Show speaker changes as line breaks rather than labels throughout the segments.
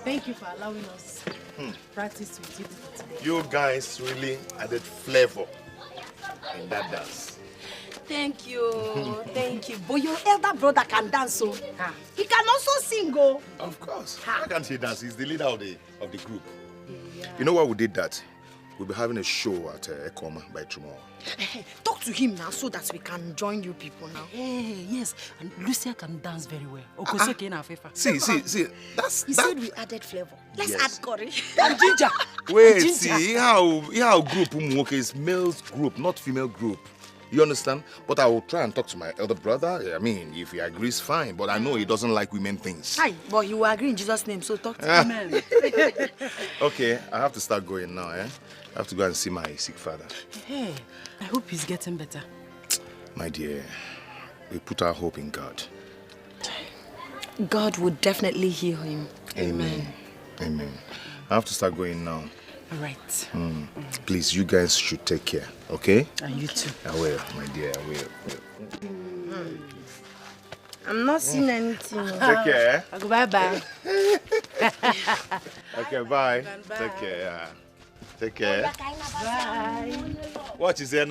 Thank you for allowing us practice with you today.
You guys really added flavor in that dance.
Thank you, thank you. But your elder brother can dance, so he can also sing, oh.
Of course. Why can't he dance? He's the leader of the group. Yeah. You know why we did that? We'll be having a show at Ekoma by tomorrow.
Hey, talk to him now so that we can join you people now.
Hey, yes, and Lucia can dance very well.
See, that's...
He said we added flavor. Let's add curry.
And ginger.
Wait,
and ginger.
see, how group Umwoke is male group, not female group. You understand? But I will try and talk to my elder brother. I mean, if he agrees, fine. But I know he doesn't like women things.
Hi, but he will agree in Jesus' name, so talk to him.
Okay, I have to start going now, eh? I have to go and see my sick father.
Hey, I hope he's getting better.
My dear, we put our hope in God.
God will definitely heal him.
Amen. Amen. I have to start going now.
All right.
Please, you guys should take care, okay?
And you too.
I will, my dear, I will.
I'm not seeing anything.
Take care.
I'll go bye-bye.
Okay, bye.
Bye.
Take care, yeah. Take care.
Bye.
What is there?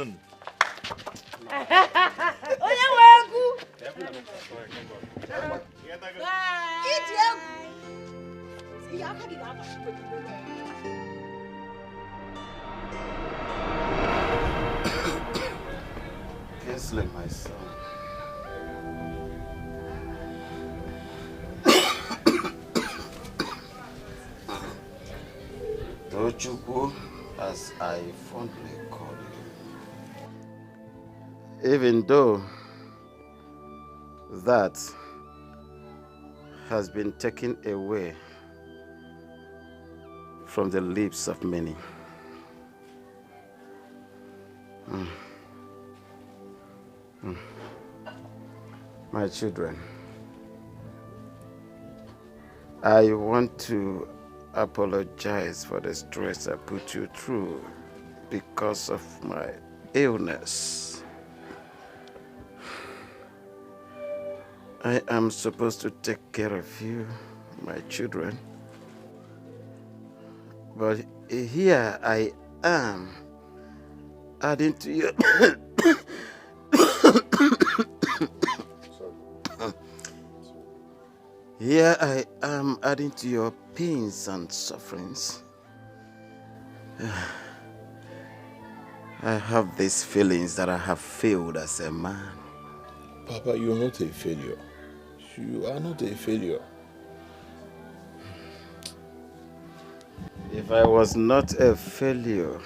Kinsley, my son. Tochukwu, as I fondly call you. Even though that has been taken away from the lips of many. My children, I want to apologize for the stress I put you through because of my illness. I am supposed to take care of you, my children, but here I am adding to your Here I am adding to your pains and sufferings. I have these feelings that I have failed as a man.
Papa, you're not a failure. You are not a failure.
If I was not a failure,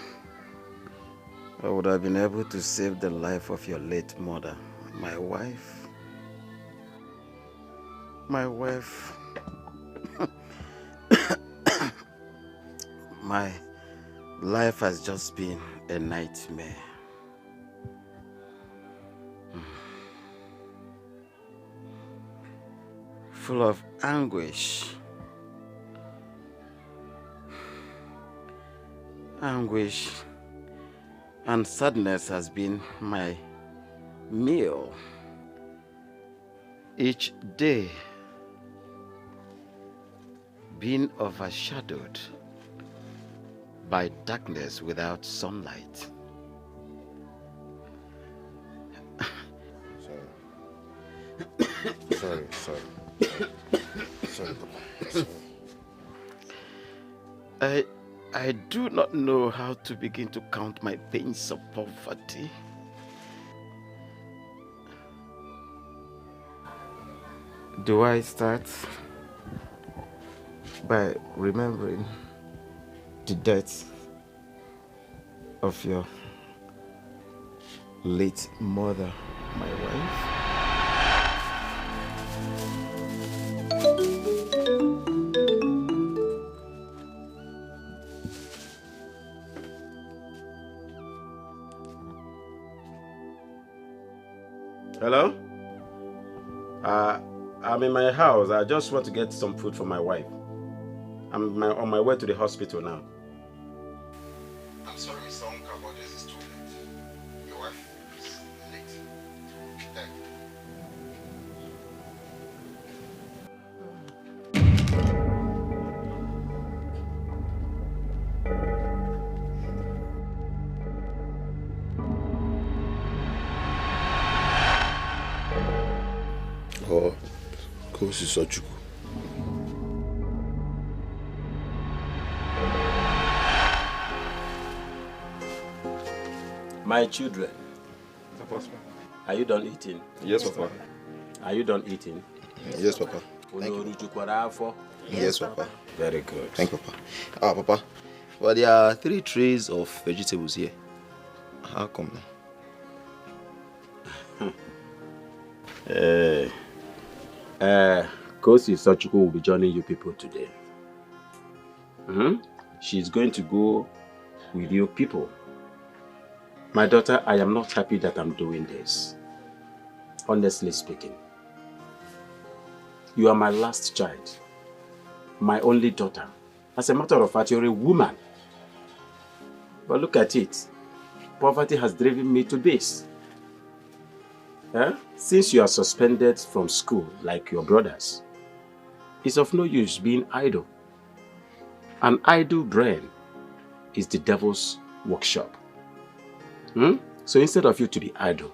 I would have been able to save the life of your late mother, my wife. My wife, my life has just been a nightmare. Full of anguish. Anguish and sadness has been my meal each day, being overshadowed by darkness without sunlight.
Sorry, Papa. Sorry.
I do not know how to begin to count my pains of poverty. Do I start by remembering the death of your late mother, my wife? Hello? I'm in my house. I just want to get some food for my wife. I'm on my way to the hospital now.
I'm sorry, Mr. Onka, but this is too late. Your wife is late.
Or Kosi Sochuku.
My children, are you done eating?
Yes, Papa.
Are you done eating?
Yes, Papa.
Yes, Papa.
Very good.
Thank you, Papa. Papa. Well, there are 3 trays of vegetables here. How come now?
Kosi Sochuku will be joining you people today. She's going to go with you people. My daughter, I am not happy that I'm doing this. Honestly speaking. You are my last child. My only daughter. As a matter of fact, you're a woman. But look at it. Poverty has driven me to this. Since you are suspended from school like your brothers, it's of no use being idle. An idle brain is the devil's workshop. So instead of you to be idle,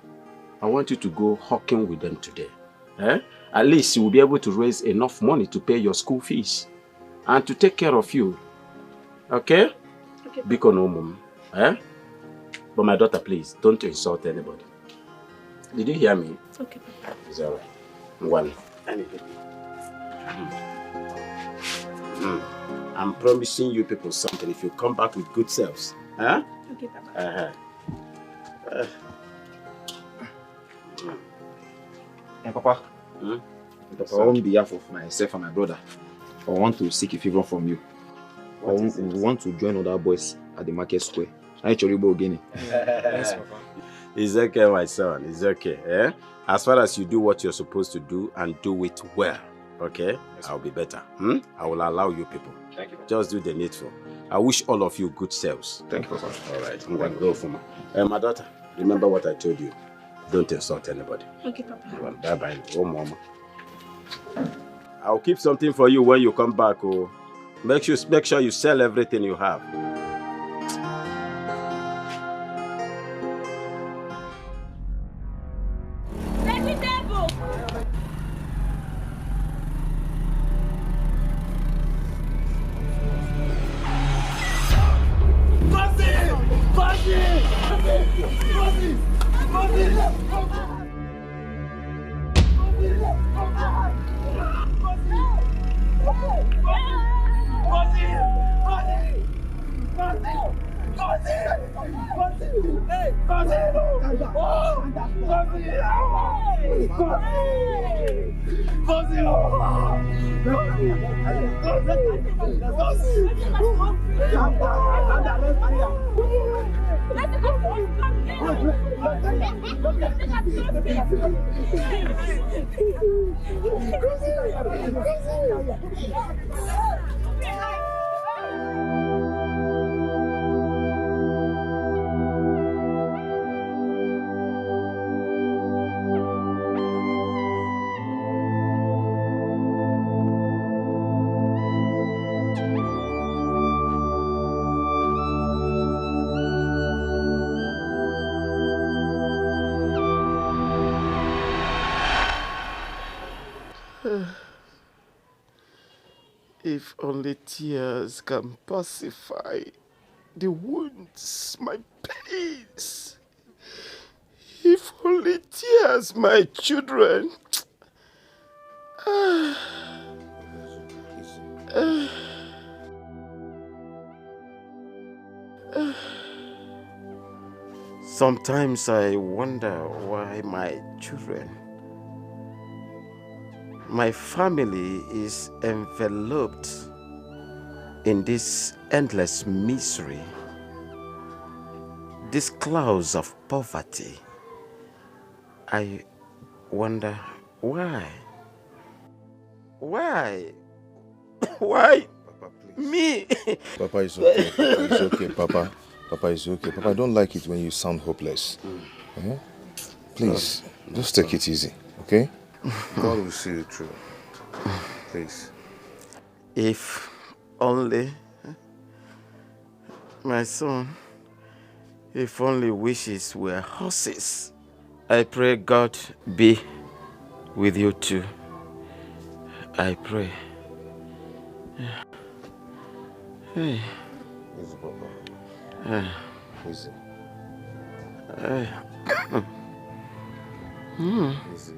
I want you to go hawking with them today. At least you will be able to raise enough money to pay your school fees and to take care of you. Okay?
Okay.
Biko no mum. But my daughter, please, don't insult anybody. Did you hear me?
Okay.
It's all right. One. I'm promising you people something if you come back with good selves.
Okay, Papa.
And Papa, Papa, on behalf of myself and my brother, I want to seek a favor from you. We want to join other boys at the market square. Yes,
Papa. It's okay, my son. It's okay. As far as you do what you're supposed to do and do it well, okay? Yes, I'll be better. I will allow you people.
Thank you, Papa.
Just do the needful. I wish all of you good selves.
Thank you, Papa.
All right. I'm going to go for my daughter. Remember what I told you. Don't insult anybody.
Okay, Papa.
Bye-bye. Oh, Mama. I'll keep something for you when you come back. Oh, make sure you sell everything you have.
If only tears can pacify the wounds, my pains. If only tears, my children. Sometimes I wonder why my children, my family is enveloped in this endless misery, these clouds of poverty. I wonder why. Why? Why?
Papa, please.
Me?
Papa, it's okay. Papa, it's okay, Papa. Papa, it's okay. Papa, I don't like it when you sound hopeless. Please, just take it easy, okay? God will see you through. Please.
If only my son, if only wishes were horses. I pray God be with you too. I pray. Hey.
Easy, Papa. Easy. Easy.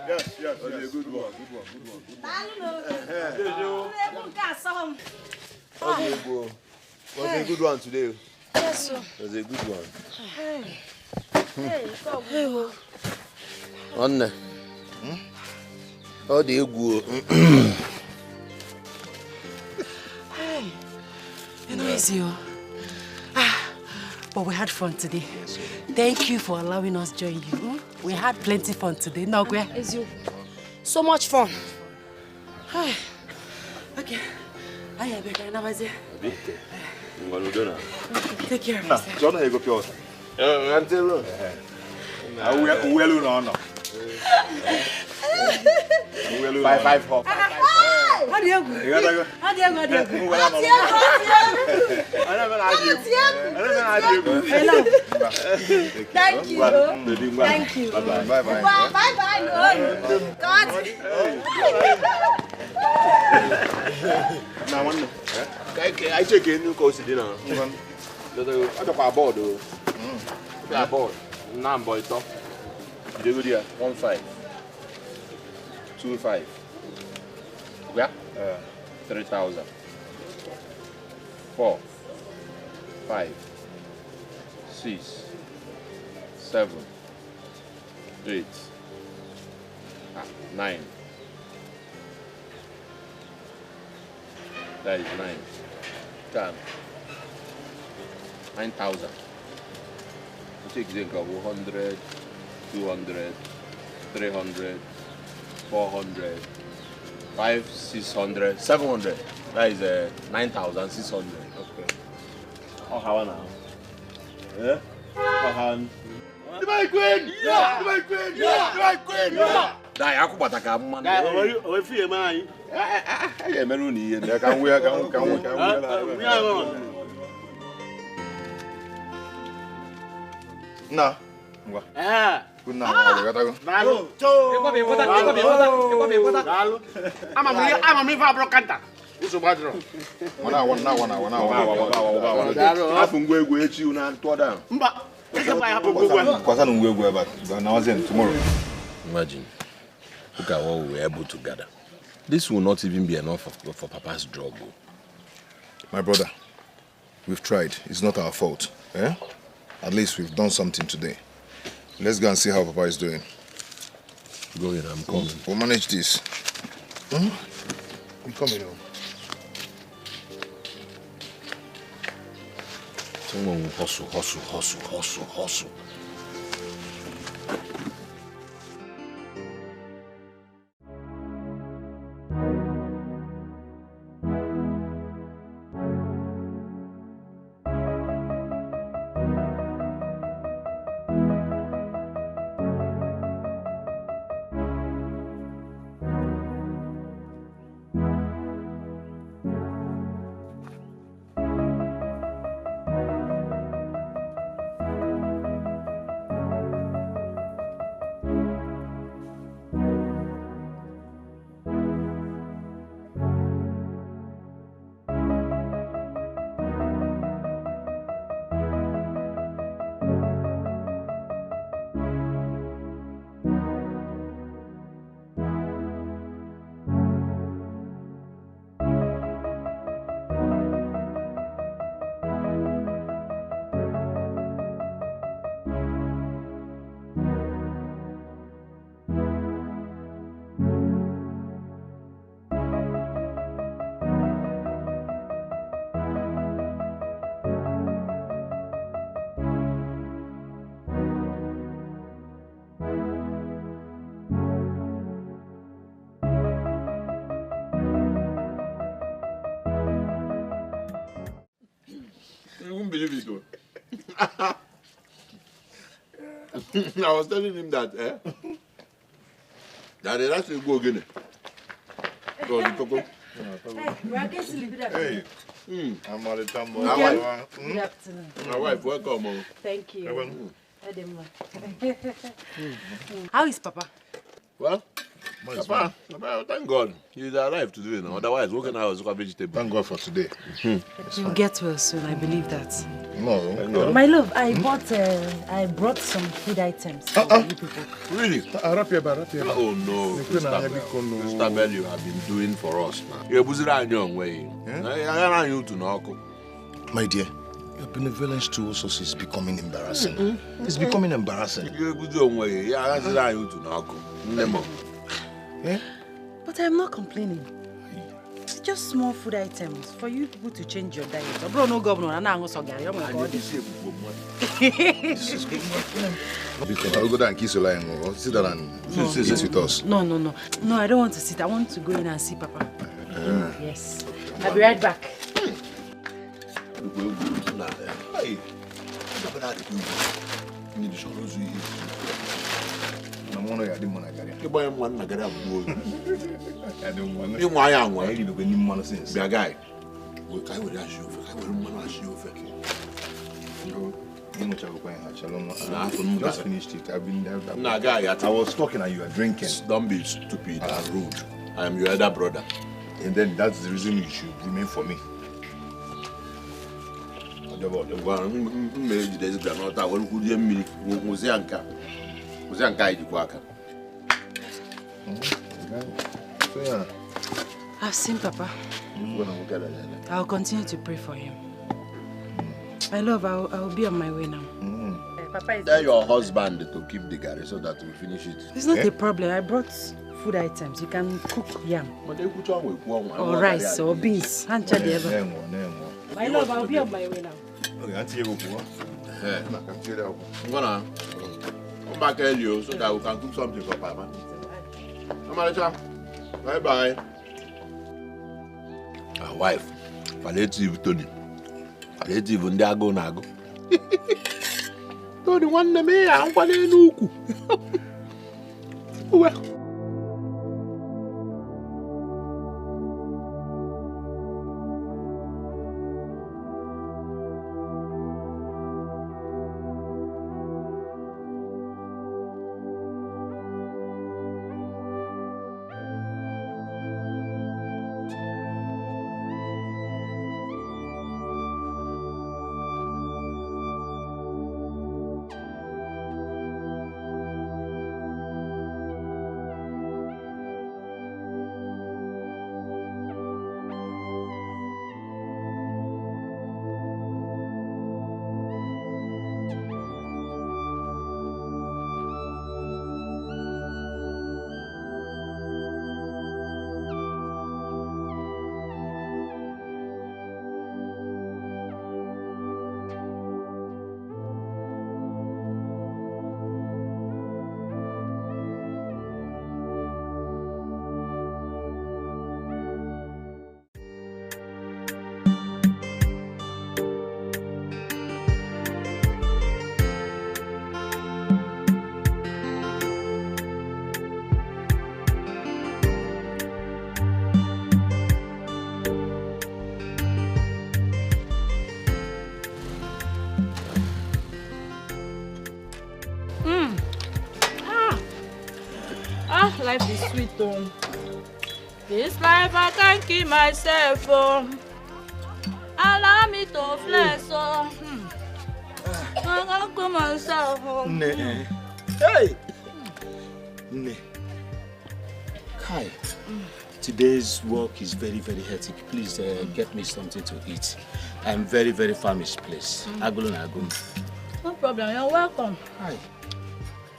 Yes. That's a good one. Was a good one today.
Yes, sir.
Was a good one.
Hey, go.
Onne. Oh, the good.
You know, it's you. But we had fun today. Thank you for allowing us to join you. We had plenty fun today. No, where?
It's you. So much fun.
Okay. I have a now. Take care of
Nah,
yourself.
John, I go pure. Until five hop.
How do you go? How do you go? Hello.
Thank you. Thank you.
Bye.
Bye. God.
Now one. I check in. You go sit down. I got a board. A board. Now boy top. You go there. 15. 25. Yeah. 3,000. 4. 5. 6. 7. 8. 9. That is 9. 10. 9,000. You take the 100, 200, 300, 400, 500, 600, 700. That is 9,600. Okay. Oh, how now? Yeah? The my queen! Yeah! The my queen! Yeah! The my queen! Yeah! Die, aku bataka man.
O fi mai.
Yeah, Meloni. Can we? Nah. Good night.
Lalu. Ama mi fa bro kanta. Uso badro.
Wana. Afu ngwegwe echi una ntoda.
Mba.
Kwasa ngwegwe but now tomorrow.
Imagine. Look at what we were able to gather. This will not even be enough for Papa's job.
My brother, we've tried. It's not our fault. Eh? At least we've done something today. Let's go and see how Papa is doing.
Go in, I'm coming.
We'll manage this. I'm coming home.
Someone will hustle.
You won't believe it though. I was telling him that, that they actually go again. So the cocoa.
Hey, I'm Marital.
Good afternoon.
My wife, welcome.
Thank you. How is Papa?
Well,
Papa, thank God. He's alive today now. Otherwise, what can I also have vegetable?
Thank God for today.
You'll get well soon, I believe that.
No.
My love, I brought some food items for you people.
Really?
Wrap your bag.
Oh no, Christabel, you have been doing for us now. You're busy on your way. I you to knock.
My dear, your benevolence towards us is becoming embarrassing. It's becoming embarrassing.
You're busy on way. Yeah, I you to knock.
But I'm not complaining. It's just small food items for you people to change your diet. Bro, no governor, I'm not going to
Because I'll go down and kiss your line. Sit down and sit with us.
No, I don't want to sit. I want to go in and see Papa. Yes. I'll be right back.
I didn't want to
You buy one, I got a boy.
I don't want
You want young one.
I didn't any money since.
Be a guy. We can't with you. I will ask you.
Just finished it. I've been there.
Nah, guy,
I was talking and you were drinking.
Don't be stupid and rude. I am your elder brother.
And then that's the reason you should remain for me.
I've seen Papa. I'll continue to pray for him. My love, I'll be on my way now. Papa is...
Tell your husband to keep the garri so that we finish it.
It's not a problem. I brought food items. You can cook yam. Or rice or beans. My love, I'll be on my way now.
I'm gonna come back early so that we can cook something for Papa. Bye-bye. Our wife, palliative Tony. Palliative Ndiago Nago. Tony, one name, I'm going to well.
Life is sweet, oh. This life I can't keep myself, oh. Allow me to flex, oh. I can't keep myself, oh.
Hey! Kai, today's work is very, very hectic. Please get me something to eat. I'm very, very famished, please.
No problem, you're welcome.
Hi.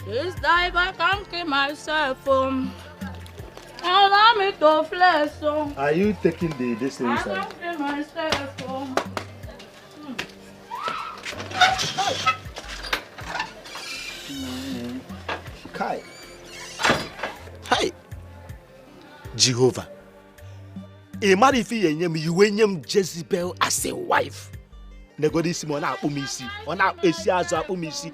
This life I can't keep myself, oh. Allow me to flex, oh.
Are you taking this thing
I
inside?
can't keep myself, oh.
Kai. Hi. Jehovah. A man if you name Jezebel as a wife. Negodi Simona Umisi. Ona Esiaza Umisi.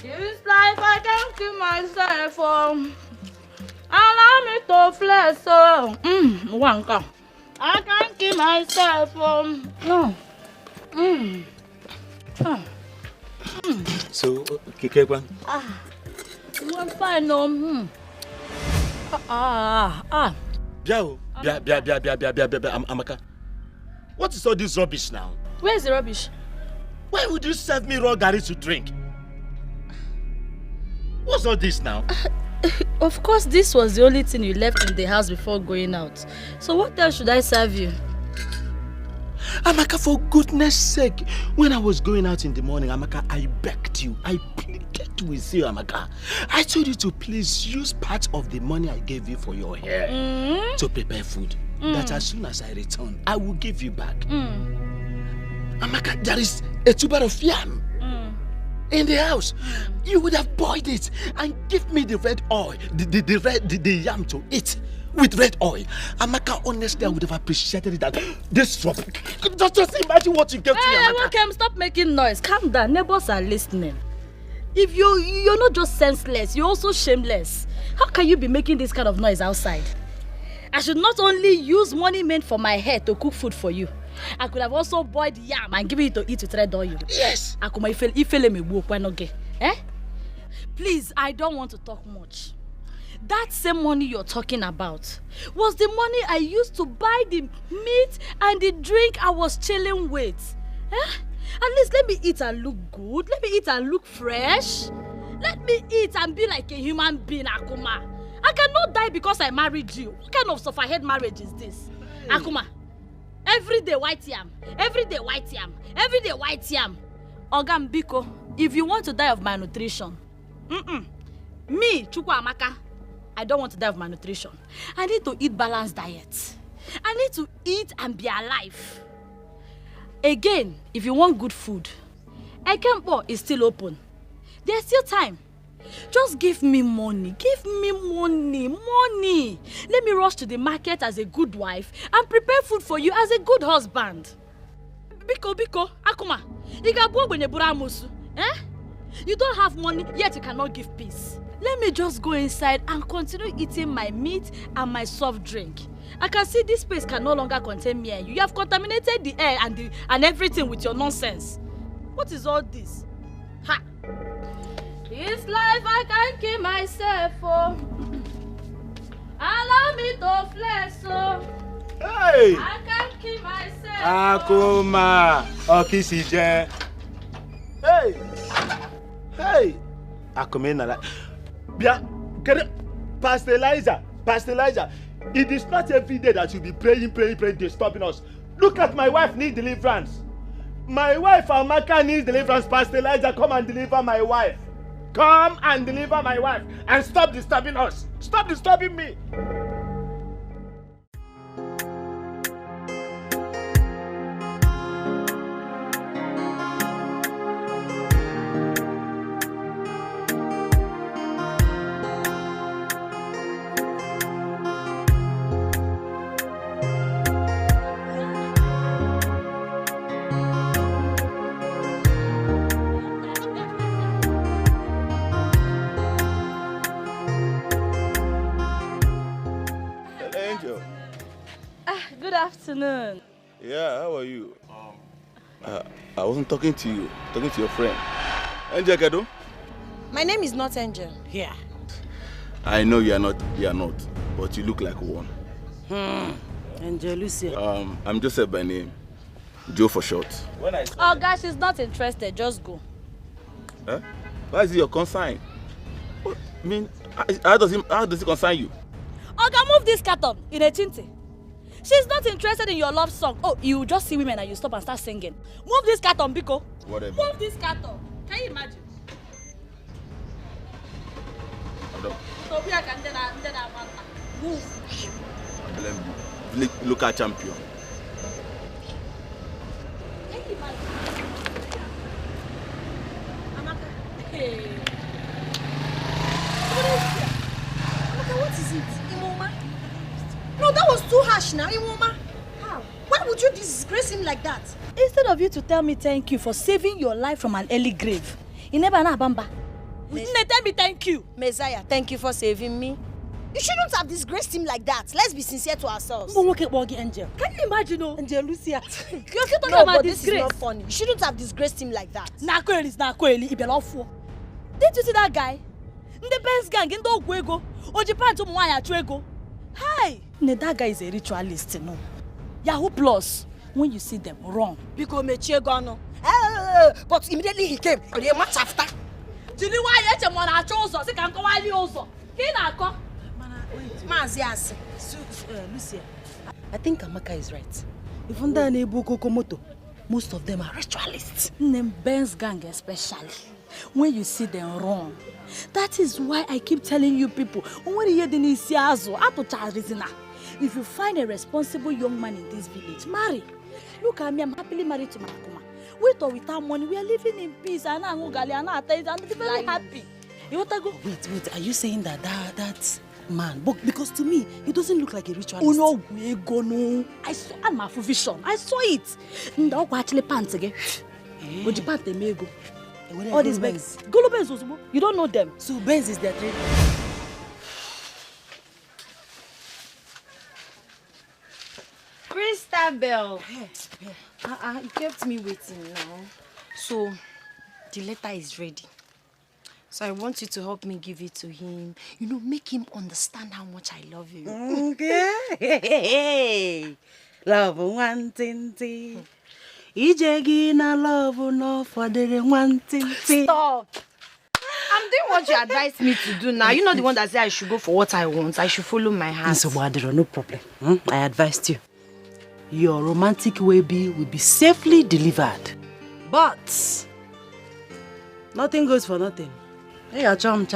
This life I can't keep myself, oh. Allow me to flex, oh. Wanka. I can't keep myself, oh. No.
So, Kikekwan?
I'm fine, no.
Amaka. What is all this rubbish now?
Where's the rubbish?
Why would you serve me raw garri to drink? What's all this now?
Of course, this was the only thing you left in the house before going out. So what else should I serve you?
Amaka, for goodness sake, when I was going out in the morning, Amaka, I begged you, I pleaded with you, Amaka. I told you to please use part of the money I gave you for your hair to prepare food. That as soon as I return, I will give you back. Amaka, there is a tuber of yam in the house. You would have boiled it and give me the red oil, the yam to eat. With red oil. Amaka, honestly, I would have appreciated it that this trouble. Just imagine what you gave to me, Amaka.
Hey, stop making noise. Calm down. Neighbors are listening. If you're not just senseless, you're also shameless. How can you be making this kind of noise outside? I should not only use money meant for my hair to cook food for you. I could have also boiled yam and given it to eat with red oil. Yes. Please, I don't want to talk much. That same money you're talking about was the money I used to buy the meat and the drink I was chilling with. At least let me eat and look good. Let me eat and look fresh. Let me eat and be like a human being, Akuma. I cannot die because I married you. What kind of sufferhead marriage is this? Akuma, everyday white yam. Everyday white yam. Everyday white yam. Ogam Biko, if you want to die of malnutrition, me, Chukwu Amaka, I don't want to die of malnutrition. I need to eat balanced diet. I need to eat and be alive. Again, if you want good food, Ekempo is still open. There's still time. Just give me money. Give me money. Money. Let me rush to the market as a good wife and prepare food for you as a good husband. Biko, Akuma. You don't have money, yet you cannot give peace. Let me just go inside and continue eating my meat and my soft drink. I can see this space can no longer contain me and you. You have contaminated the air and everything with your nonsense. What is all this? Ha! This life I can't keep myself for. Allow me to flex so.
Hey!
I can't keep myself.
Akuma, Okisije. Hey! Akuma. Bia, Pastor Elijah, it is not every day that you'll be praying, disturbing us. Look at my wife needs deliverance. My wife, Amaka, needs deliverance. Pastor Elijah, come and deliver my wife. Come and deliver my wife and stop disturbing us. Stop disturbing me.
Good afternoon.
Yeah, how are you? I wasn't talking to you, talking to your friend. Angel Kado?
My name is not Angel.
Yeah.
I know you are not, but you look like one.
Angel Lucia.
I'm Joseph by name. Joe for short.
Oh gosh, she's not interested. Just go.
Huh? Why is it your consign? I mean, how does it concern you?
Oga, move this carton in a chinte. She's not interested in your love song. Oh, you just see women and you stop and start singing. Move this carton, Biko. Whatever. Move this carton. Can you imagine?
Move. Local champion.
Can you imagine? Amaka. Hey.
What is it? Imoma? No, that was too harsh now, Imoma. How? Why would you disgrace him like that?
Instead of you to tell me thank you for saving your life from an early grave, you never know Bamba. Tell me thank you.
Messiah, thank you for saving me. You shouldn't have disgraced him like that. Let's be sincere to ourselves.
Angel. Can you imagine? Angel Lucia. You're still talking
No,
about
but this
disgrace.
is not funny. You shouldn't have disgraced him like that.
Didn't you see that guy? The best gang in the Ogwego. Ojipan to Mwaya Chuego. Hi! That guy is a ritualist, no? Yahoo Plus. When you see them, wrong.
Because Mechegano. But immediately he came. A month after.
Lucia, I think Amaka is right. Even though Nebu Kokomoto, most of them are ritualists.
Ben's gang especially. When you see them wrong. That is why I keep telling you people, if you find a responsible young man in this village, marry. Look at me, I'm happily married to my Akuma. With or without money, we are living in peace and I'm very happy.
You want to go? Wait, are you saying that man? Because to me, he doesn't look like a ritualist.
Oh no, we go no. I saw my vision. I saw it. No, actually pants again. But the pants they may go. All these Benz. Golo Benz also. You don't know them.
So Benz is their trade.
Christabel. You kept me waiting now. So, the letter is ready. So I want you to help me give it to him. You know, make him understand how much I love you.
Okay. Love one thing. Ijegi na love no for the one thing.
Stop. I'm doing what you advised me to do now. You're not the one that said I should go for what I want. I should follow my heart.
So, no problem. I advised you. Your romantic baby will be safely delivered. But nothing goes for nothing. Hey, Chan.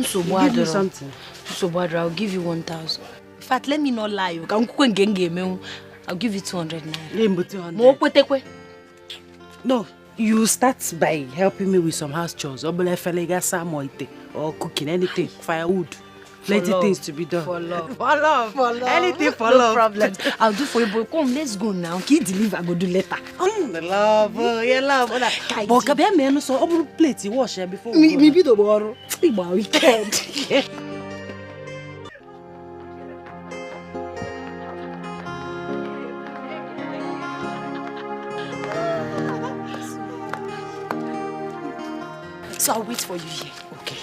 So
give me something.
So I'll give you 1,000. In fact, let me not lie. I'll give you 200 naira.
No, you start by helping me with some house chores. Or cooking, anything. Firewood. Plenty things to be done.
For love.
For love. Anything for
no
love.
problem. I'll do for you, boy. Come, let's go now. Can you deliver? Go do later.
The love. Yeah, love. But kabia me no so obu plate you wash here before.
Me be the borrow. Igba weekend. So I'll wait for you here.
Okay.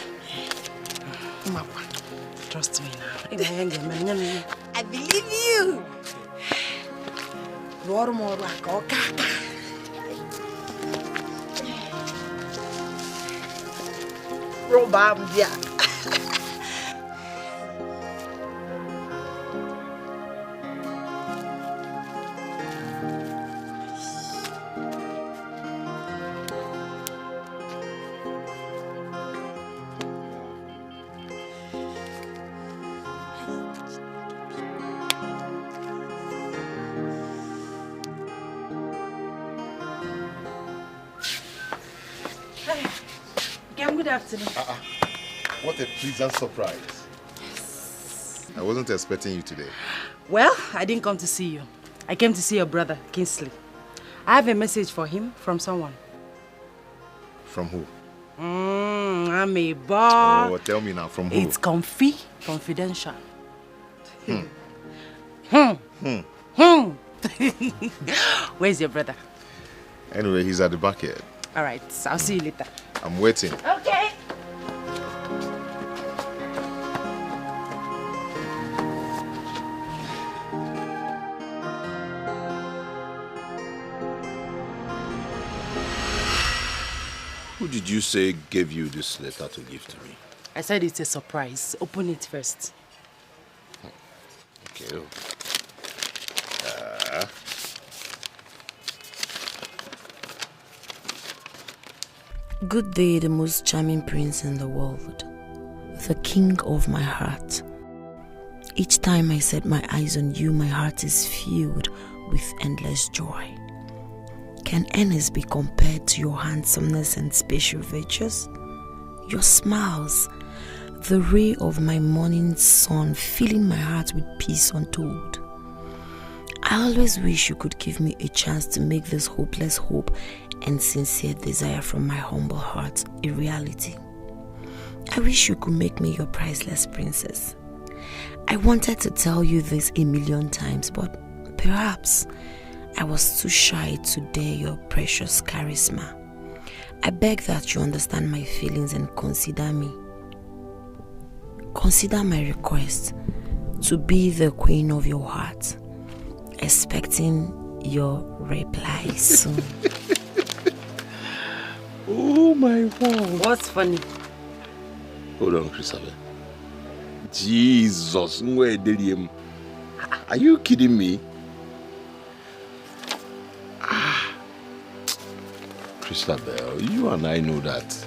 Mama.
Trust me now.
I believe you.
Good afternoon.
What a pleasant surprise. I wasn't expecting you today.
Well, I didn't come to see you. I came to see your brother, Kingsley. I have a message for him from someone.
From who?
I'm a boy.
Oh, tell me now, from who?
It's confidential. Where's your brother?
Anyway, he's at the back here.
All right, I'll see you later.
I'm waiting.
Okay.
Who did you say gave you this letter to give to me?
I said it's a surprise. Open it first.
Okay.
Good day, the most charming prince in the world, the king of my heart. Each time I set my eyes on you, my heart is filled with endless joy. Can Ernest be compared to your handsomeness and special virtues? Your smiles, the ray of my morning sun, filling my heart with peace untold. I always wish you could give me a chance to make this hopeless hope and sincere desire from my humble heart a reality. I wish you could make me your priceless princess, I wanted to tell you this a million times, but perhaps I was too shy to dare your precious charisma. I beg that you understand my feelings and consider me. Consider my request to be the queen of your heart, expecting your reply soon.
Oh my God.
What's funny?
Hold on, Christopher. Jesus, are you kidding me? Christabel, you and I know that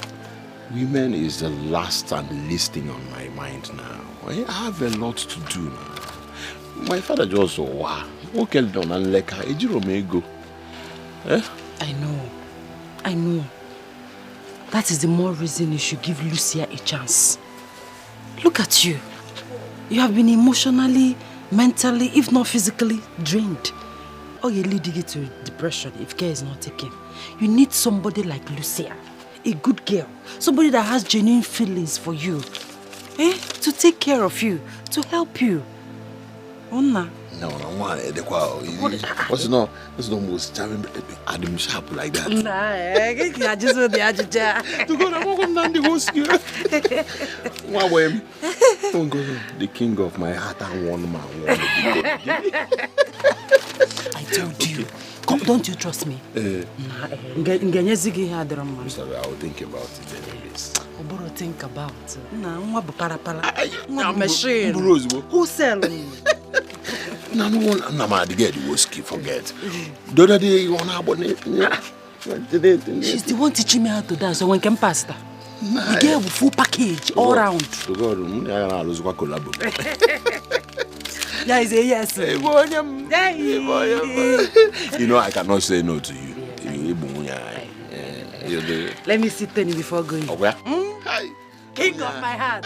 women is the last and least thing on my mind now. I have a lot to do now. My father just okay down and like go.
I know. That is the more reason you should give Lucia a chance. Look at you. You have been emotionally, mentally, if not physically, drained. Or you're leading you to depression if care is not taken. You need somebody like Lucia, a good girl, somebody that has genuine feelings for you, to take care of you, to help you. Onna.
No, what's not most charming Adam Sharp like that?
Nah, I just want the adjutant.
To go down the whole skill. Don't go, the king of my heart and one man.
I told you. Come, don't you trust me?
Sorry, I will think about it anyways.
Oboro, think about it. Nah, machine. Who selling?
No, I'm not get the whiskey, forget. The other day, you want
she's the one teaching me how to dance, so when can pasta. We get a full package, all round. Yeah, I say yes.
You know, I cannot say no to you.
Let me sit Tony before going.
Okay.
King of my heart.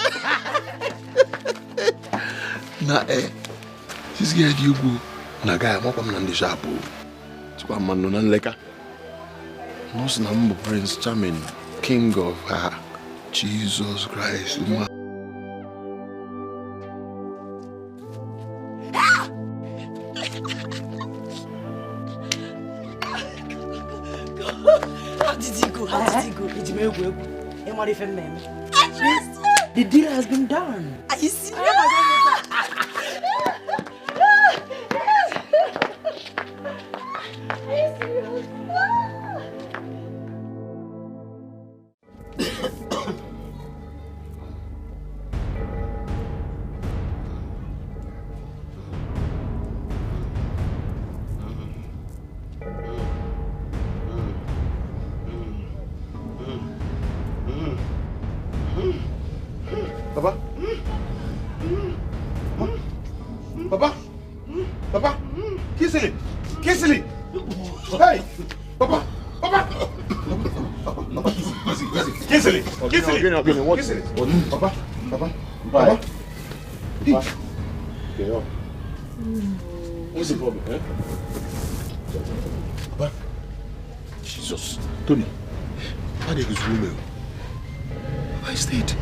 This girl you go. Naga, I'm welcome to the shop. So I'm man non leka. No number Prince Charming, King of her. Jesus Christ.
How did he go? The deal has been done.
Are you serious?
Papa, kiss it. Hey, Papa. Kiss it. Papa. What's the problem,
Papa. Jesus. Tony. How did this woman? I stayed.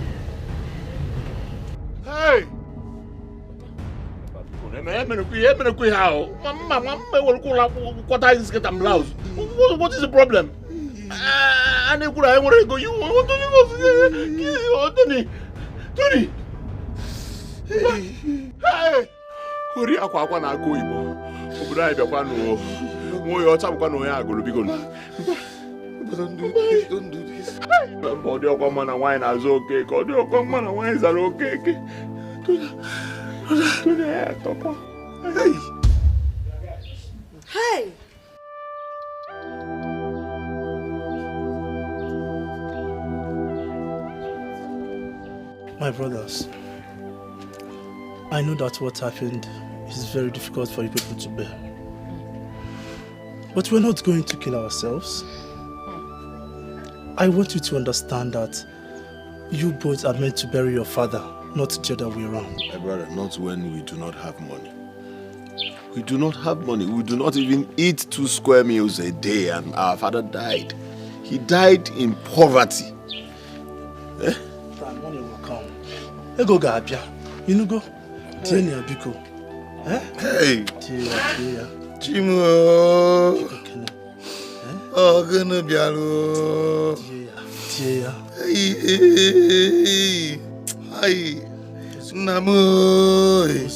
Hey! What is the problem? Tony! Hey! Hurry akwa na go Igbo. Obodo anyị bịakwa no. Nwo ya ọcha bụkwa no ya agụrụ biko. Don't do this. Body okwa mana wine azo okay. Body okwa mana wine zaro okay.
Hey!
My brothers, I know that what happened is very difficult for you people to bear. But we're not going to kill ourselves. I want you to understand that you both are meant to bury your father, not the other way around.
My brother, not when we do not have money. We do not have money. We do not even eat 2 square meals a day, and our father died. He died in poverty.
That money will come. Go Gabia. You know go. Tienia Biko.
Hey.
Tia.
Chimo. Oh, gonna be alone.
Tia.
Hey. Hey. Namo. Hey.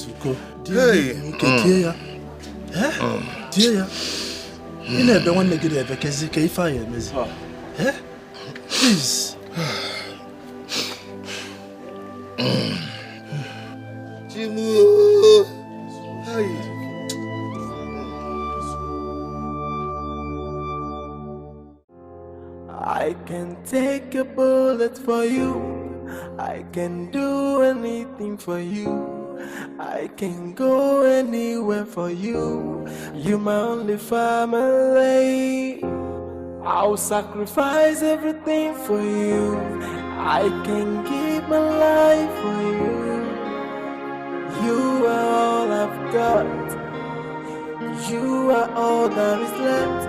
Tia. Tia. You never want to get a vacancy. Please.
Chimo. Hey.
I can take a bullet for you. I can do anything for you. I can go anywhere for you. You're my only family. I'll sacrifice everything for you. I can give my life for you. You are all I've got. You are all that is left.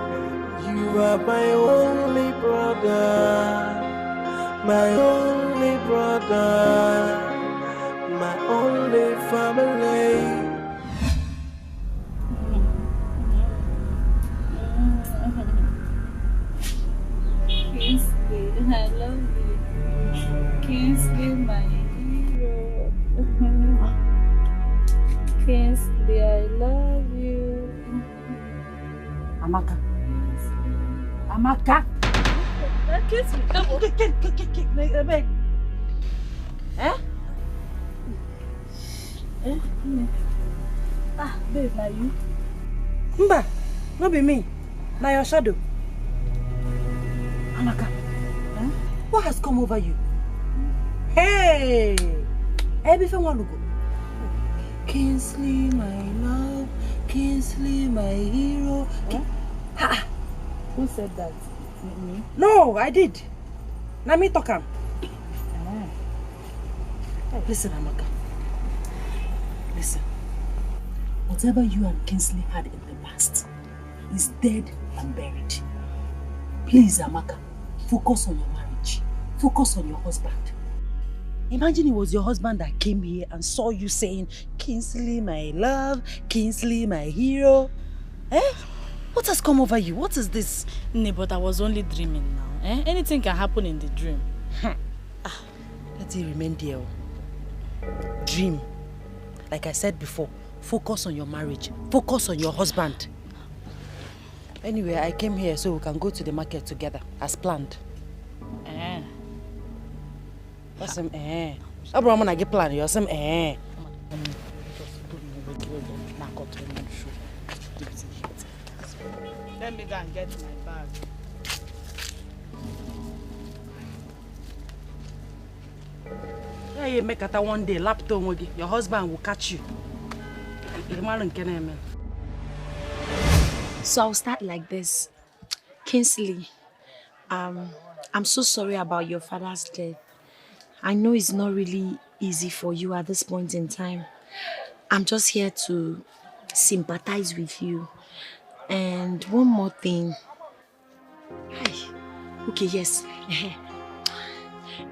You are my only brother. My only brother. My only family.
Kingsley, I love you. Kingsley, my hero. Kingsley, I love you.
Amaka. Amaka.
Kingsley, come on.
Babe.
Babe, now you?
Mba, not be me. Now your shadow. Amaka, what has come over you? Hey! Everything want to go. Kingsley, my love. Kingsley, my hero.
Who said that? Me?
No, I did. Now me talk am. Listen, Amaka. Listen. Whatever you and Kingsley had in the past is dead and buried. Please, Amaka, focus on your marriage. Focus on your husband. Imagine it was your husband that came here and saw you saying, Kingsley, my love, Kingsley, my hero. What has come over you? What is this?
No, but I was only dreaming now. Anything can happen in the dream.
Let it remain there. Dream. Like I said before, focus on your marriage. Focus on your husband. Anyway, I came here so we can go to the market together, as planned. That's him, Abraham, I get plan. You're some,
Let me go and get my bag.
Yeah, you make it one day, laptop, your husband will catch you.
So I'll start like this. Kingsley, I'm so sorry about your father's death. I know it's not really easy for you at this point in time. I'm just here to sympathize with you. And one more thing. Okay, yes.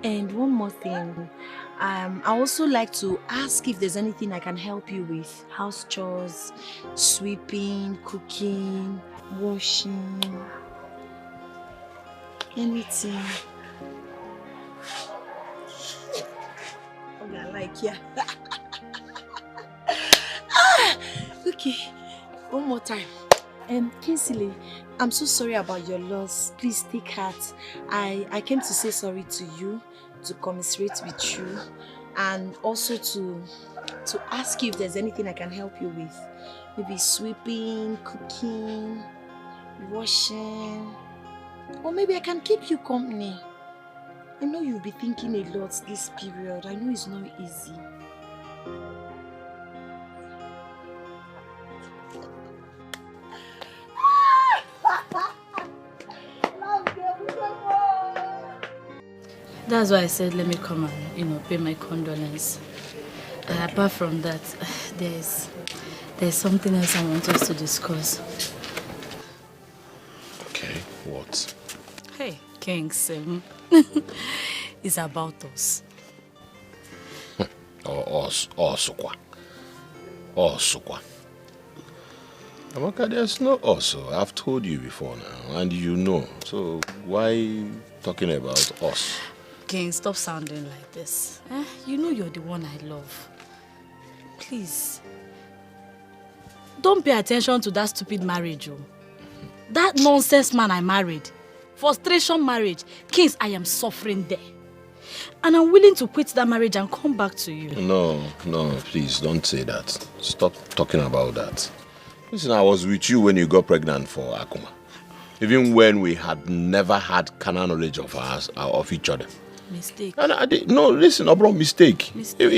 And one more thing. I also like to ask if there's anything I can help you with. House chores, sweeping, cooking, washing, anything. Yeah. Okay, one more time. Kingsley, I'm so sorry about your loss. Please take heart. I came to say sorry to you, to commiserate with you, and also to ask you if there's anything I can help you with. Maybe sweeping, cooking, washing, or maybe I can keep you company. I know you'll be thinking a lot this period. I know it's not easy.
That's why I said let me come and, pay my condolence. Apart from that, there's something else I want us to discuss.
Okay, what?
Hey, Kings, it's about us.
Us, what? Also, Amaka, there's no also. I've told you before now, and you know. So why talking about us?
King, stop sounding like this. You know you're the one I love. Please. Don't pay attention to that stupid marriage. That nonsense man I married. Frustration marriage. Kings, I am suffering there. And I'm willing to quit that marriage and come back to you.
No, please don't say that. Stop talking about that. Listen, I was with you when you got pregnant for Akuma. Even when we had never had carnal knowledge of each other.
Mistake.
And no, listen, I brought mistake. It's not a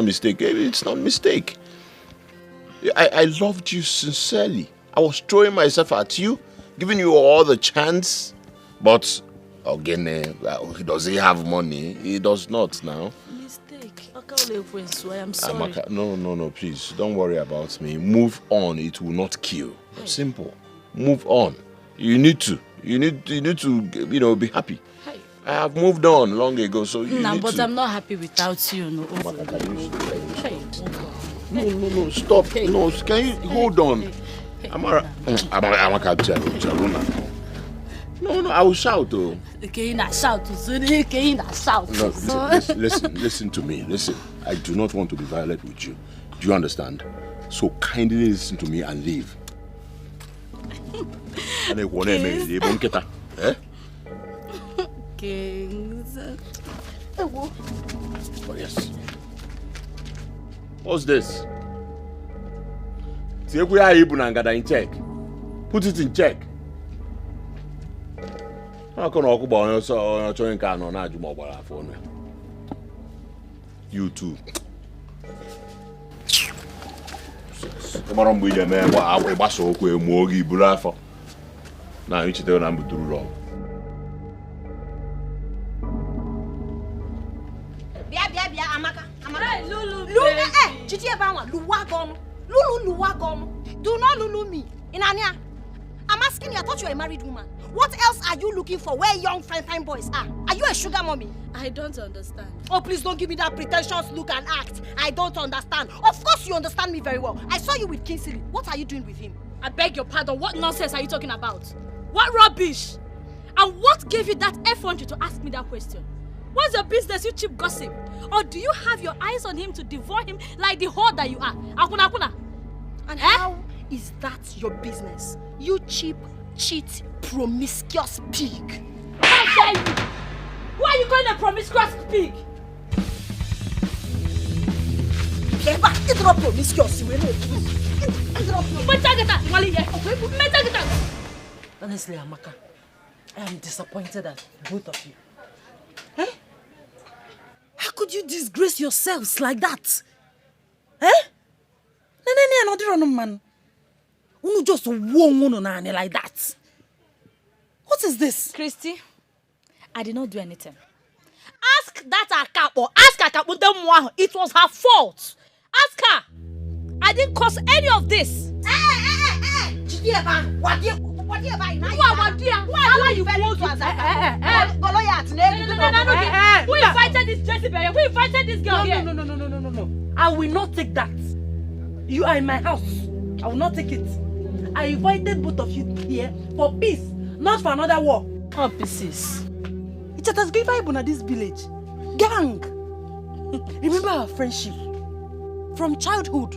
mistake. It's not a mistake. I loved you sincerely. I was throwing myself at you, giving you all the chance. But again, does he have money? He does not now.
Mistake. I am sorry.
Amaka, no, please. Don't worry about me. Move on. It will not kill. Hey. Simple. Move on. You need to, be happy. Hey. I have moved on long ago, so you need
but
to.
I'm not happy without you. No,
no, stop. Hey. No, can you hold on? Hey. Amaka, No, I will shout though.
Okay, not shout. Okay, not shout.
No, listen to me. Listen, I do not want to be violent with you. Do you understand? So kindly listen to me and leave.
Kings.
Oh yes. What's this? In check. Put it in check. You too. Now you tell them to wrong.
Amaka. Hey, Lulu. Chiti Ebawa, Luwagom. Luwagom. Do not Lulu me. Inania. I'm asking you, I thought you were a married woman. What else are you looking for where young fine boys are? Are you a sugar mommy?
I don't understand.
Oh, please don't give me that pretentious look and act. I don't understand. Of course you understand me very well. I saw you with Kingsley. What are you doing with him?
I beg your pardon. What nonsense are you talking about? What rubbish? And what gave you that effrontery to ask me that question? What's your business, you cheap gossip? Or do you have your eyes on him to devour him like the whore that you are? Akuna.
And how is that your business? You cheap, cheat, promiscuous pig.
How dare you? Why are you calling a promiscuous pig?
Honestly, Amaka, I am disappointed at both of you. Eh? How could you disgrace yourselves like that? Eh? Man. You just won like that. What is this?
Christy, I did not do anything. Ask that Akapo. Ask Akapo. It was her fault. Ask her. I didn't cause any of this. Why you close to Who invited this Jezebel? Who invited this girl here?
No. I will not take that. You are in my house. I will not take it. I invited both of you here for peace, not for another war.
Oh, pieces.
It's a Bible in this village. Gang. Remember our friendship from childhood,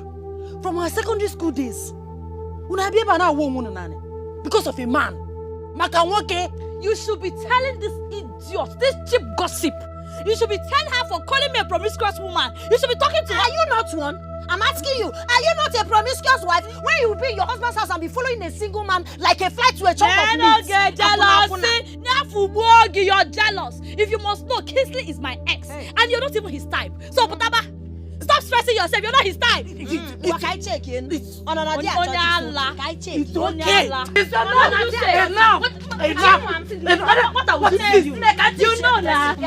from our secondary school days. Because of a man.
You should be telling this idiot, this cheap gossip. You should be telling her for calling me a promiscuous woman. You should be talking to her.
Are you not one? I'm asking you, are you not a promiscuous wife when you will be in your husband's house and be following a single man like a fly to a chunk of meat?
Get jealous. You're jealous. If you must know, Kingsley is my ex. Hey. And you're not even his type. So, Potaba, stop stressing yourself. You're not his type.
It's okay.
What are we saying? You know that.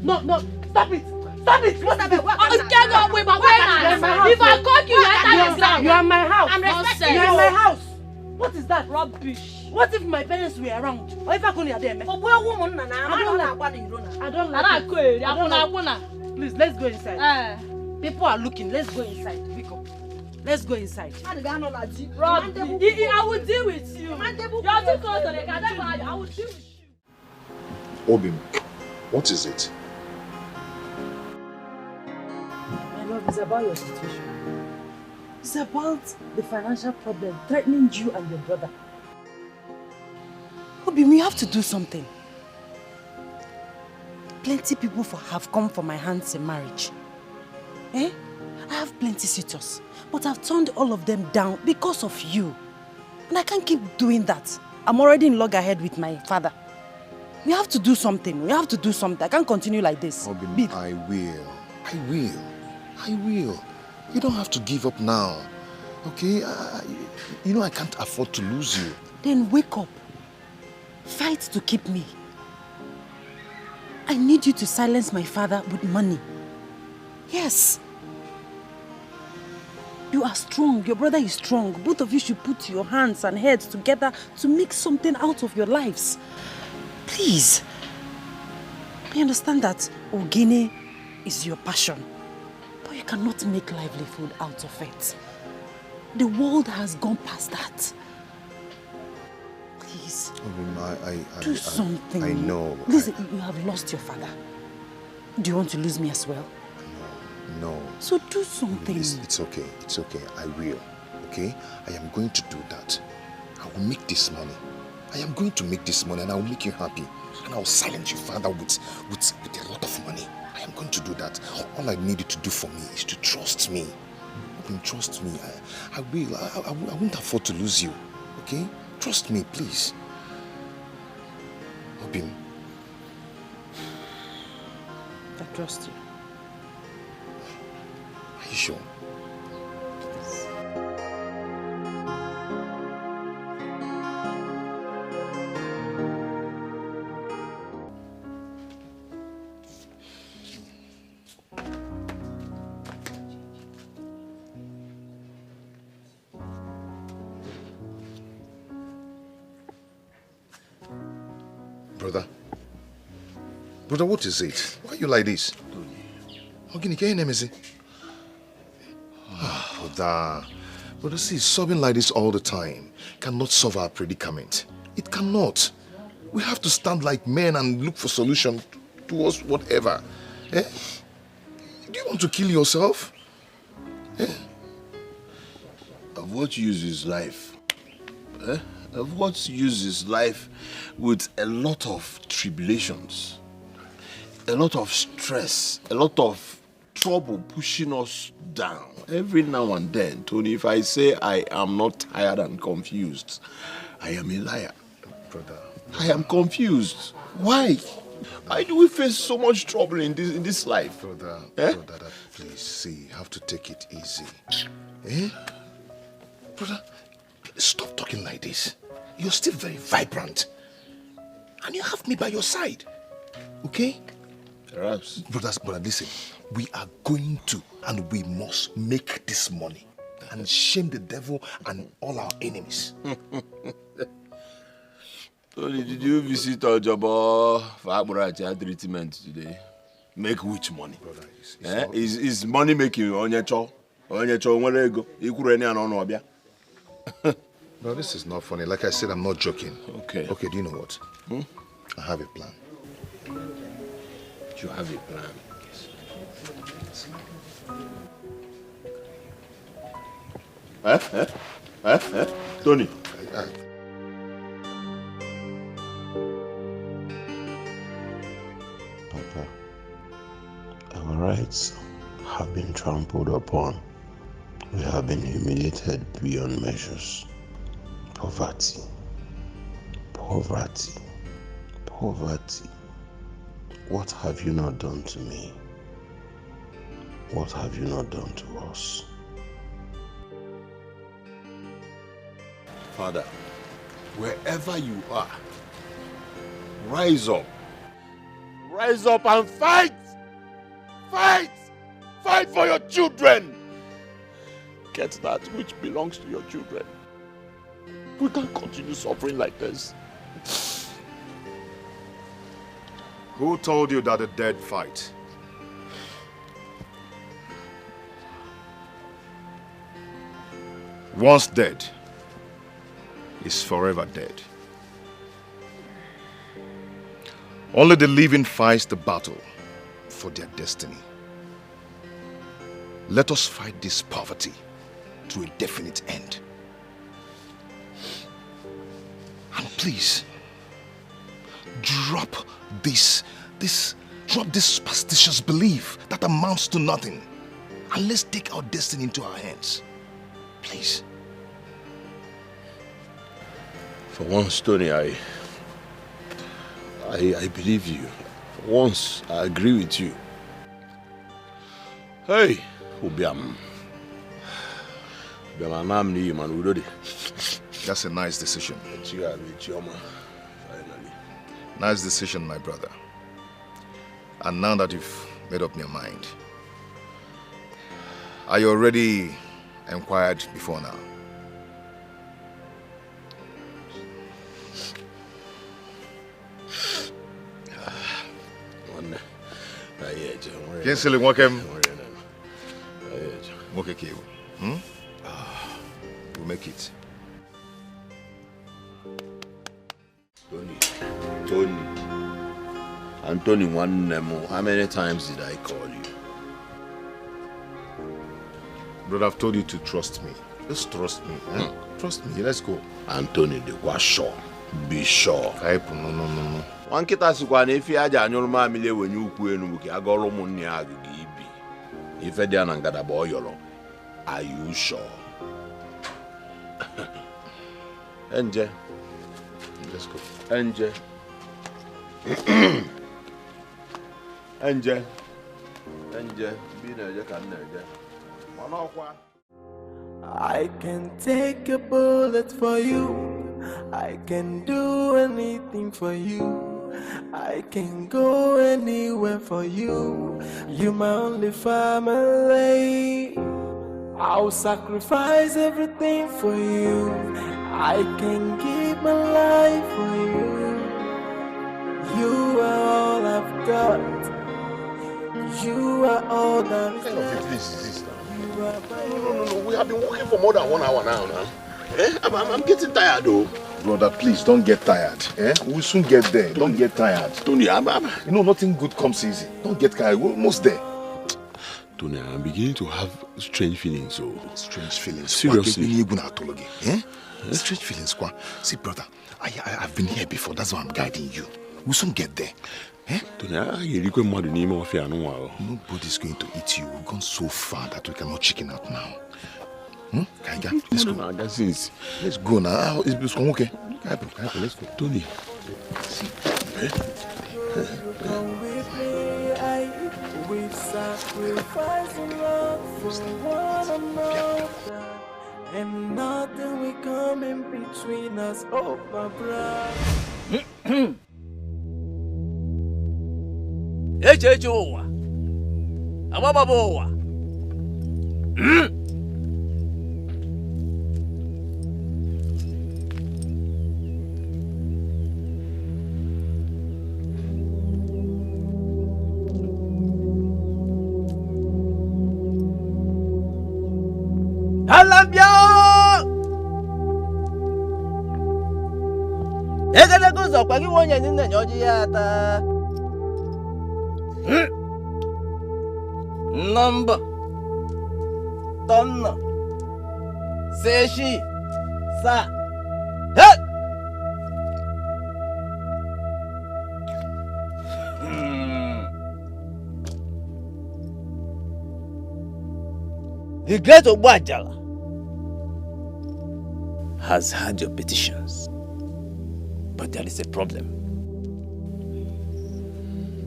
No. Stop it.
If I cook you,
you are my house.
I'm respecting
you. You are my house. What is that?
Rubbish.
What if my parents were around? Or if I couldn't hear them? I don't like it. Please, let's go inside. People are looking. Let's go inside. Vico. Let's go inside.
Rubbish. I will deal with you. You are too close to the car. I will deal with you.
Obim, what is it?
My love, it's about your situation. It's about the financial problem threatening you and your brother. Obim, we have to do something. Plenty people have come for my hands in marriage. I have plenty suitors, but I've turned all of them down because of you. And I can't keep doing that. I'm already in loggerhead with my father. We have to do something. We have to do something. I can't continue like this.
Obim, I will. You don't have to give up now. Okay? You know I can't afford to lose you.
Then wake up. Fight to keep me. I need you to silence my father with money. Yes. You are strong. Your brother is strong. Both of you should put your hands and heads together to make something out of your lives. Please. I understand that Ogene is your passion. But you cannot make livelihood out of it. The world has gone past that. Please. Do something.
I know.
Listen, you have lost your father. Do you want to lose me as well?
No.
So do something.
It's okay. It's okay. I will. Okay? I am going to do that. I will make this money. I am going to make this money and I will make you happy. And I will silence your father with a lot of money. I am going to do that. All I need you to do for me is to trust me. Trust me. I will. I won't afford to lose you. Okay? Trust me, please. Obim.
I trust you.
Are you sure? Brother, what is it? Why are you like this? Ogini, can you name it? Brother, see, sobbing like this all the time cannot solve our predicament. It cannot. We have to stand like men and look for solution towards whatever. Do you want to kill yourself?
Of what use is life? Of what use is life with a lot of tribulations? A lot of stress, a lot of trouble pushing us down. Every now and then, Tony, if I say I am not tired and confused, I am a liar.
Brother.
I am confused. Why? Why do we face so much trouble in this life?
Brother, please, see, you have to take it easy. Brother, stop talking like this. You're still very vibrant. And you have me by your side. Okay?
Perhaps.
Brother, listen. We are going to and we must make this money and shame the devil and all our enemies.
Tony, did you visit Ojabo for Aburacha treatment today? Make which money? Brother, is money making onyecho? Onyecho nwere ikuru eni ano no obia.
No, this is not funny. Like I said, I'm not joking.
Okay.
Okay, do you know what? I have a plan.
You have a plan? Yes. Tony.
Papa, our rights have been trampled upon. We have been humiliated beyond measures. Poverty. What have you not done to me? What have you not done to us?
Father, wherever you are, rise up. Rise up and fight! Fight! Fight for your children! Get that which belongs to your children.
We can't continue suffering like this.
Who told you that the dead fight? Once dead is forever dead. Only the living fight the battle for their destiny. Let us fight this poverty to a definite end. And please, drop this superstitious belief that amounts to nothing. And let's take our destiny into our hands. Please.
For once, Tony, I believe you. For once, I agree with you. Hey, Ubiam.
That's a nice decision. Nice decision, my brother. And now that you've made up your mind, are you already inquired before now? Kinsley, welcome. We'll make it.
Tony. Anthony, how many times did I call you?
Brother, I've told you to trust me. Just trust me. Trust me. Let's go.
Anthony, they were sure. Be sure.
No.
One kita sikwana if you aja anyoro mamile when you ku enu ki agoro munni agigi ibi. Ife dia na ngada bo yolo. Are you sure? Enje.
Let's go.
Enje. Enje. Bi na eje kan na eje. Manokwa.
I can take a bullet for you. I can do anything for you. I can go anywhere for you. You're my only family. I'll sacrifice everything for you. I can give my life for you. You are all I've got. You are all that
What kind of a place is this now? No. We have been working for more than 1 hour now. I'm getting tired though.
Brother, please don't get tired. We'll soon get there. Don't get tired.
Tony,
you know, nothing good comes easy. Don't get tired. We're almost there.
Tony, I'm beginning to have strange feelings. So.
Strange feelings?
Seriously.
Strange feelings. See, brother, I've been here before. That's why I'm guiding you. We'll soon get there.
Nobody's
going to eat you. We've gone so far that we cannot chicken out now. Let's go. Let's go now. It's okay. Let's go.
Tony.
Come with me, we sacrifice love for one another, and nothing will come in between us, oh my brother.
Echechuwa. Abababowa. Alambia! Egele kuzo kwa kiwonye nine nyoji yata. Number Tonna Seshi Sa Hey! The great Obajala has heard your petitions, but there is a problem.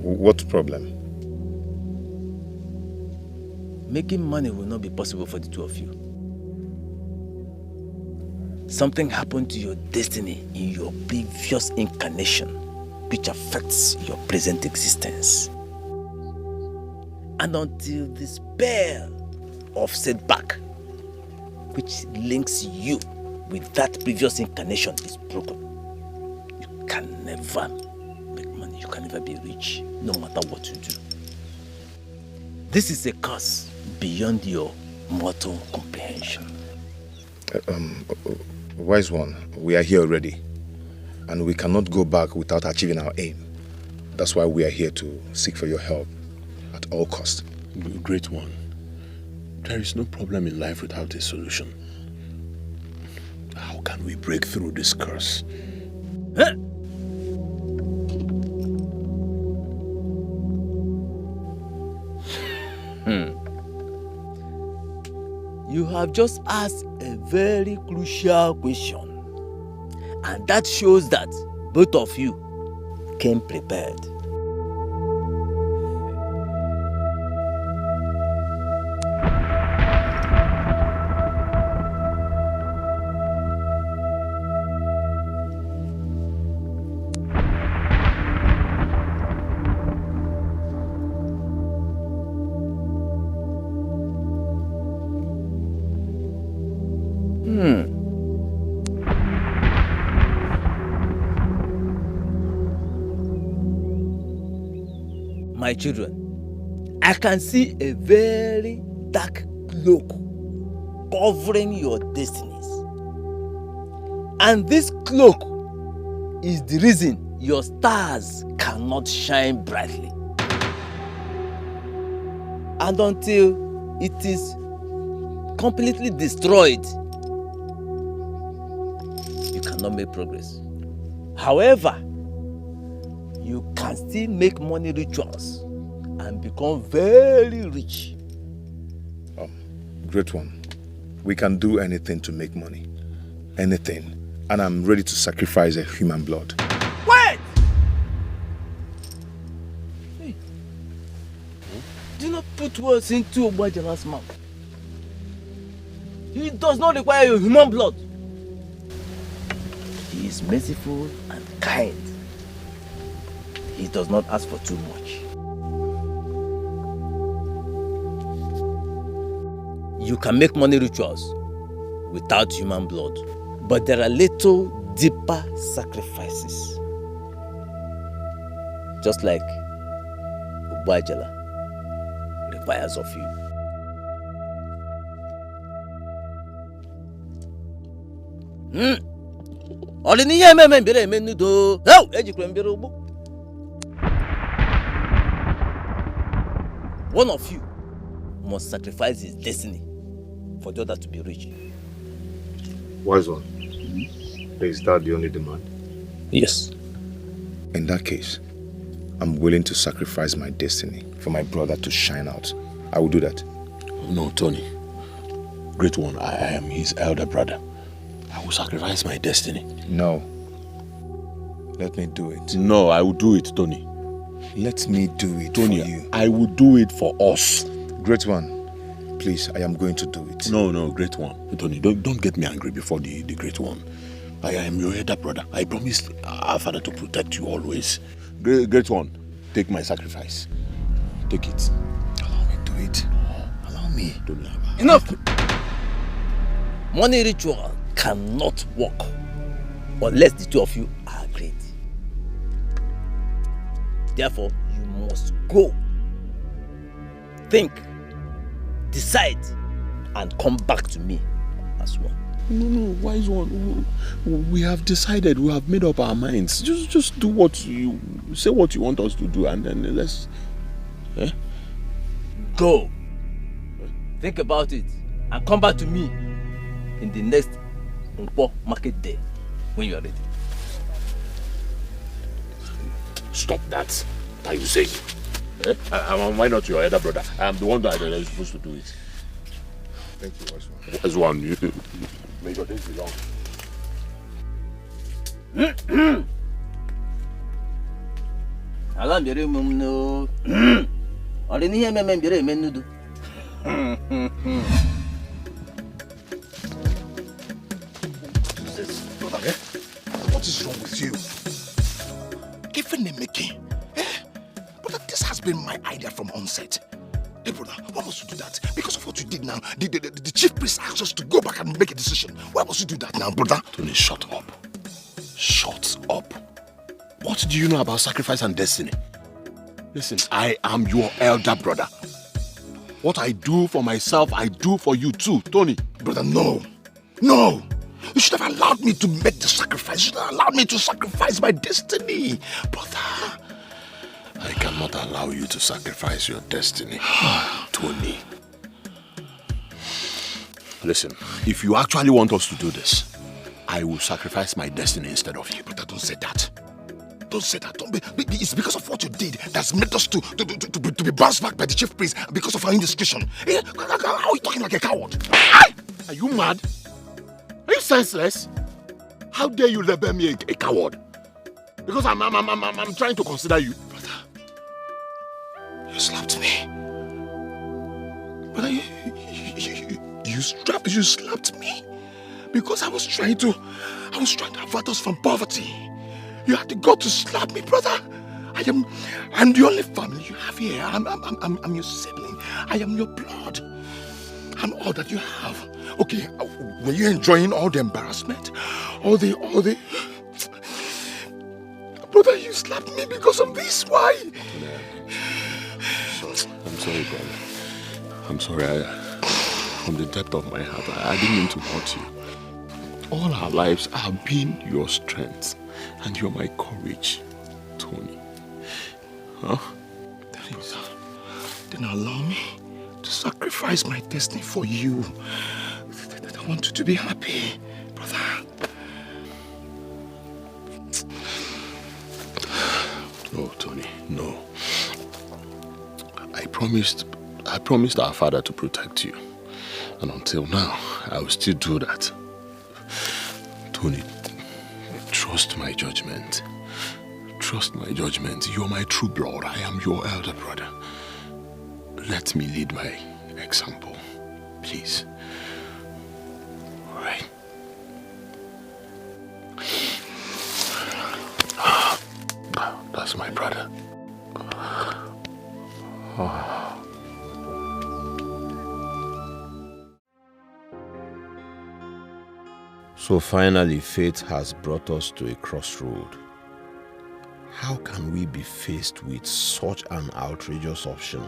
What problem?
Making money will not be possible for the two of you. Something happened to your destiny in your previous incarnation, which affects your present existence. And until the spell of setback, which links you with that previous incarnation is broken, you can never make money. You can never be rich, no matter what you do. This is a curse beyond your mortal comprehension.
Wise one, we are here already, and we cannot go back without achieving our aim. That's why we are here to seek for your help at all costs.
Great one, there is no problem in life without a solution. How can we break through this curse?
Huh? You have just asked a very crucial question, and that shows that both of you came prepared. My children, I can see a very dark cloak covering your destinies. And this cloak is the reason your stars cannot shine brightly. And until it is completely destroyed, you cannot make progress. However, you can still make money rituals and become very rich.
Great one, we can do anything to make money. Anything. And I'm ready to sacrifice a human blood.
Wait! Hey. Do not put words into Obajala's mouth. He does not require your human blood. He is merciful and kind. He does not ask for too much. You can make money rituals without human blood, but there are little deeper sacrifices. Just like Ubajala requires of you. One of you must sacrifice his destiny for the other to be rich.
Wise one, is that the only demand?
Yes.
In that case, I'm willing to sacrifice my destiny for my brother to shine out. I will do that.
No, Tony. Great one, I am his elder brother. I will sacrifice my destiny.
No. Let me do it.
No, I will do it, Tony.
Let me do it,
Tony,
for you.
I will do it for us.
Great one, please, I am going to do it.
No, great one. Tony, don't get me angry before the great one. I am your elder brother. I promise our father to protect you always. Great one, take my sacrifice. Take it.
Allow me to do it. Allow me.
Enough! Money ritual cannot work unless the two of you are agreed. Therefore, you must go, think, decide, and come back to me as one.
No, wise one. We have decided. We have made up our minds. Just do what you say. What you want us to do, and then let's.
Go. Think about it, and come back to me in the next market day when you are ready.
Stop that. Are you saying? Why not your elder brother? I am the one that is supposed to do it.
Thank you, Wise one.
Wise one, you may your days be long.
Alam bere mum no. Ori ni yeme men bere men nudu.
What is wrong with you? Even the making. But this has been my idea from onset.
Hey, brother, why must you do that? Because of what you did now, the chief priest asked us to go back and make a decision. Why must you do that now, brother?
Tony, shut up. Shut up. What do you know about sacrifice and destiny? Listen, I am your elder brother. What I do for myself, I do for you too, Tony.
Brother, no. No. You should have allowed me to make the sacrifice. You should have allowed me to sacrifice my destiny. Brother.
I cannot allow you to sacrifice your destiny, Tony. Listen, if you actually want us to do this, I will sacrifice my destiny instead of you.
Brother, don't say that. Don't say that. It's because of what you did that's made us to be bounced back by the chief priest because of our indiscretion. How are you talking like a coward?
Are you mad? Are you senseless? How dare you label me a coward? Because I'm trying to consider you.
Brother, you slapped me. Brother, you slapped me because I was trying to avert us from poverty. You had to go to slap me, brother. I'm the only family you have here. I'm your sibling. I am your blood. I'm all that you have. Okay, were you enjoying all the embarrassment? All the... Brother, you slapped me because of this. Why?
I'm sorry, brother. I'm sorry. From the depth of my heart, I didn't mean to hurt you. All our lives have been your strength. And you're my courage, Tony. Huh?
Then allow me to sacrifice my destiny for you. I want you to be happy, brother.
No, Tony, no. I promised our father to protect you. And until now, I will still do that. Tony, trust my judgment. Trust my judgment. You're my true blood. I am your elder brother. Let me lead by example, please. All right. That's my brother.
So finally, fate has brought us to a crossroad. How can we be faced with such an outrageous option?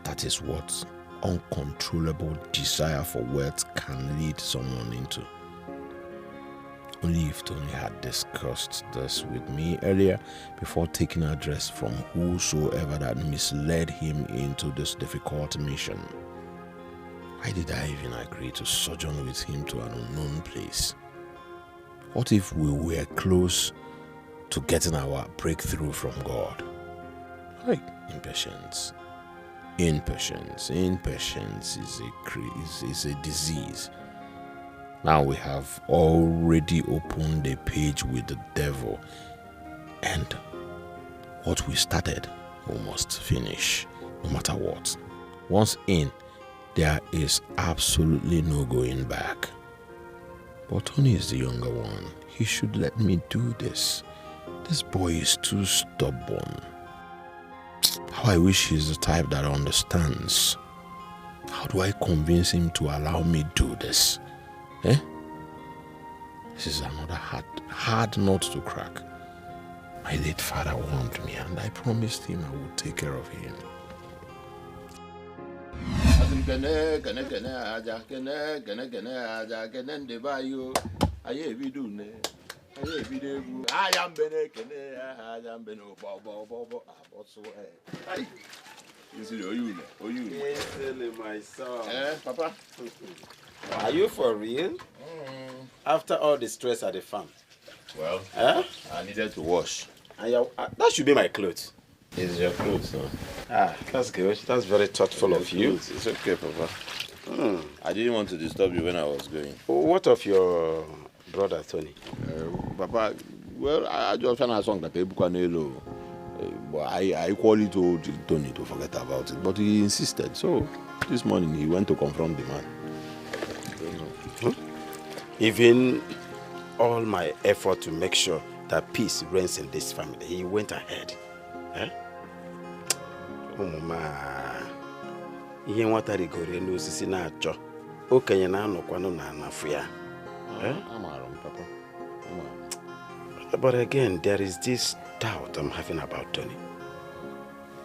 That is what uncontrollable desire for wealth can lead someone into. Only if Tony had discussed this with me earlier before taking address from whosoever that misled him into this difficult mission. Why did I even agree to sojourn with him to an unknown place? What if we were close to getting our breakthrough from God? Like impatience. Impatience is a disease. Now we have already opened a page with the devil, and what we started, we must finish, no matter what. Once in, there is absolutely no going back. But Tony is the younger one. He should let me do this. This boy is too stubborn. How I wish he's the type that understands. How do I convince him to allow me do this? This is another hard nut to crack. My late father warned me, and I promised him I would take care of him.
My son. Papa. Are you for real? After all the stress at the farm?
Well, I needed to wash.
And that should be my clothes.
It's your clothes, no?
That's good. That's very thoughtful of you.
It's okay, Papa. I didn't want to disturb you when I was going.
What of your brother, Tony?
Papa, well, I just found a song that Ebukanelo. But I equally told Tony to forget about it. But he insisted. So this morning he went to confront the man.
Even all my effort to make sure that peace reigns in this family, he went ahead. Oh, Mama. ihe nwata rigoro elu osisi na-achọ okenye na-anọkwanụ na anafu ya.
Papa.
But again, there is this doubt I'm having about Tony.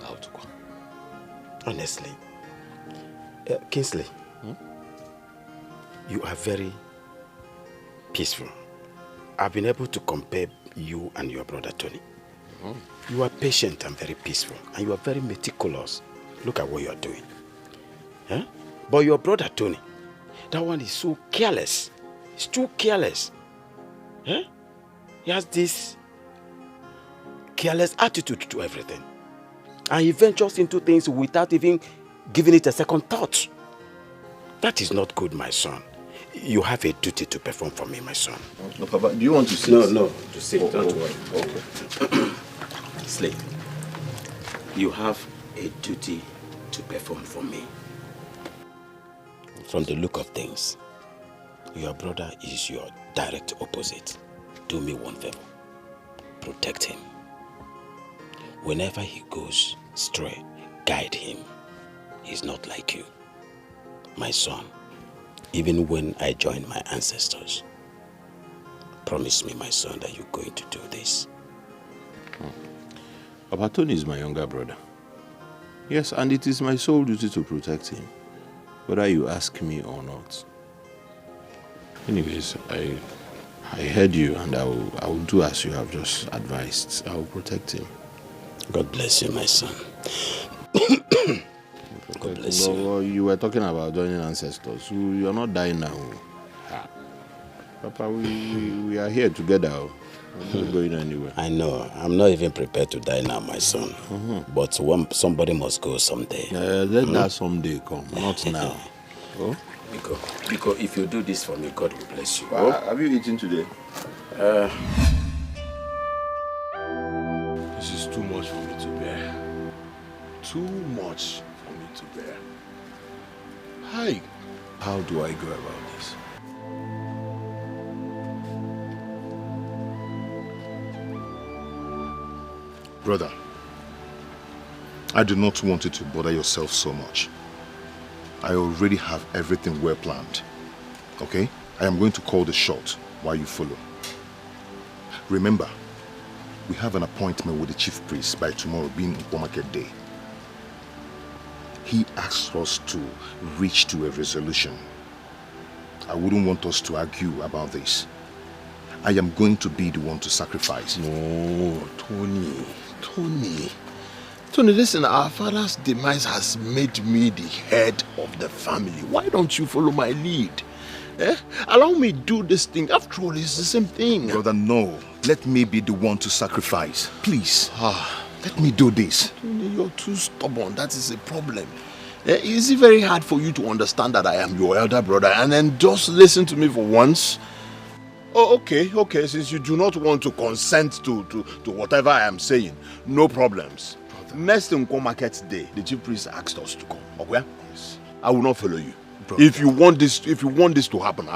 Doubt?
Honestly. Kingsley, you are very peaceful. I've been able to compare you and your brother Tony. You are patient and very peaceful, and you are very meticulous. Look at what you are doing. But your brother Tony, that one is so careless. He's too careless. He has this careless attitude to everything. And he ventures into things without even giving it a second thought. That is not good, my son. You have a duty to perform for me, my son.
No, Papa, do you want to sit?
No, to sit. Don't worry.
Okay.
Slave, you have a duty to perform for me. From the look of things, your brother is your direct opposite. Do me one favor. Protect him. Whenever he goes astray, guide him. He's not like you. My son, even when I join my ancestors, promise me, my son, that you're going to do this.
Papa Tony is my younger brother. Yes, and it is my sole duty to protect him, whether you ask me or not. Anyways, I heard you, and I will do as you have just advised. I will protect him.
God bless you, my son. God bless you.
You were talking about joining ancestors. You are not dying now. Papa, we are here together. We're not going anywhere.
I know. I'm not even prepared to die now, my son. But somebody must go someday.
Let that someday come, not now.
Because if you do this for me, God will bless you.
Have you eaten today?
This is too much for me to bear. Too much for me to bear. Hi. How do I go about this?
Brother, I do not want you to bother yourself so much. I already have everything well planned. Okay? I am going to call the shot while you follow. Remember, we have an appointment with the chief priest by tomorrow being Nkwo Market Day. He asked us to reach to a resolution. I wouldn't want us to argue about this. I am going to be the one to sacrifice.
No, Tony, listen, our father's demise has made me the head of the family. Why don't you follow my lead? Allow me to do this thing. After all, it's the same thing.
Brother, no. Let me be the one to sacrifice. Please. Let me do this.
Tony, you're too stubborn. That is a problem. Is it very hard for you to understand that I am your elder brother and then just listen to me for once? Oh, okay. Since you do not want to consent to whatever I am saying, no problems. Brother. Next Nkwo Market Day, the chief priest asked us to come. Okay? Yes. I will not follow you. Brother. If you want this to happen,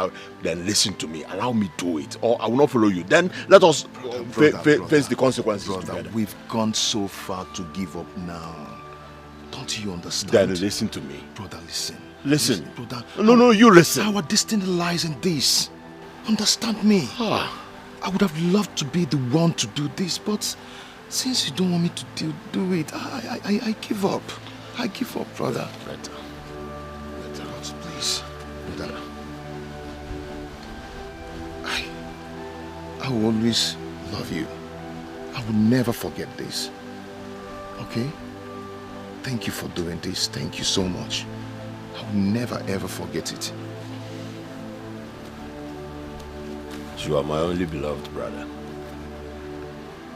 then listen to me. Allow me to do it, or I will not follow you. Then let us face the consequences together.
We've gone so far to give up now. Don't you understand?
Then listen to me.
Brother, listen.
Listen.
Brother.
No, you listen.
Our destiny lies in this. Understand me. I would have loved to be the one to do this, but since you don't want me to do it, I give up. I give up, brother.
Better.
Please. Brother. I will always love you. I will never forget this. Okay? Thank you for doing this. Thank you so much. I will never ever forget it.
You are my only beloved brother.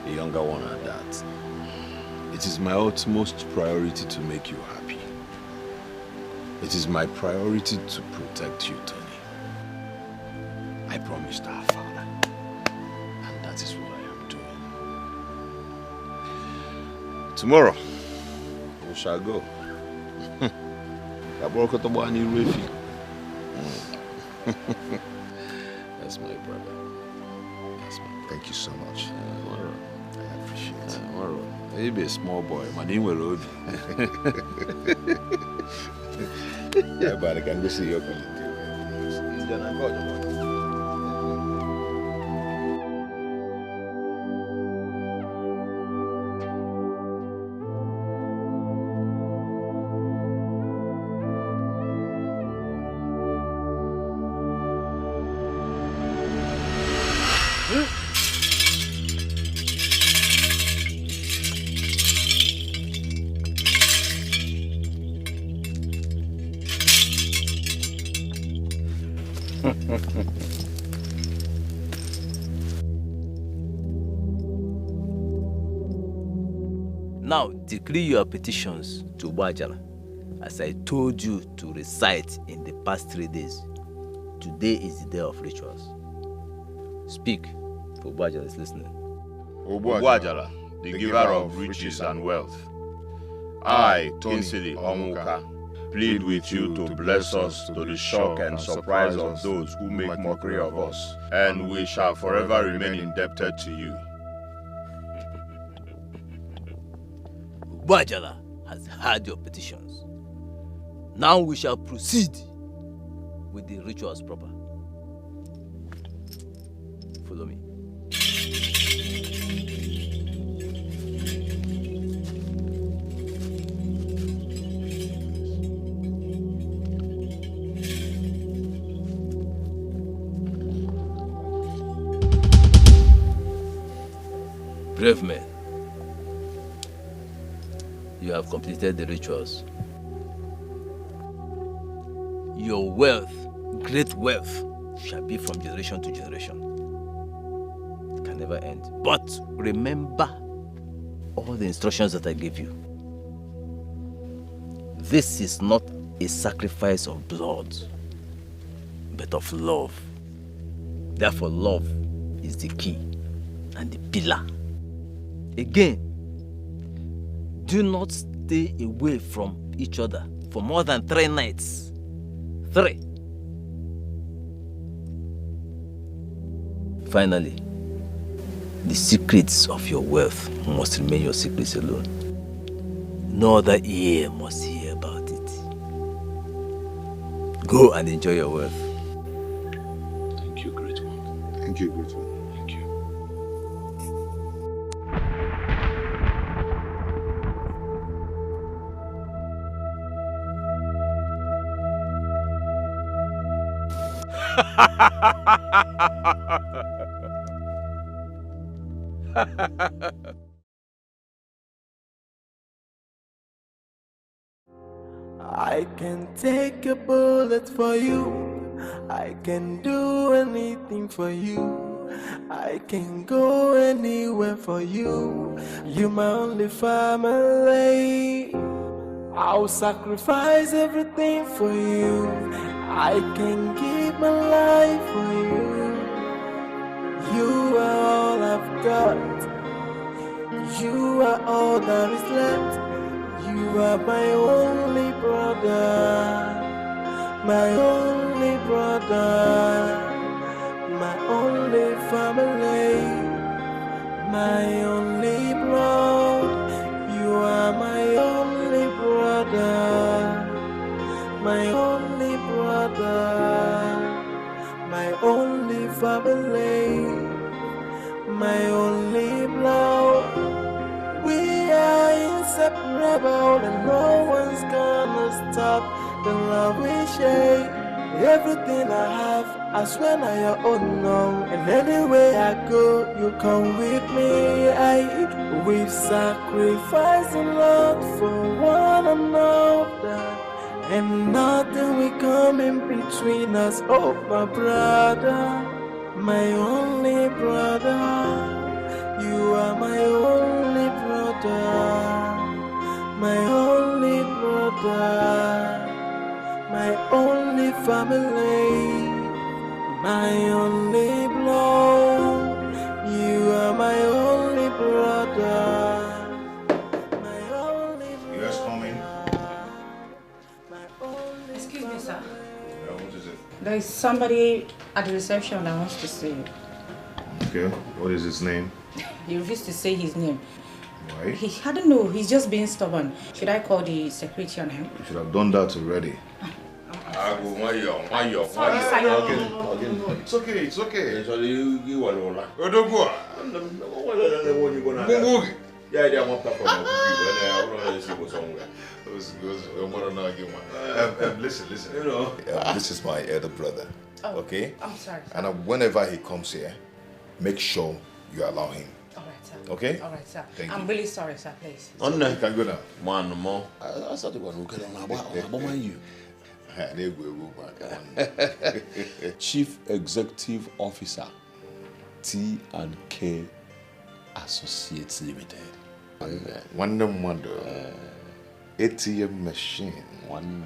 The younger one at that. It is my utmost priority to make you happy. It is my priority to protect you, Tony. I promised our father. And that is what I am doing. Tomorrow, we shall go. That's my brother.
Thank you so much. I appreciate it.
You be a small boy, man. You will Yeah, but I can go see your colleague.
Now decree your petitions to Bajala, as I told you to recite in the past 3 days. Today is the day of rituals. Speak, for Bajala is listening.
Obuajala, the giver of riches and wealth, I, Kinsili Onwuka, plead with you to bless us to the shock and surprise of those who make mockery of us, and we shall forever remain indebted to you.
Bajala has heard your petitions. Now we shall proceed with the rituals proper. Follow me. Brave men, you have completed the rituals. Your wealth, great wealth, shall be from generation to generation. It can never end. But remember all the instructions that I gave you. This is not a sacrifice of blood, but of love. Therefore, love is the key and the pillar. Again, do not stay away from each other for more than 3 nights. 3. Finally, the secrets of your wealth must remain your secrets alone. No other ear must hear about it. Go and enjoy your wealth.
Thank you, great one. Thank you, great one. Thank you.
I can take a bullet for you. I can do anything for you. I can go anywhere for you. You're my only family. I'll sacrifice everything for you. I can give my life for you. You are all I've got. You are all that is left. You are my only brother. My only brother. My only family. My only blood. You are my only brother. My only brother. My only family. My only blood. We are inseparable and no one's gonna stop the love we share. Everything I have, I swear now your own now. And anywhere I go, you come with me. We've sacrificed a lot for one another, and nothing will come in between us. Oh, my brother, my only brother. You are my only brother, my only brother, my only family, my only blood. You are my only brother, my only brother.
Yes, coming.
Excuse me, sir.
Yeah, what is it?
There is somebody at the reception that wants to see you.
Okay, what is his name?
He refused to say his name.
Why?
I don't know. He's just being stubborn. Should I call the security on him?
You should have done that already.
Sorry, Simon.
It's okay, it's okay. Listen. You know, this is my elder brother.
Oh,
okay?
I'm sorry.
And whenever he comes here, make sure you allow him.
All right, sir.
Okay?
All right, sir.
Thank
I'm
you.
really sorry, sir. Please.
You can go now.
Man, more. I started to look at you. Chief Executive Officer, T&K Associates Limited.
Wonder. ATM machine. One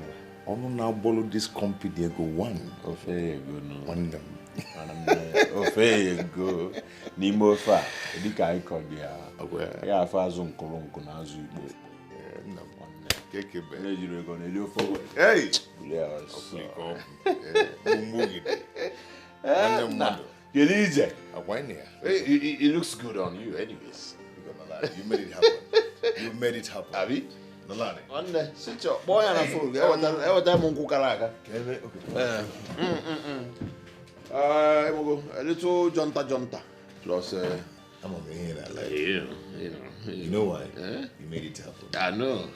now borrow this company they go one.
Okay, good no.
One them.
Okay, go. Nimo fa. Edika icon dia. Ya fa azun kolonko na azu igbo.
Kekebe.
Nigeria go na elio forward.
Hey.
Yes. It looks good on you anyways.
You made it happen. You made it happen.
Abi?
Nolani.
One sit your boy and a fool. Every time on Kukaraka. A little jonta. Plus,
I'm over here that like
you
know why? You made it happen.
I know.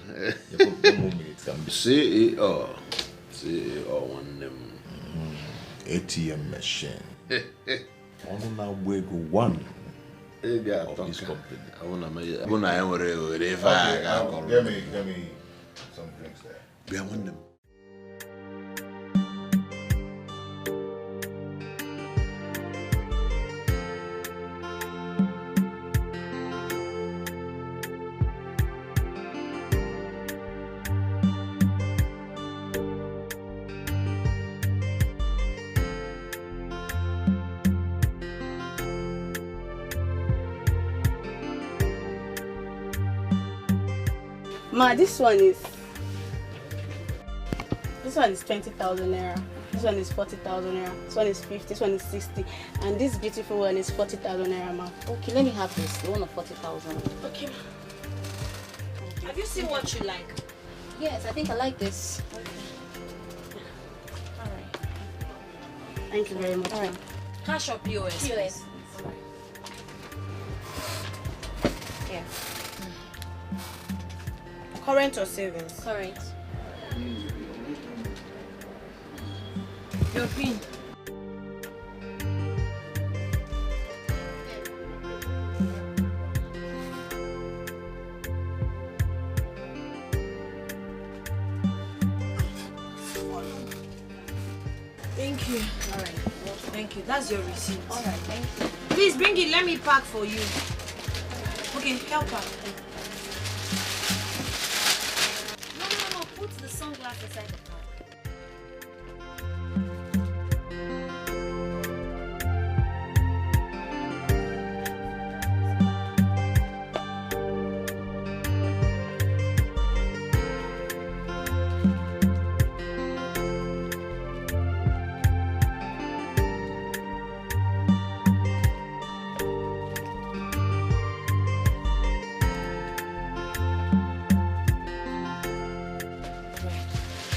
CEO one them
ATM machine. Now we go one of this company.
I wanna give
me some drinks there.
Be one them.
Ma, this one is 20,000 naira. This one is 40,000 naira. This one is 50. This one is 60. And this beautiful one is 40,000 naira, ma.
Okay, let me have this. The one of 40,000.
Okay. Have you seen what you like?
Yes, I think I like this.
Okay. All right. Thank you very much.
All right.
Cash or POS?
POS.
Yeah. Current or savings?
Current.
Your pin. Thank you.
All right.
Thank you. That's your receipt.
All right, thank you.
Please bring it. Let me pack for you. Okay, help her. No. Put the sunglasses aside the car.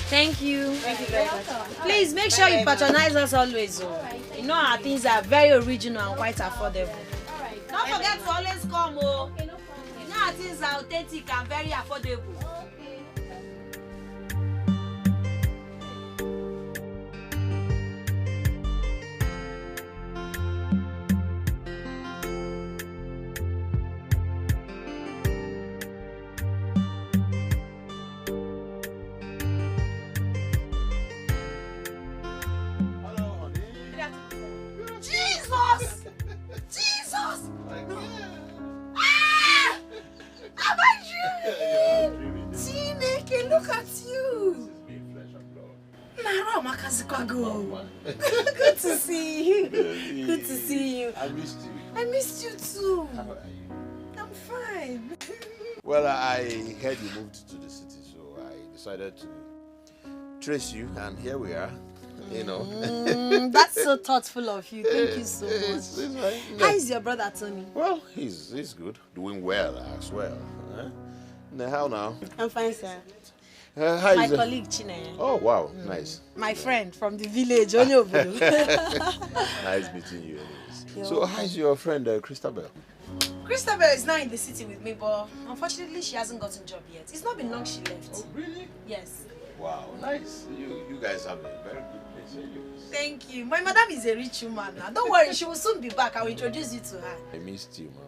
Thank you.
Thank you very much.
Please make sure you patronize us always. You know our things are very original and quite affordable. Don't forget to always come. Okay, no problem. You know our things are authentic and very affordable. Jesus! Ah! Am I dreaming? Chineke, look at you. Nara Makazikwago. Good to see you. Good to see you.
I missed you.
I missed you too.
How are you?
I'm fine.
Well, I heard you moved to the city, so I decided to trace you, and here we are.
you know.
That's so thoughtful of you. Thank you so much.
It's fine.
How is your brother, Tony?
Well, he's good. Doing well as well. Huh? Now, how now?
I'm fine, sir.
How
My
is it?
colleague, Chineye.
Oh, wow. Nice.
My friend from the village, Onyobudu.
Nice meeting you anyways. So, how's your friend, Christabel?
Christabel is now in the city with me, but unfortunately she hasn't gotten a job yet. It's not been long she left.
Oh, really?
Yes.
Wow, nice. You guys have a very good place anyways.
Thank you. My madam is a rich woman now. Don't worry, she will soon be back. I will introduce you to her.
I missed you, Mama.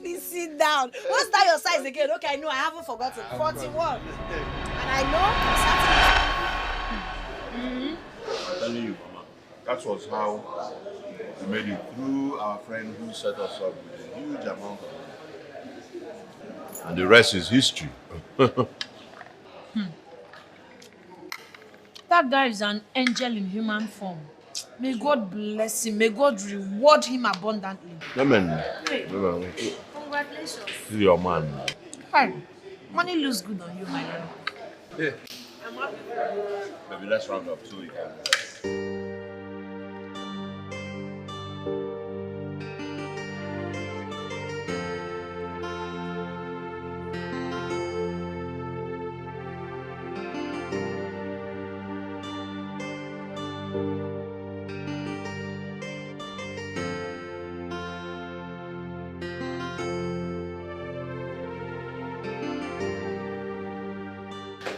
Please sit down. What's that your size again? Okay, I know, I haven't forgotten. 41. And I know
I'm telling you, Mama, that was how we made it through our friend who set us up with a huge amount of money. And the rest is history.
That guy is an angel in human form. May God bless him. May God reward him abundantly.
Amen.
Hey.
Amen.
Congratulations.
This is your man.
Hi. Money looks good on you, my love.
Yeah.
I'm happy.
Maybe let's round up so we can.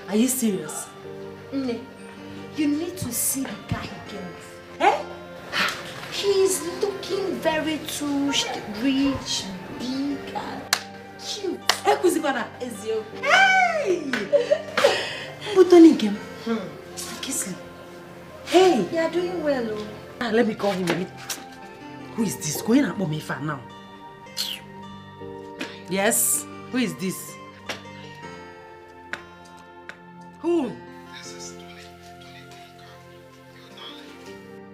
Are you serious?
you need to see the guy he came with. Eh? He's looking very too rich, big, and cute.
Hey! But Tony came. Kiss me. Hey!
You are doing well, oh.
Let me call him. Who is this? Going up on me for now. Yes? Who is this? Who?
This is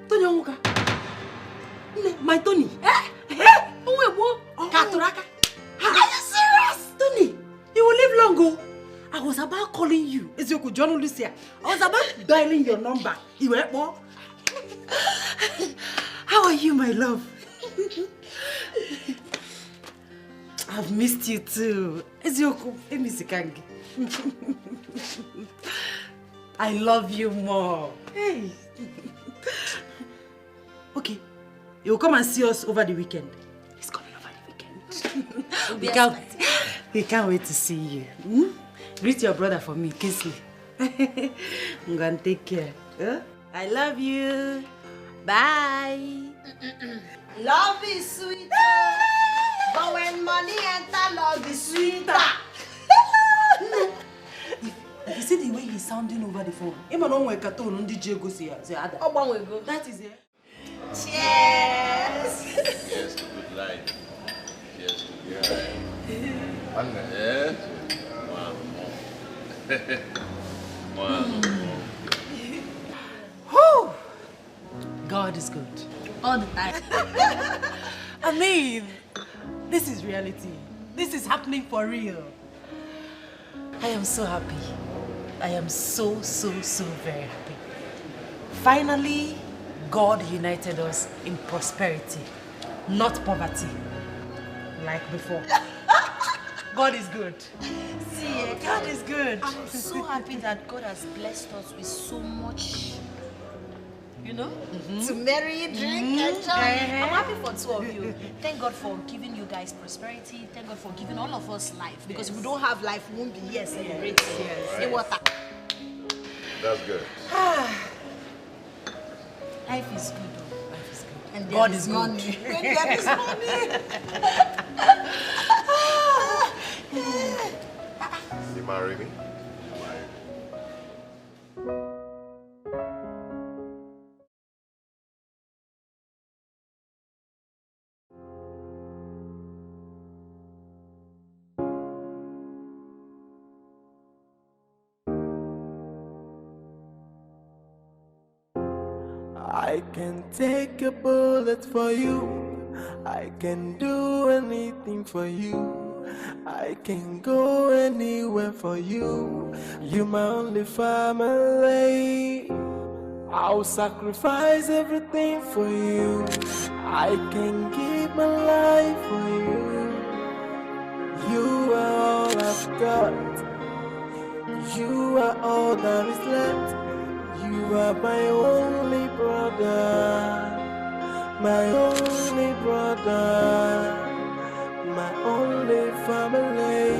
Tony Onwuka. My Tony. Eh? Katuraka. Are you serious? Tony, you will live long ago. I was about calling you. Ezioku John Lucia. I was about dialing your number. You were more. How are you, my love? I've missed you too. Ezioku, Emisikangi. I love you more. Hey. Okay, you'll come and see us over the weekend. He's coming over the weekend. we can't wait to see you. Greet your brother for me, Kingsley. I'm gonna take care. Huh? I love you. Bye.
Love is sweet, but when money enter, love is sweeter.
You see the way he's sounding over the phone? That is it.
Cheers!
Cheers to good life. Cheers to good life. Yeah.
Whew. God is good.
All the time.
I mean, this is reality. This is happening for real. I am so happy. I am so very happy. Finally, God united us in prosperity, not poverty, like before. God is good.
See,
God is good.
I'm so happy that God has blessed us with so much, you know, to marry, drink, enjoy. I'm happy for two of you. Thank God for giving you guys prosperity. Thank God for giving all of us life. Because if we don't have life, we won't be here celebrating. Hey, water.
That's good.
Life is good, though. Life is good. And
God is
money.
good.
When there is money.
You marry me?
I can take a bullet for you. I can do anything for you. I can go anywhere for you. You my only family. I'll sacrifice everything for you. I can give my life for you. You are all I've got. You are all that is left. You are my only brother. My only brother. My only family.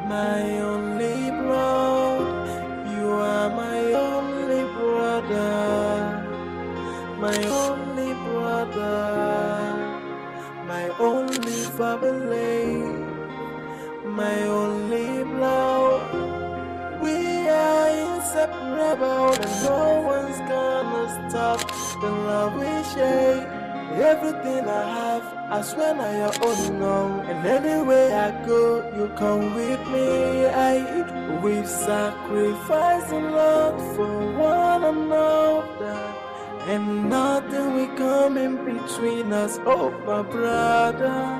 My only blood. You are my only brother. My only brother. My only family. My only blood. We are inseparable and no one's gonna stop the love we share. Everything I have, I swear now your own now. And anywhere I go, you come with me. We've sacrificed a lot for one another, and nothing will come in between us. Oh, my brother,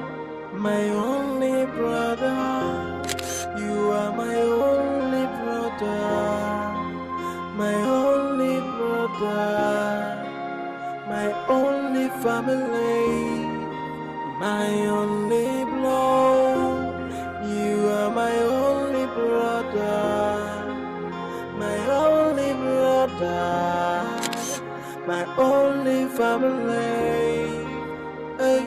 my only brother. You are my only brother, my only brother, my only family, my only blood. You are my only brother, my only brother, my only family. Hey,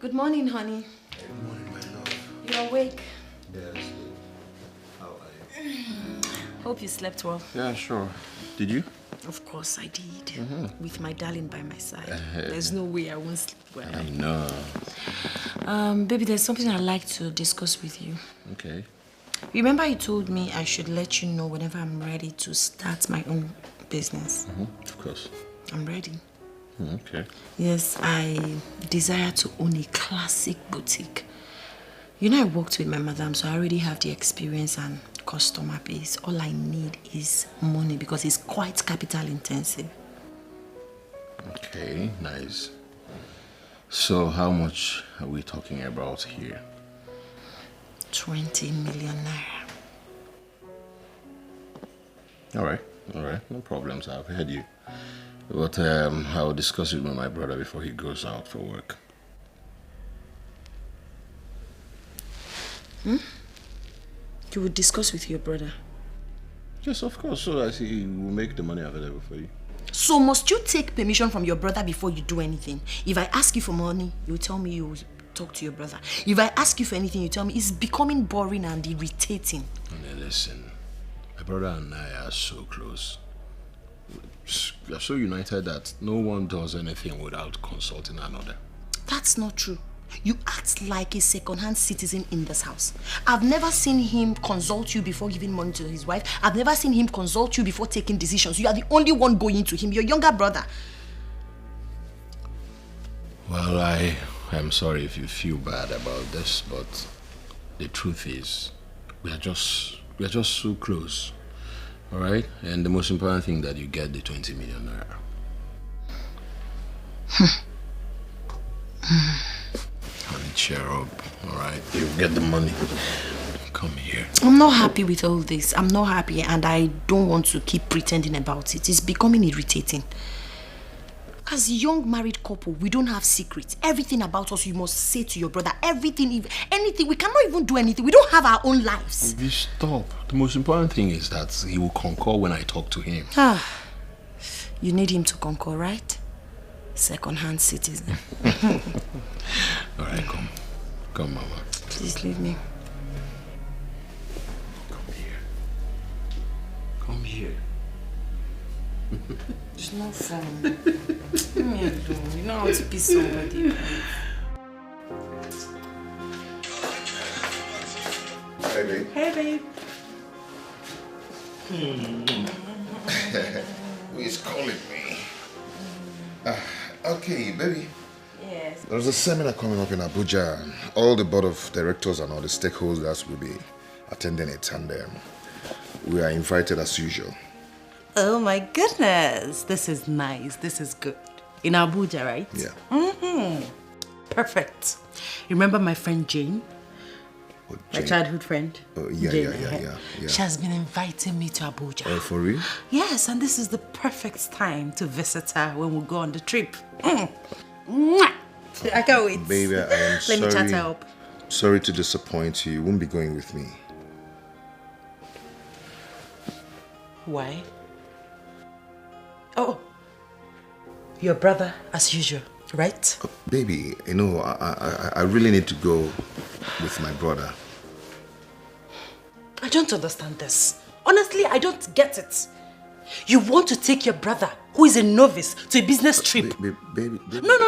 Good morning, honey.
Good morning, my love.
You're awake.
Yes. How are you?
Hope you slept well.
Yeah, sure. Did you?
Of course I did. With my darling by my side. There's no way I won't sleep well.
I know.
Baby, there's something I'd like to discuss with you.
Okay.
Remember you told me I should let you know whenever I'm ready to start my own business?
Of course.
I'm ready.
Okay.
Yes, I desire to own a classic boutique. You know, I worked with my madam, so I already have the experience and customer base. All I need is money because it's quite capital intensive.
Okay, nice. So how much are we talking about here?
20 million naira.
All right, no problems. I've heard you. But I'll discuss it with my brother before he goes out for work.
You would discuss with your brother?
Yes, of course. So I see he will make the money available for you.
So must you take permission from your brother before you do anything? If I ask you for money, you tell me you will talk to your brother. If I ask you for anything, you tell me it's becoming boring and irritating.
Now listen, my brother and I are so close. We are so united that no one does anything without consulting another.
That's not true. You act like a second-hand citizen in this house. I've never seen him consult you before giving money to his wife. I've never seen him consult you before taking decisions. You are the only one going to him, your younger brother.
Well, I am sorry if you feel bad about this, but the truth is, we are just so close. All right? And the most important thing that you get the 20 million naira. Honey, cheer up, all right? You get the money. Come here.
I'm not happy with all this. I'm not happy, and I don't want to keep pretending about it. It's becoming irritating. As a young married couple, we don't have secrets. Everything about us you must say to your brother. Everything, anything. We cannot even do anything. We don't have our own lives.
You stop. The most important thing is that he will concur when I talk to him.
You need him to concur, right? Second-hand citizen.
All right, come. Come, Mama.
Please leave me.
Come here.
It's not fun. Leave me alone. You know how to be somebody.
Hey, babe.
Hey, babe.
Who is calling me? Okay, baby.
Yes.
There's a seminar coming up in Abuja. All the board of directors and all the stakeholders will be attending it, and we are invited as usual.
Oh my goodness. This is nice. This is good. In Abuja, right?
Yeah.
Mm-hmm. Perfect. Remember my friend Jane? My childhood friend?
Oh, yeah,
Jane,
yeah.
She has been inviting me to Abuja.
Oh, for real?
Yes, and this is the perfect time to visit her when we go on the trip. Mwah! I can't wait.
Baby, I am sorry.
Let me chat her up.
Sorry to disappoint you. You won't be going with me.
Why? Oh, your brother as usual, right?
Baby, you know, I really need to go with my brother.
I don't understand this. Honestly, I don't get it. You want to take your brother, who is a novice, to a business trip.
Baby.
No.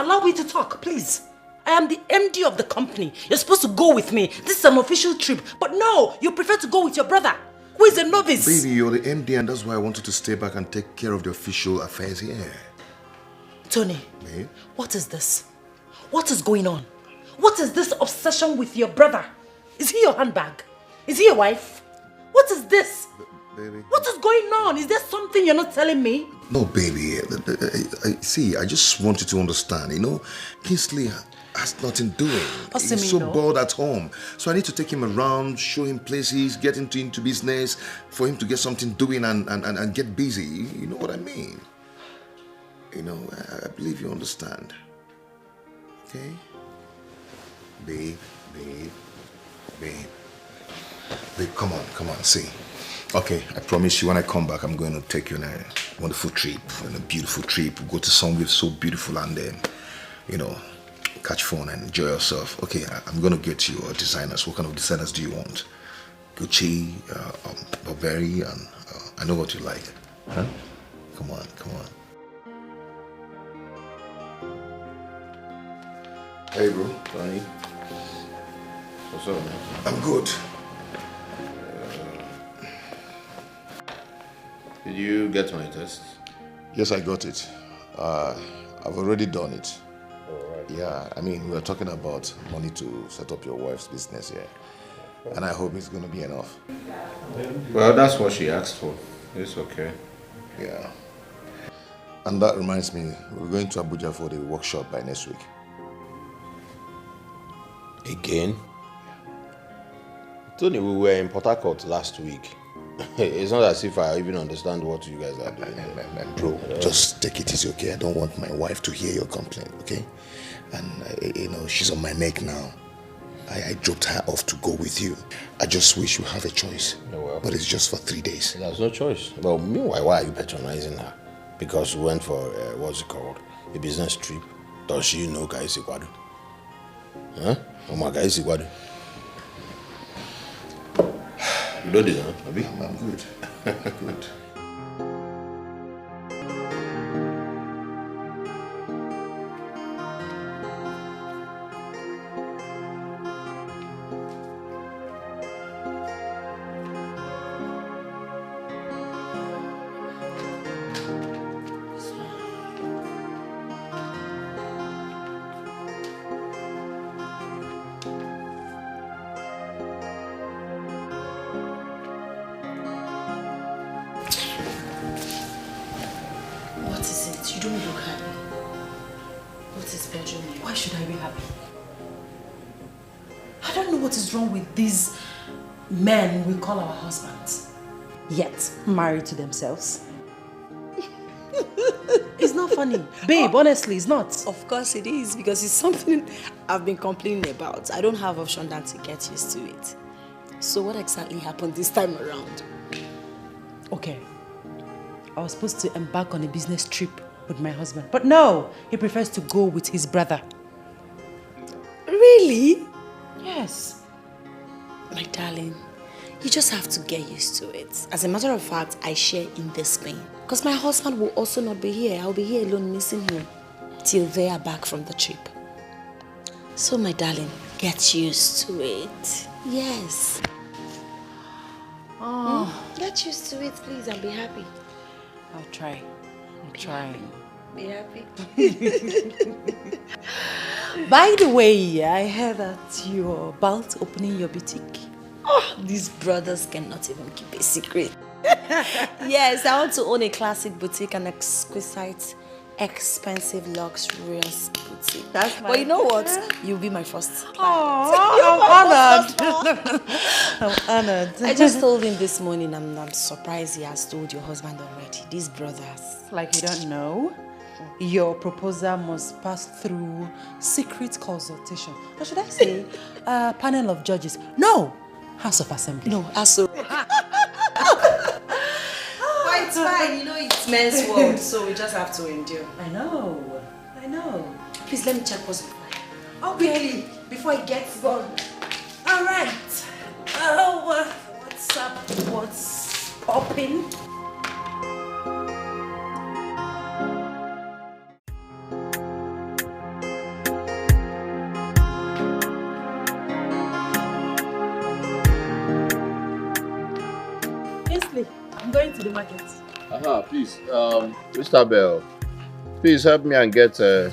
Allow me to talk, please. I am the MD of the company. You're supposed to go with me. This is an official trip. But no, you prefer to go with your brother, who is a novice.
Baby, you're the MD, and that's why I wanted to stay back and take care of the official affairs here.
Tony,
Babe?
what is this? What is going on? What is this obsession with your brother? Is he your handbag? Is he your wife? What is this?
Baby.
What is going on? Is there something you're not telling me?
No, baby. See, I just want you to understand, you know, Kingsley has nothing doing. He's so bored at home. So I need to take him around, show him places, get him into business, for him to get something doing and get busy. You know what I mean? You know, I believe you understand. Okay? Babe, come on, see. Okay, I promise you when I come back, I'm going to take you on a wonderful trip, on a beautiful trip. We'll go to somewhere so beautiful and then, you know, catch fun and enjoy yourself. Okay, I'm going to get you designers. What kind of designers do you want? Gucci, Burberry, and I know what you like. Huh? Come on. Hey, bro.
Tony. What's up, man?
I'm good.
Did you get my test?
Yes, I got it. I've already done it. Yeah, I mean, we were talking about money to set up your wife's business here. And I hope it's going to be enough.
Well, that's what she asked for. It's okay.
Yeah. And that reminds me, we're going to Abuja for the workshop by next week.
Again? Tony, we were in Port Harcourt last week. It's not as if I even understand what you guys are doing.
Bro, just take it easy, okay? I don't want my wife to hear your complaint, okay? And, you know, she's on my neck now. I dropped her off to go with you. I just wish you have a choice. But it's just for 3 days.
There's no choice. Well, meanwhile, why are you patronizing her? Because we went for, what's it called? A business trip. Does she know Guys Iguadu? Huh? Oh my Guys Iguadu. You know this, huh?
I'm good. Good.
what is wrong with these men we call our husbands, yet married to themselves. It's not funny. Babe, honestly, it's not.
Of course it is, because it's something I've been complaining about. I don't have option than to get used to it. So what exactly happened this time around?
Okay. I was supposed to embark on a business trip with my husband. But no, he prefers to go with his brother.
Really?
Yes.
My darling, you just have to get used to it. As a matter of fact, I share in this pain. Because my husband will also not be here. I'll be here alone missing him till they are back from the trip. So my darling, get used to it. Yes.
Oh.
Get used to it, please, and be happy.
I'll try. I'll try.
Be happy.
By the way, I heard that you're about opening your boutique.
Oh, these brothers cannot even keep a secret. Yes, I want to own a classic boutique, an exquisite, expensive, luxurious boutique.
That's
but you know what? You'll be my first client.
I'm honored. I'm honored.
I just told him this morning, I'm surprised he has told your husband already. These brothers.
Like you don't know, your proposal must pass through secret consultation. Or should I say, panel of judges? No, House of Assembly.
No, House of... But it's fine, you know it's men's world, so we just have to endure.
I know.
Please let me check what's fine.
Oh, quickly, before it gets gone. All right. Oh, what's up? What's popping? I'm going to the market.
Please, Mr. Bell, please help me and get a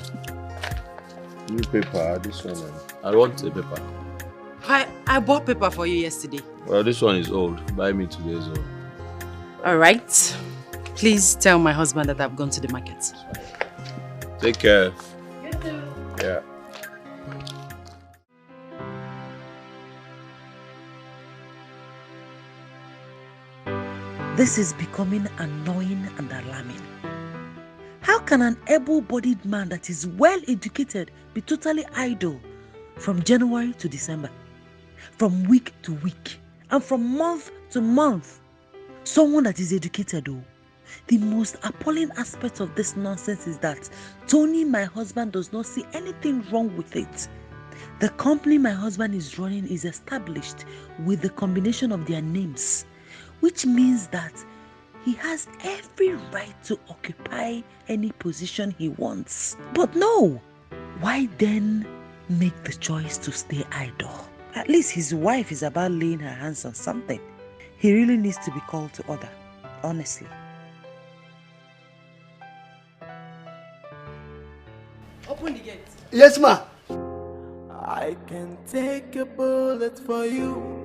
newspaper. This one. I want a paper.
I bought paper for you yesterday.
Well, this one is old. Buy me today's old.
All right. Please tell my husband that I've gone to the market.
Take care.
You too.
Yeah.
This is becoming annoying and alarming. How can an able-bodied man that is well-educated be totally idle from January to December, from week to week, and from month to month? Someone that is educated, though. The most appalling aspect of this nonsense is that Tony, my husband, does not see anything wrong with it. The company my husband is running is established with the combination of their names, which means that he has every right to occupy any position he wants. But no, why then make the choice to stay idle? At least his wife is about laying her hands on something. He really needs to be called to order, honestly.
Open the gate.
Yes, ma. I can take a bullet for you.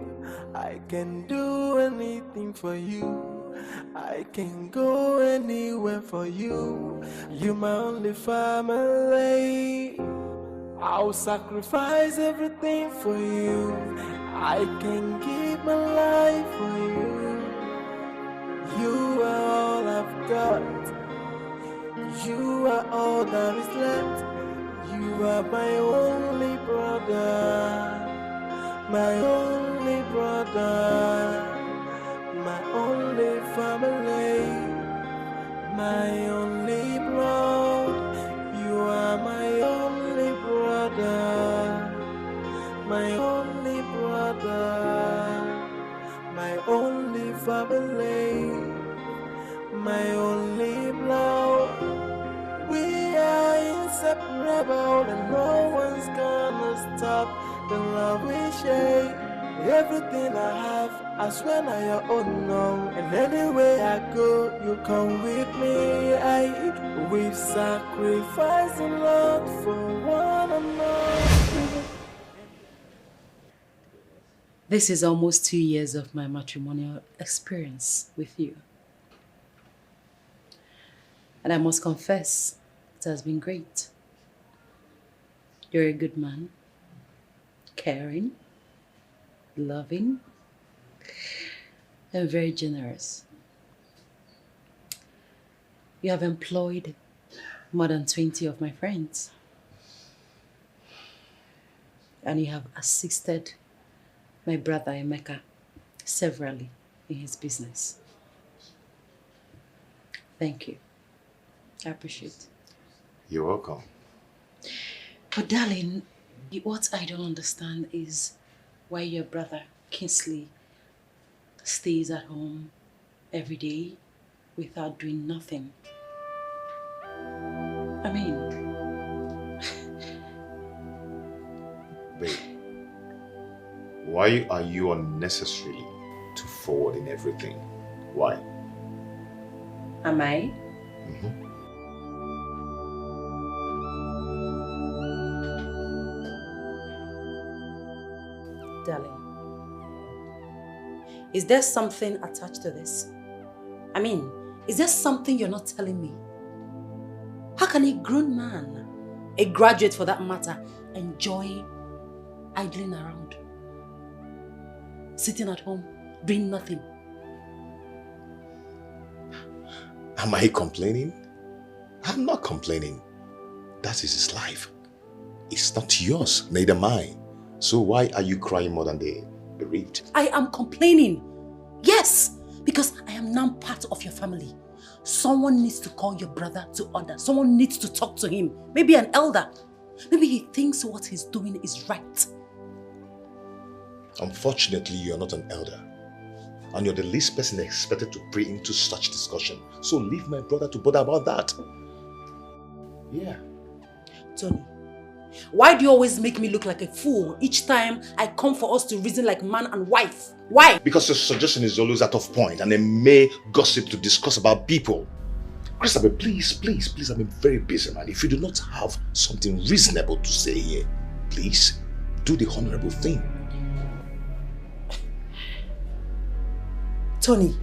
I can do anything for you. I can go anywhere for you. You're my only family. I'll sacrifice everything for you. I can give my life for you. You are all I've got. You are all that is left. You are my only brother. My only brother, my only family, my only blood. You are my only brother, my only brother, my only family, my only blood. We are inseparable and no one's gonna stop the love we share. Everything I have, I swear now your own now. And anywhere I go, you come with me. We've sacrificed a lot for one another.
This is almost 2 years of my matrimonial experience with you. And I must confess, it has been great. You're a good man, caring, loving, and very generous. You have employed more than 20 of my friends. And you have assisted my brother Emeka severally in his business. Thank you. I appreciate it.
You're welcome.
But darling, what I don't understand is why your brother Kingsley stays at home every day without doing nothing. I mean...
Babe, why are you unnecessarily too forward in everything? Why?
Am I? Darling, is there something attached to this? I mean, is there something you're not telling me? How can a grown man, a graduate for that matter, enjoy idling around? Sitting at home, doing nothing?
Am I complaining? I'm not complaining. That is his life. It's not yours, neither mine. So why are you crying more than the bereaved?
I am complaining. Yes, because I am now part of your family. Someone needs to call your brother to order. Someone needs to talk to him. Maybe an elder. Maybe he thinks what he's doing is right.
Unfortunately, you are not an elder. And you're the least person expected to pray into such discussion. So leave my brother to bother about that. Yeah.
Tony, why do you always make me look like a fool each time I come for us to reason like man and wife? Why?
Because your suggestion is always out of point and a mere gossip to discuss about people. Christopher, please, I'm a very busy man. If you do not have something reasonable to say here, please do the honorable thing.
Tony,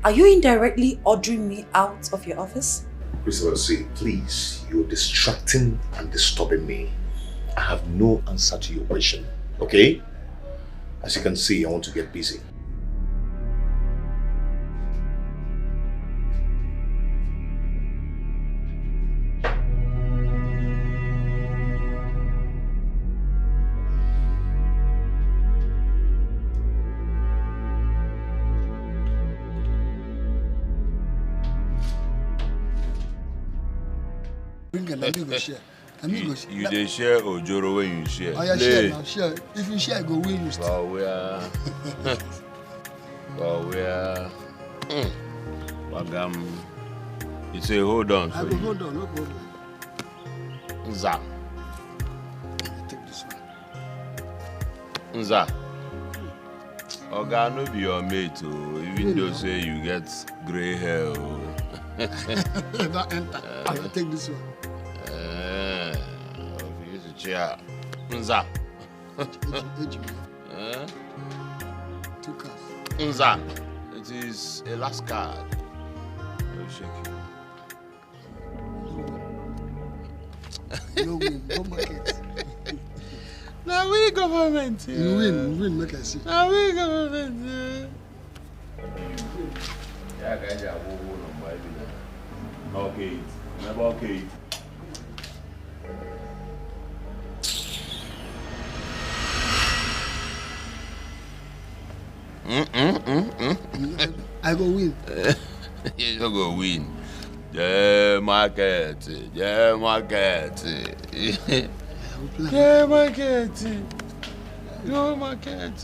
are you indirectly ordering me out of your office?
Christopher, see, please, you're distracting and disturbing me. I have no answer to your question, okay? As you can see, I want to get busy.
You dey share ojoro when you share.
Oh, yeah, share now, share. If you share, go win you.
But where? Wagam. You say hold on.
I will hold on, no problem.
Nza.
Take this one.
Nza. Oga no be your mate, even though say you get grey hair.
Don't enter. I will take this one.
Chair. Nza.
2 cards.
Nza. It is a last card. No shake
you. No win, no market.
Now we government.
You win, make I see.
Now we government. Yeah, guys, I will hold on by the okay. Never okay.
I go win.
You go win. Yeah, market. Yeah, market. Yeah, market. No market.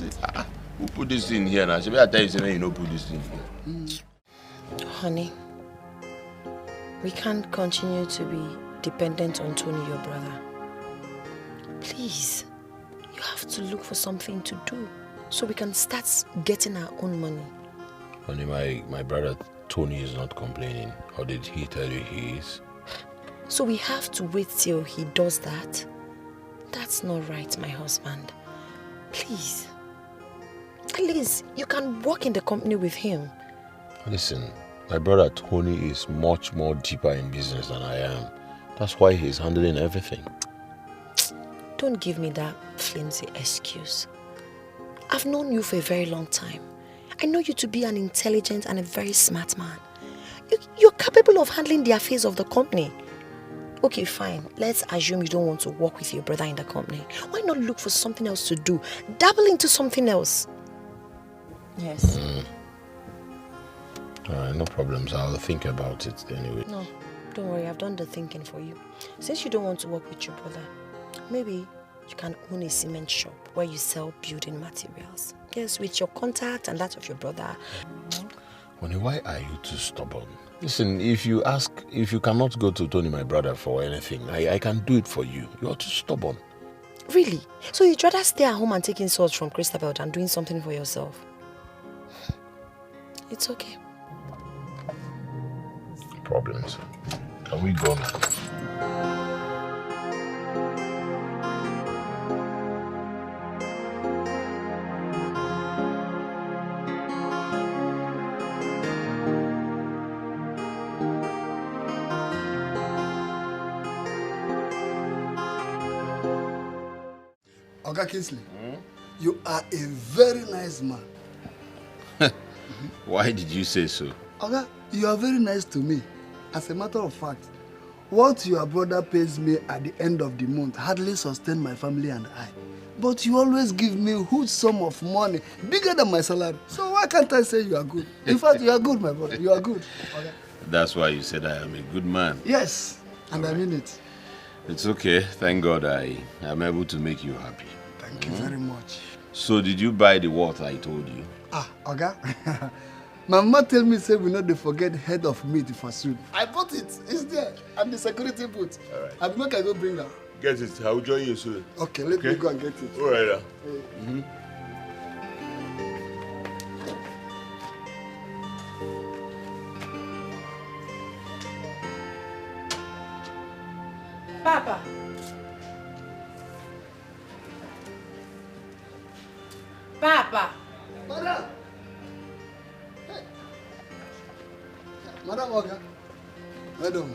Who put this in here now? She better tell you something you don't put this in here.
Honey, we can't continue to be dependent on Tony, your brother. Please, you have to look for something to do so we can start getting our own money.
Honey, my brother Tony is not complaining. Or did he tell you he is?
So we have to wait till he does that? That's not right, my husband. Please. At least you can work in the company with him.
Listen, my brother Tony is much more deeper in business than I am. That's why he's handling everything.
Don't give me that flimsy excuse. I've known you for a very long time. I know you to be an intelligent and a very smart man. You're capable of handling the affairs of the company. Okay, fine. Let's assume you don't want to work with your brother in the company. Why not look for something else to do? Dabble into something else. Yes.
Alright, no problems. I'll think about it anyway.
No, don't worry. I've done the thinking for you. Since you don't want to work with your brother, maybe you can own a cement shop where you sell building materials. Yes, with your contact and that of your brother.
Honey, why are you too stubborn? Listen, if you cannot go to Tony, my brother, for anything, I can do it for you. You are too stubborn.
Really? So you'd rather stay at home and take insults from Christabel than doing something for yourself? It's okay.
Problems. Can we go now?
Oga Kingsley, you are a very nice man.
Why did you say so?
Oga, you are very nice to me. As a matter of fact, what your brother pays me at the end of the month hardly sustains my family and I. But you always give me a huge sum of money, bigger than my salary. So why can't I say you are good? In fact, you are good, my brother. You are good. Okay.
That's why you said I am a good man.
Yes, and I mean it.
It's okay. Thank God I am able to make you happy.
Thank you very much.
So did you buy the water I told you?
Oga. My mama tell me say we not forget head of meat for soup. I bought it. It's there. And the security booth.
All right.
I make I go bring them.
Get it. I'll join you soon.
Okay, let me go and get it.
All right.
Papa. Papa.
Madam. Hey. Madam Oga. Madam.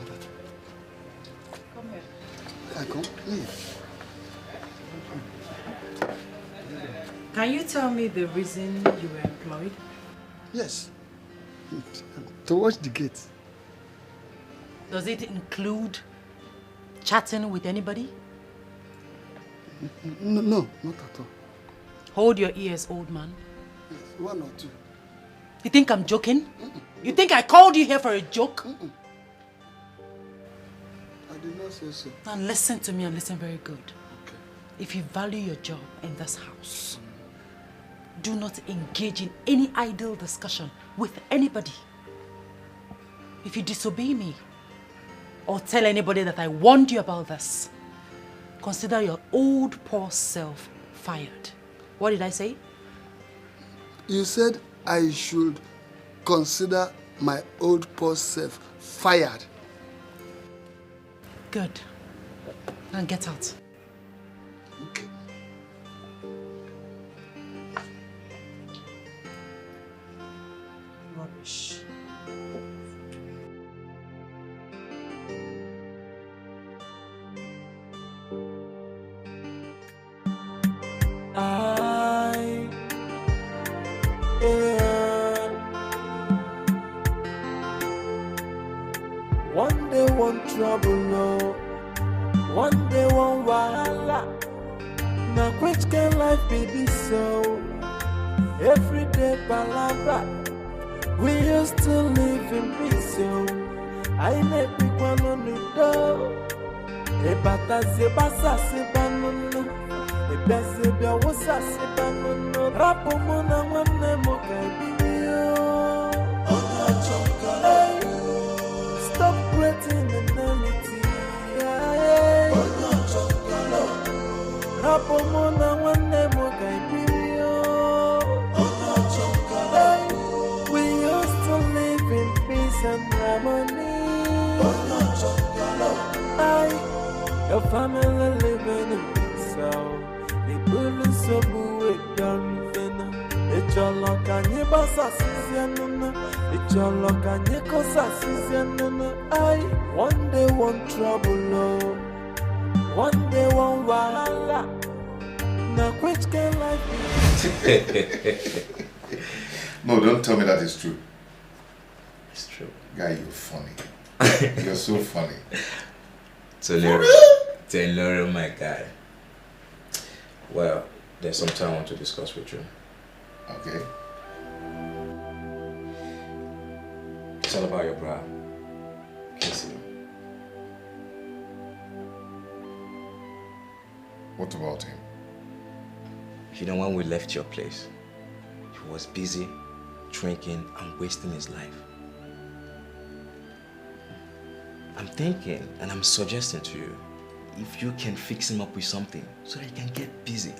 Come here.
I come. Please.
Can you tell me the reason you were employed?
Yes. To watch the gate.
Does it include chatting with anybody?
No, not at all.
Hold your ears, old man.
Yes, one or two.
You think I'm joking? You think I called you here for a joke?
I did not say so.
Now listen to me and listen very good. Okay. If you value your job in this house, do not engage in any idle discussion with anybody. If you disobey me or tell anybody that I warned you about this, consider your old poor self fired. What did I say?
You said I should consider my old poor self fired.
Good. Now get out.
Okay.
Rubbish.
One day one trouble, no. One day one wahala. Now which can life be this so? Every day palava. We used to live in peace, so I may be one on the door. E bata se basa se banana. E bese bia wosa se banana. Rapo mona wane mo kaibio. Stop creating enmity. Rapo mona wane mo kaibio. We used to live in peace and harmony. Your family living in peace, so the bullies so good done. It's your luck and your boss assistant. It's your luck and your cause assistant. One day one trouble, one day one wahala. Now which can life be?
No, don't tell me that is true.
It's true.
Guy, you're funny. You're so funny.
Tenero, my guy. Well, there's something I want to discuss with you.
Okay.
It's all about your brother, Casey.
What about him?
You know, when we left your place, he was busy drinking and wasting his life. I'm thinking and I'm suggesting to you, if you can fix him up with something so that he can get busy.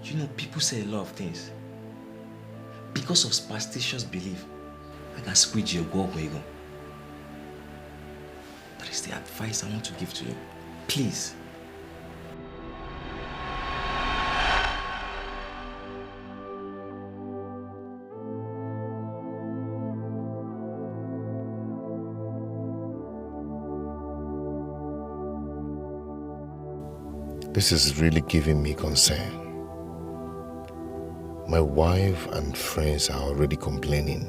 You know, people say a lot of things. Because of superstitious belief, I can squeeze your go where you go. That is the advice I want to give to you. Please.
This is really giving me concern. My wife and friends are already complaining.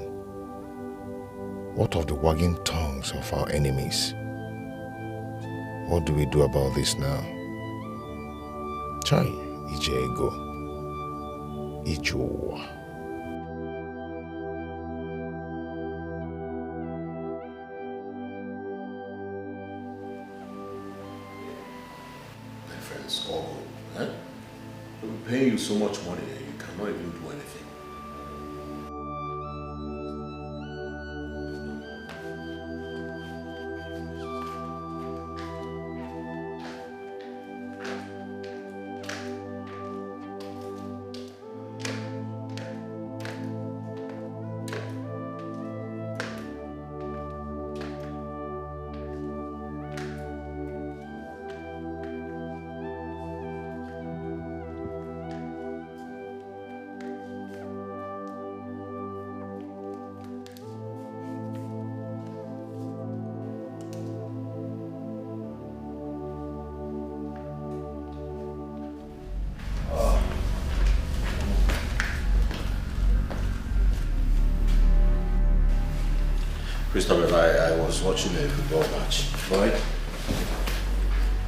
What of the wagging tongues of our enemies? What do we do about this now? Chai, ije ego, ijowa.
My friends, all go. Huh? We're paying you so much money and you cannot even do anything. Christopher, I was watching a football match, right?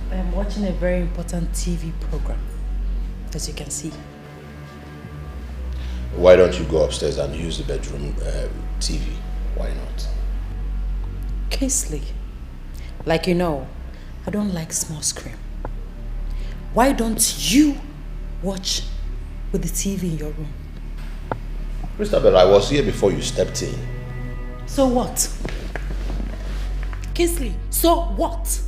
I'm watching a very important TV program, as you can see.
Why don't you go upstairs and use the bedroom TV? Why not?
Casely, like you know, I don't like small screen. Why don't you watch with the TV in your room?
Christopher, I was here before you stepped in.
So what? Casely, so what?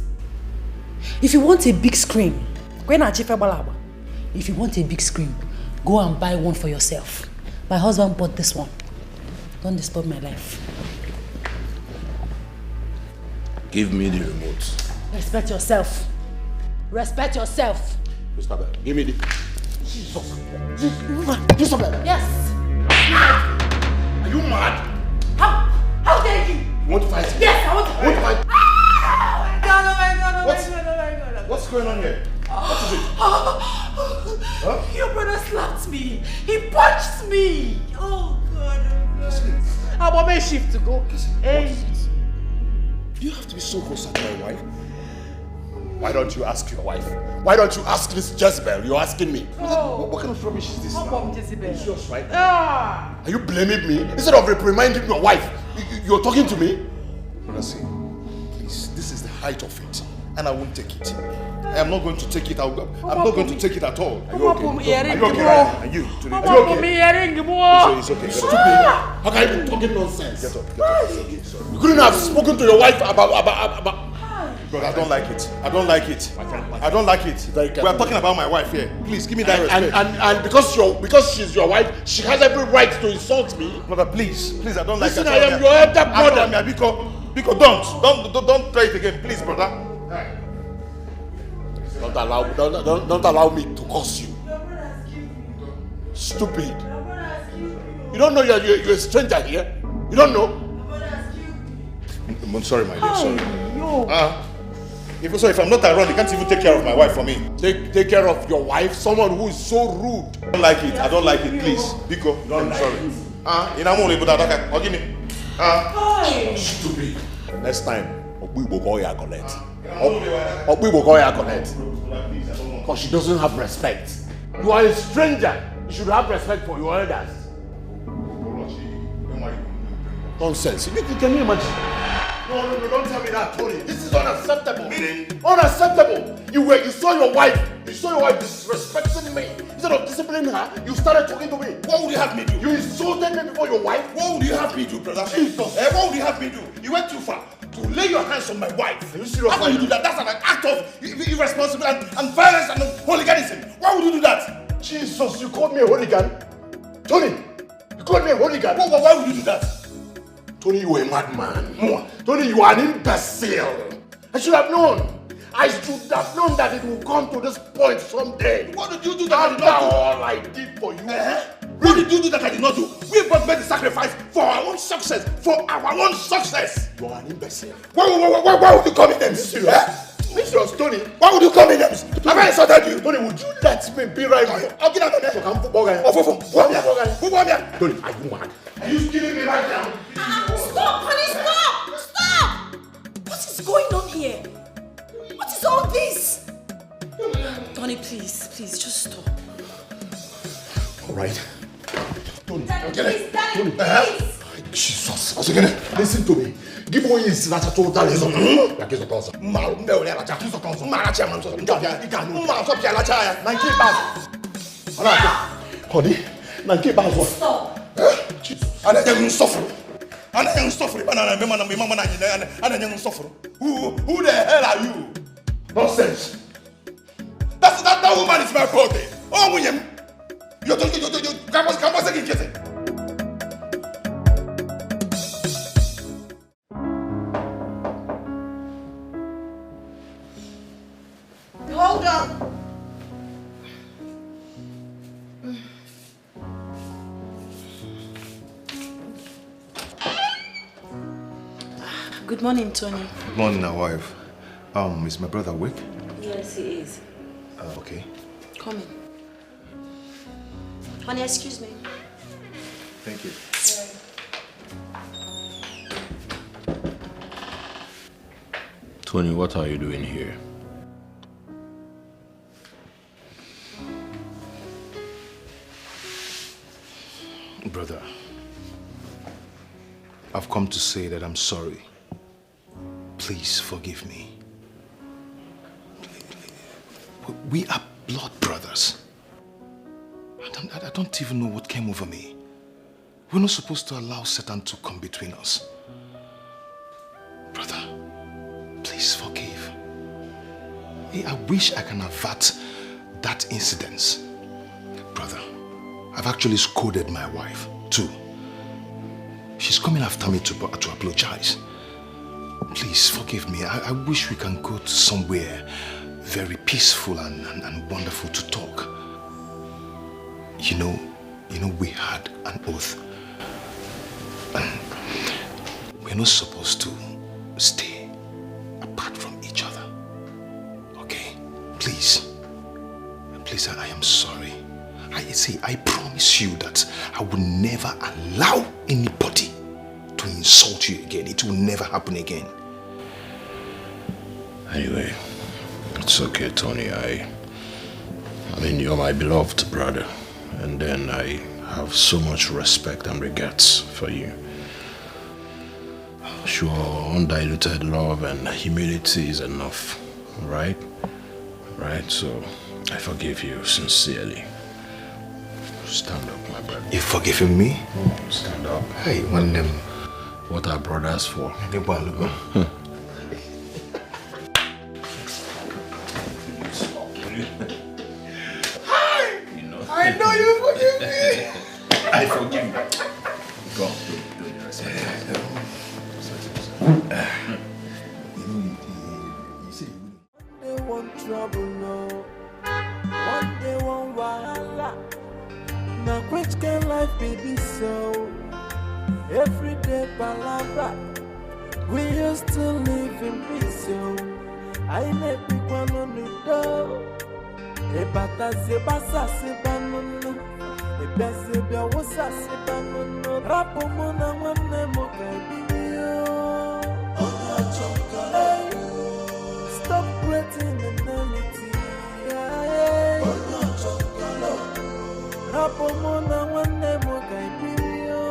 If you want a big screen, if you want a big screen, go and buy one for yourself. My husband bought this one. Don't disturb my life.
Give me the remote.
Respect yourself. Respect yourself.
Christopher, give me the...
Christopher! Yes!
Are you mad?
How dare you?
You want to fight?
Yes, I want to fight.
Want to fight?
Oh my God, oh my God, oh
What's,
my God, oh my God.
What's going on here? What is it? Huh?
Your brother slapped me. He punched me. Oh God, oh God. I want my shift to go. Hey.
Do you have to be so close to my wife? Why don't you ask your wife? Why don't you ask this Jezebel? You're asking me.
Oh.
What kind of rubbish is this
How
now?
about Jezebel?
It's yours, right?
Ah.
Are you blaming me? Instead of reprimanding your wife, you're talking to me? Brother, see, please, this is the height of it, and I won't take it. I am not going to take it. I'm not going to take it at all. Are you okay? Are you okay? Are you? It's okay. Stupid. How can you be talking nonsense? Get up. You couldn't have spoken to your wife about... God, I don't like it. I don't like it. I don't like it. We are talking about my wife here. Please give me that respect. And because she's your wife, she has every right to insult me. Brother, please, I don't like that. Listen, I am your elder brother. Biko, don't try it again, please, brother. Don't allow me to curse you. Stupid. You don't know you're a stranger here. You don't know. I'm sorry, my dear. Sorry. If I'm not around, you can't even take care of my wife for me. Take care of your wife? Someone who is so rude. I don't like it. I don't like it. Please. Biko, I'm sorry. Give me. Stupid. Next time, we will call you collect. We will call you collect. Because she doesn't have respect. You are a stranger. You should have respect for your elders. Nonsense. Can you imagine? No, don't tell me that, Tony. This is unacceptable. Unacceptable. You saw your wife disrespecting me. Instead of disciplining her, you started talking to me. What would you have me do? You insulted me before your wife? What would you have me do, brother? Jesus. What would you have me do? You went too far. To lay your hands on my wife. Are you serious? How can you do that? That's an act of irresponsibility and violence and hooliganism. Why would you do that? Jesus, you called me a hooligan? Tony, you called me a hooligan? Why would you do that? Tony, you are a madman. Tony, you are an imbecile. I should have known. I should have known that it will come to this point someday. What did you do that I did not do? All I did for you. What did you do that I did not do? We both made the sacrifice for our own success. For our own success. You are an imbecile. Why would you call me names? Serious, Tony. Why would you call me names? Have I insulted you? Tony, would you let me be right here? I'll get out of there. I'm football guy. Football guy. Tony, are you mad? Are you killing me right now?
Stop, honey, stop! What is going on here? What is all this?
Tony, please, just stop.
All right. Tony,
Daddy,
Tony,
please.
Jesus. Listen to me. Give me his natural total.
Stop.
Who the hell are you? Nonsense. That woman is my birthday. Oh, William. You come again, get it.
Hold on.
Good morning, Tony.
Good morning, my wife. Is my brother awake?
Yes, he is.
Okay.
Come in. Honey, excuse me.
Thank you.
Tony, what are you doing here?
Brother, I've come to say that I'm sorry. Please forgive me. We are blood brothers. I don't even know what came over me. We're not supposed to allow Satan to come between us. Brother, please forgive. I wish I can avert that incident. Brother, I've actually scolded my wife too. She's coming after me to apologize. Please forgive me. I wish we can go to somewhere very peaceful and wonderful to talk. You know, we had an oath. And we're not supposed to stay apart from each other. Okay? Please. Please, I am sorry. I promise you that I will never allow anybody to insult you again. It will never happen again.
Anyway, it's okay, Tony. I mean, you're my beloved brother. And then I have so much respect and regards for you. Sure, undiluted love and humility is enough, right? Right? So, I forgive you sincerely. Stand up, my brother.
You've forgiven me?
Stand up.
Hey, one them.
What are brothers for?
I know you forgive me.
I forgive you. Go.
They want trouble, no. One day want wahala. Now which can life be this so? Every day palabra. We used to live in peace, so. I never want to know. Ebata sebasa sebanono. Ebezebia wosa sebanono. Rapo mona wane mokabiyo. Stop creating enmity. Rapo mona wane mokabiyo.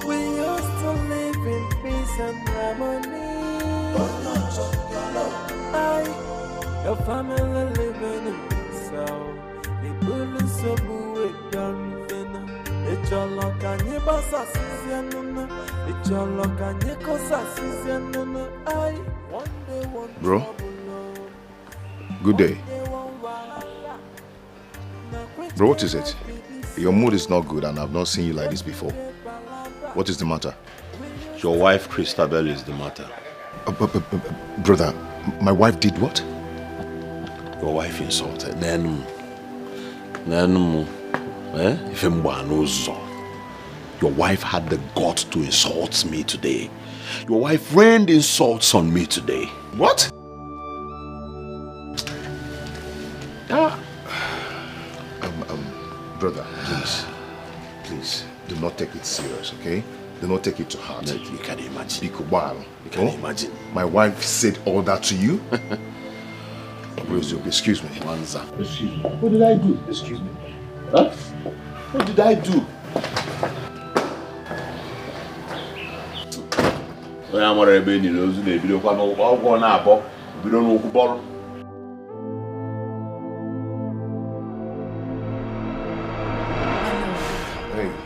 We used to live in peace and harmony. Your family living in peace. The bullets so booed down. It's your luck and your boss assistant. It's your luck and your cause assistant.
Bro, good day. Bro, what is it? Your mood is not good and I've not seen you like this before. What is the matter?
Your wife, Christabel, is the matter.
Brother, my wife did what?
Your wife insulted. Your wife had the guts to insult me today. Your wife rained insults on me today.
What? Brother, please, do not take it serious, okay? Do not take it to heart.
No, you can imagine.
You
can imagine.
My wife said all that to you? Excuse me.
Excuse me. What did I do?
Excuse me.
Huh? What did I do?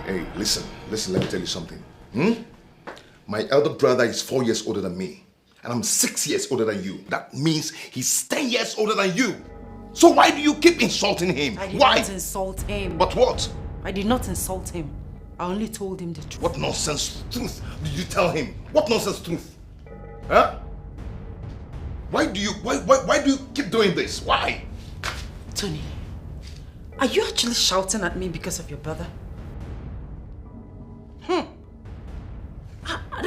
Hey, listen, let me tell you something. My elder brother is 4 years older than me. And I'm 6 years older than you. That means he's 10 years older than you. So why do you keep insulting him?
I did
Why?
not insult him.
But what?
I did not insult him. I only told him the truth.
What nonsense truth did you tell him? What nonsense truth? Huh? Why do you keep doing this? Why?
Tony, are you actually shouting at me because of your brother?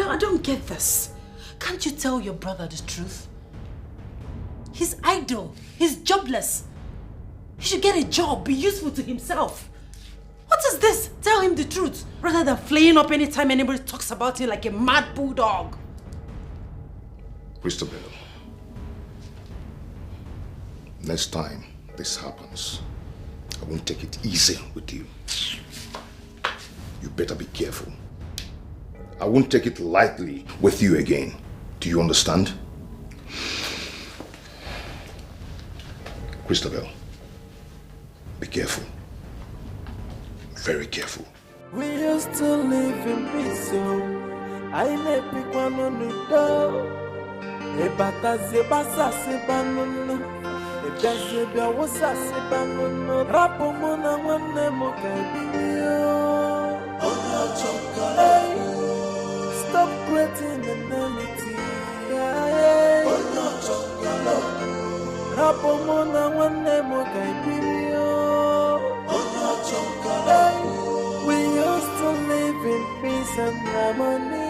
I don't get this. Can't you tell your brother the truth? He's idle. He's jobless. He should get a job, be useful to himself. What is this? Tell him the truth, rather than flaying up anytime anybody talks about him like a mad bulldog.
Christabel, next time this happens, I won't take it easy with you. You better be careful. I won't take it lightly with you again. Do you understand? Christabel, be careful. Very careful.
We used to live in peace. I never want to know. Ebata zebasa sebanono. Ebezebia wosa sebanono. Rapo mona wane mokabiyo. Stop creating enmity. Rapo mona wane mokabiyo. We used to live in peace and harmony.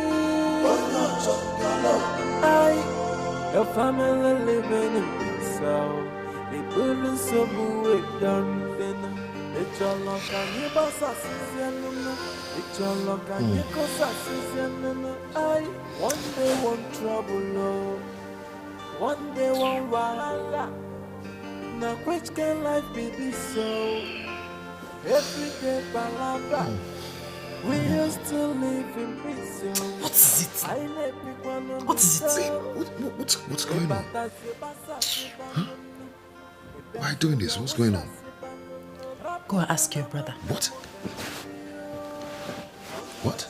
Your family living in peace. The buildings so booed down. It's your luck and your boss assistant. It's your luck and your cause assistant. One day one trouble, one day one wahala. Now which can life be this so? Every day palabra. We used to live in peace.
What is it? What is it?
What's going on? Huh? Why are you doing this? What's going on?
Go and ask your brother.
What? What?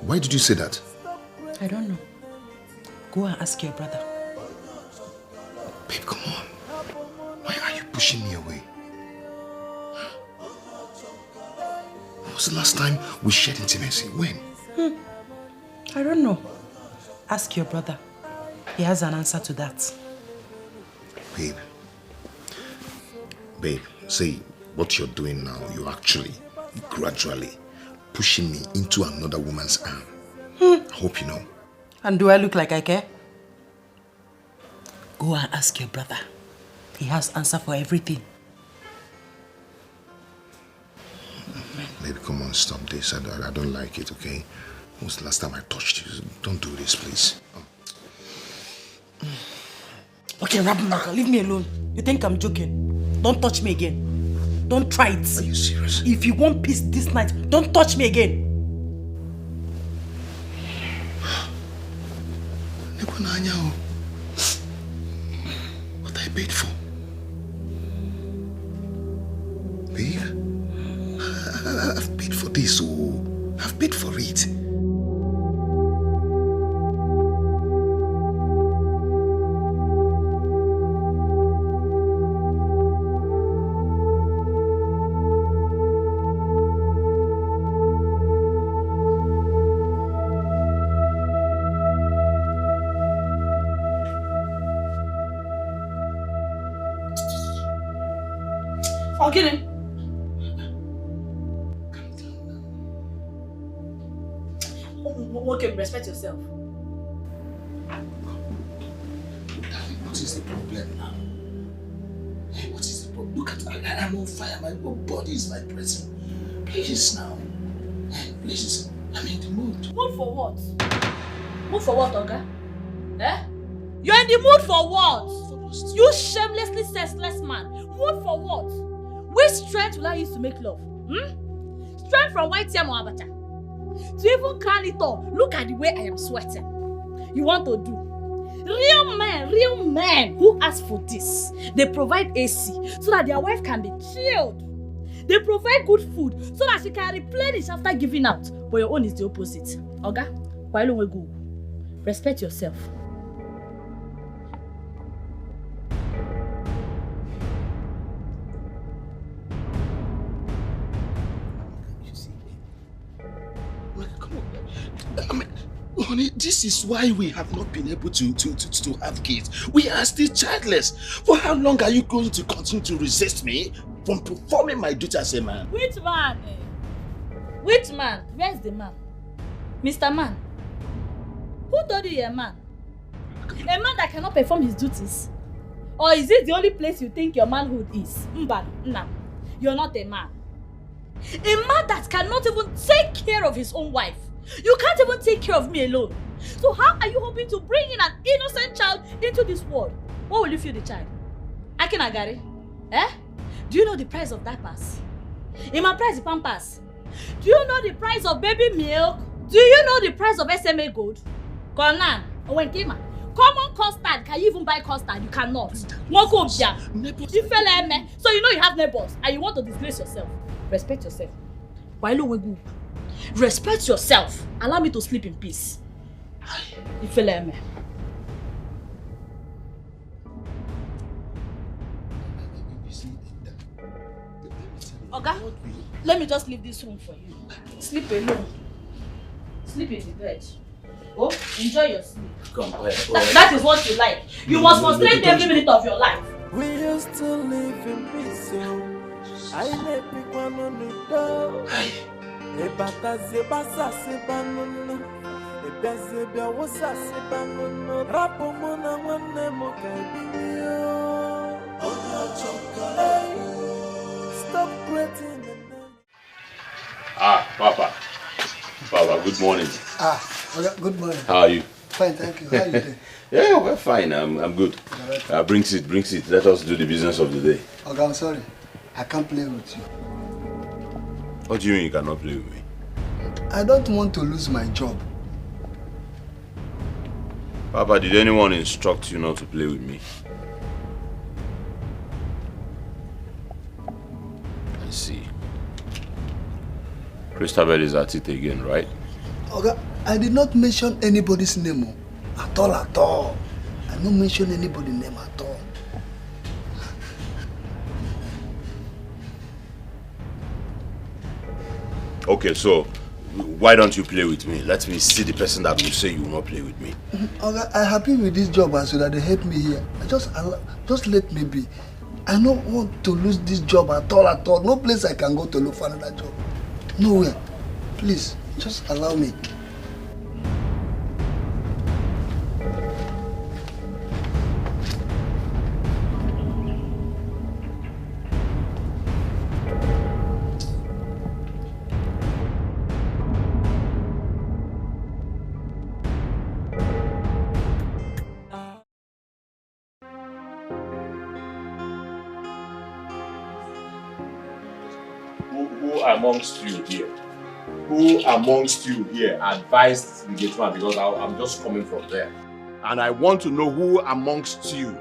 Why did you say that?
I don't know. Go and ask your brother.
Babe, come on. Why are you pushing me away? When was the last time we shared intimacy? When?
I don't know. Ask your brother. He has an answer to that.
Babe, see, what you're doing now, you're actually, gradually, pushing me into another woman's arm. I hope you know.
And do I look like I care? Go and ask your brother. He has answer for everything.
Baby, come on, stop this. I don't like it, okay? When was the last time I touched you? Don't do this, please.
Okay, Rabnaka, leave me alone. You think I'm joking? Don't touch me again. Don't try it.
Are you serious?
If you want peace this night, don't touch me again.
What I paid for? Babe? I've paid for this, oh. I've paid for it.
Okay. Okay, respect yourself.
What is the problem now? What is the problem? Look at I'm on fire. My body is vibrating. Please now. Please. I'm in the mood.
Mood for what? Mood for what, Oga? Eh? You're in the mood for what? You shamelessly senseless man. Mood for what? Which strength will I use to make love? Strength from white yam or abacha? To even can it all, look at the way I am sweating. You want to do? Real men who ask for this, they provide AC so that their wife can be chilled. They provide good food so that she can replenish after giving out. But your own is the opposite. Oga, why don't we go? Respect yourself.
Honey, this is why we have not been able to have kids. We are still childless. For how long are you going to continue to resist me from performing my duty as a man?
Which man? Which man? Where's the man? Mr. Man? Who told you you're a man? A man that cannot perform his duties? Or is it the only place you think your manhood is? Nah. You're not a man. A man that cannot even take care of his own wife. You can't even take care of me alone. So how are you hoping to bring in an innocent child into this world? What will you feed the child? Akinagari? Eh? Do you know the price of diapers? In my price of pampers? Do you know the price of baby milk? Do you know the price of SMA gold? Konan, Owenkima. Common custard, can you even buy custard? You cannot. So you know you have neighbors and you want to disgrace yourself. Respect yourself. Respect yourself. Allow me to sleep in peace. Oga, let me just leave this room for you. Sleep alone. Sleep in the bed. Oh, enjoy your sleep.
Come on,
that is what you like. You must frustrate every minute of your life.
We used to live in peace. I let people on the door. Ebata zebasa sebanono. Ebezebia wosa sebanono. Rapo mona wane mokabinyo. Stop creating the name.
Papa. Papa, good morning.
Okay, good morning.
How are you?
Fine, thank you. How are you doing?
Yeah, we're fine. I'm good. Bring it. Let us do the business of the day.
Okay, I'm sorry. I can't play with you.
What do you mean you cannot play with me?
I don't want to lose my job.
Papa, did anyone instruct you not to play with me? I see. Christabel is at it again, right?
Okay, I did not mention anybody's name. At all. I don't mention anybody's name at all.
Okay, so why don't you play with me? Let me see the person that will say you will not play with me.
Okay, I'm happy with this job and so that they help me here. Just let me be. I don't want to lose this job at all. No place I can go to look for another job. Nowhere. Please, just allow me.
who amongst you here? Who amongst you here advised the gate man? Because I'm just coming from there. And I want to know who amongst you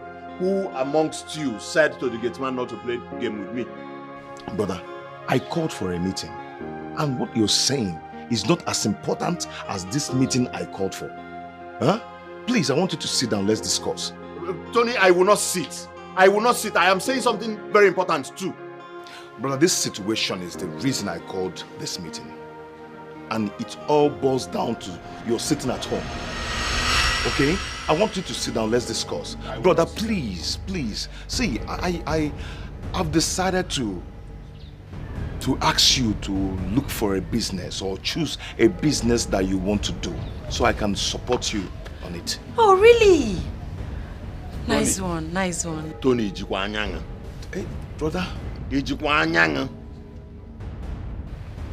said to the gate man not to play the game with me?
Brother, I called for a meeting. And what you're saying is not as important as this meeting I called for. Huh? Please, I want you to sit down. Let's discuss.
Tony, I will not sit. I will not sit. I am saying something very important too.
Brother, this situation is the reason I called this meeting. And it all boils down to your sitting at home. Okay? I want you to sit down. Let's discuss. Brother, please. See, I've decided to ask you to look for a business or choose a business that you want to do so I can support you on it.
Oh, really? Nice one.
Tony, hey, brother,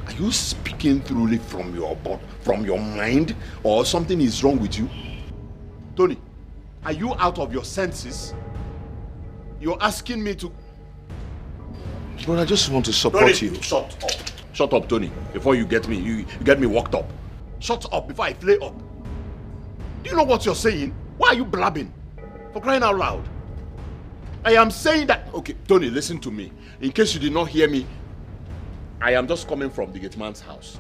are you speaking truly from your mind, or something is wrong with you? Tony, are you out of your senses? You're asking me to...
But I just want to support you.
Shut up, Tony, before you get me, you get me worked up. Shut up before I flare up. Do you know what you're saying? Why are you blabbing? For crying out loud. I am saying that... Okay, Tony, listen to me. In case you did not hear me, I am just coming from the gate man's house.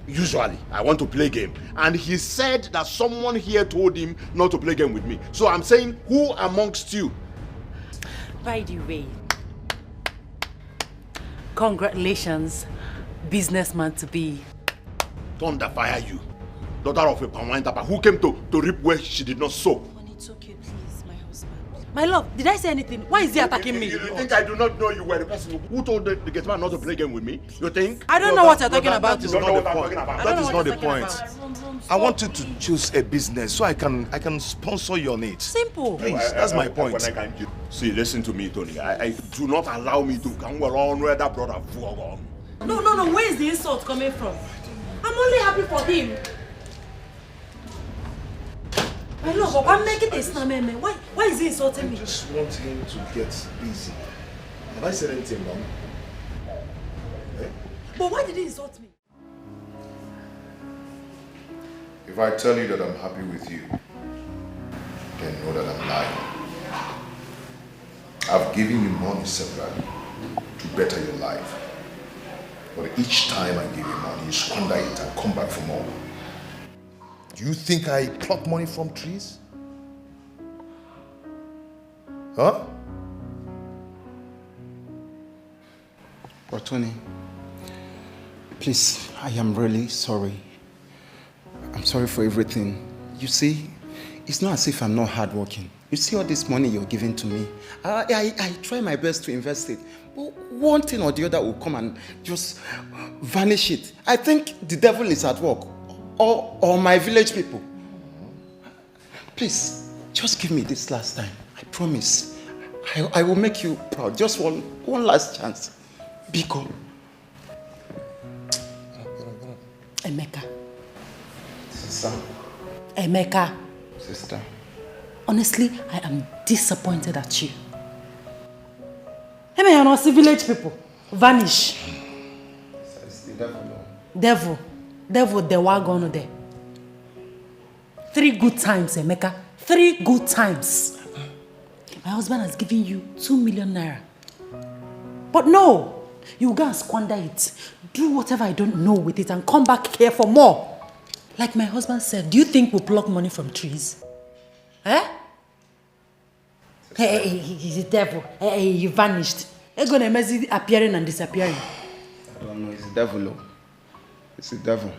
Usually, I want to play game. And he said that someone here told him not to play game with me. So I'm saying, who amongst you?
By the way, congratulations, businessman to be.
Thunder fire you. Daughter of a palm tapper who came to reap where she did not sow.
It's okay, please, my husband. My love, did I say anything? Why is he attacking me?
You think I do not know you were the person who told the gate man not to play game with me? You think?
I don't know what you're talking about.
That is not the point.
That is not the point. I want you to choose a business so I can sponsor your needs.
Simple.
Please, that's my point.
See, listen to me, Tony. I do not allow me to come along where that brother for.
No. Where is the insult coming from? I'm only happy for him. I know, but I'm making a snap, man. Why is he insulting me?
I just want him to get busy. Have I said anything wrong? Eh?
But why did he insult me?
If I tell you that I'm happy with you, then know that I'm lying. I've given you money separately to better your life. But each time I give you money, you squander it and come back for more. Do you think I pluck money from trees? Huh?
But Tony, please, I am really sorry. I'm sorry for everything. You see, it's not as if I'm not hardworking. You see all this money you're giving to me. I try my best to invest it. But one thing or the other will come and just vanish it. I think the devil is at work. Or my village people. Please, just give me this last time. I promise. I will make you proud. Just one last chance. Biko.
Emeka.
Sister.
Emeka.
Sister.
Honestly, I am disappointed at you. Hey, man, you're not village people. Vanish.
It's the devil.
Devil, the wagon there. 3 good times, Emeka. 3 good times. My husband has given you 2 million naira. But no, you go and squander it. Do whatever I don't know with it and come back here for more. Like my husband said, do you think we'll pluck money from trees? Eh? Hey, he's a devil. Hey, you vanished. You're going to mess appearing and disappearing.
I don't know, it's the devil. Oh. It's the devil.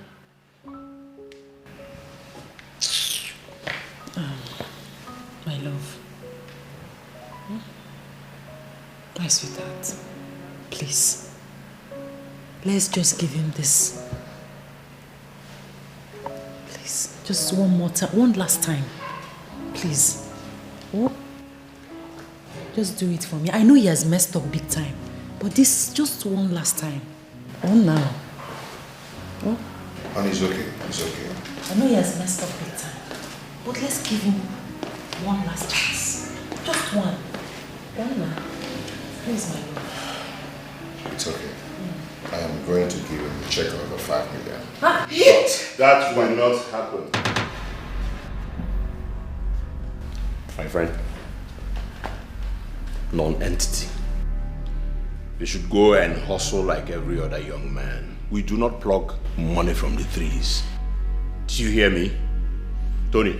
My love. My sweetheart. Please. Let's just give him this. Please. Just one more time. One last time. Please. Oh. Just do it for me. I know he has messed up big time. But this just one last time. Oh, now. Oh.
And it's okay. It's okay.
I know he has messed up big time. But let's give him one last chance. Just one. One now. Please, my love.
It's okay. I am going to give him a check of over 5 million.
Huh?
But that will not happen.
My friend, non-entity. You should go and hustle like every other young man. We do not pluck money from the trees. Do you hear me? Tony,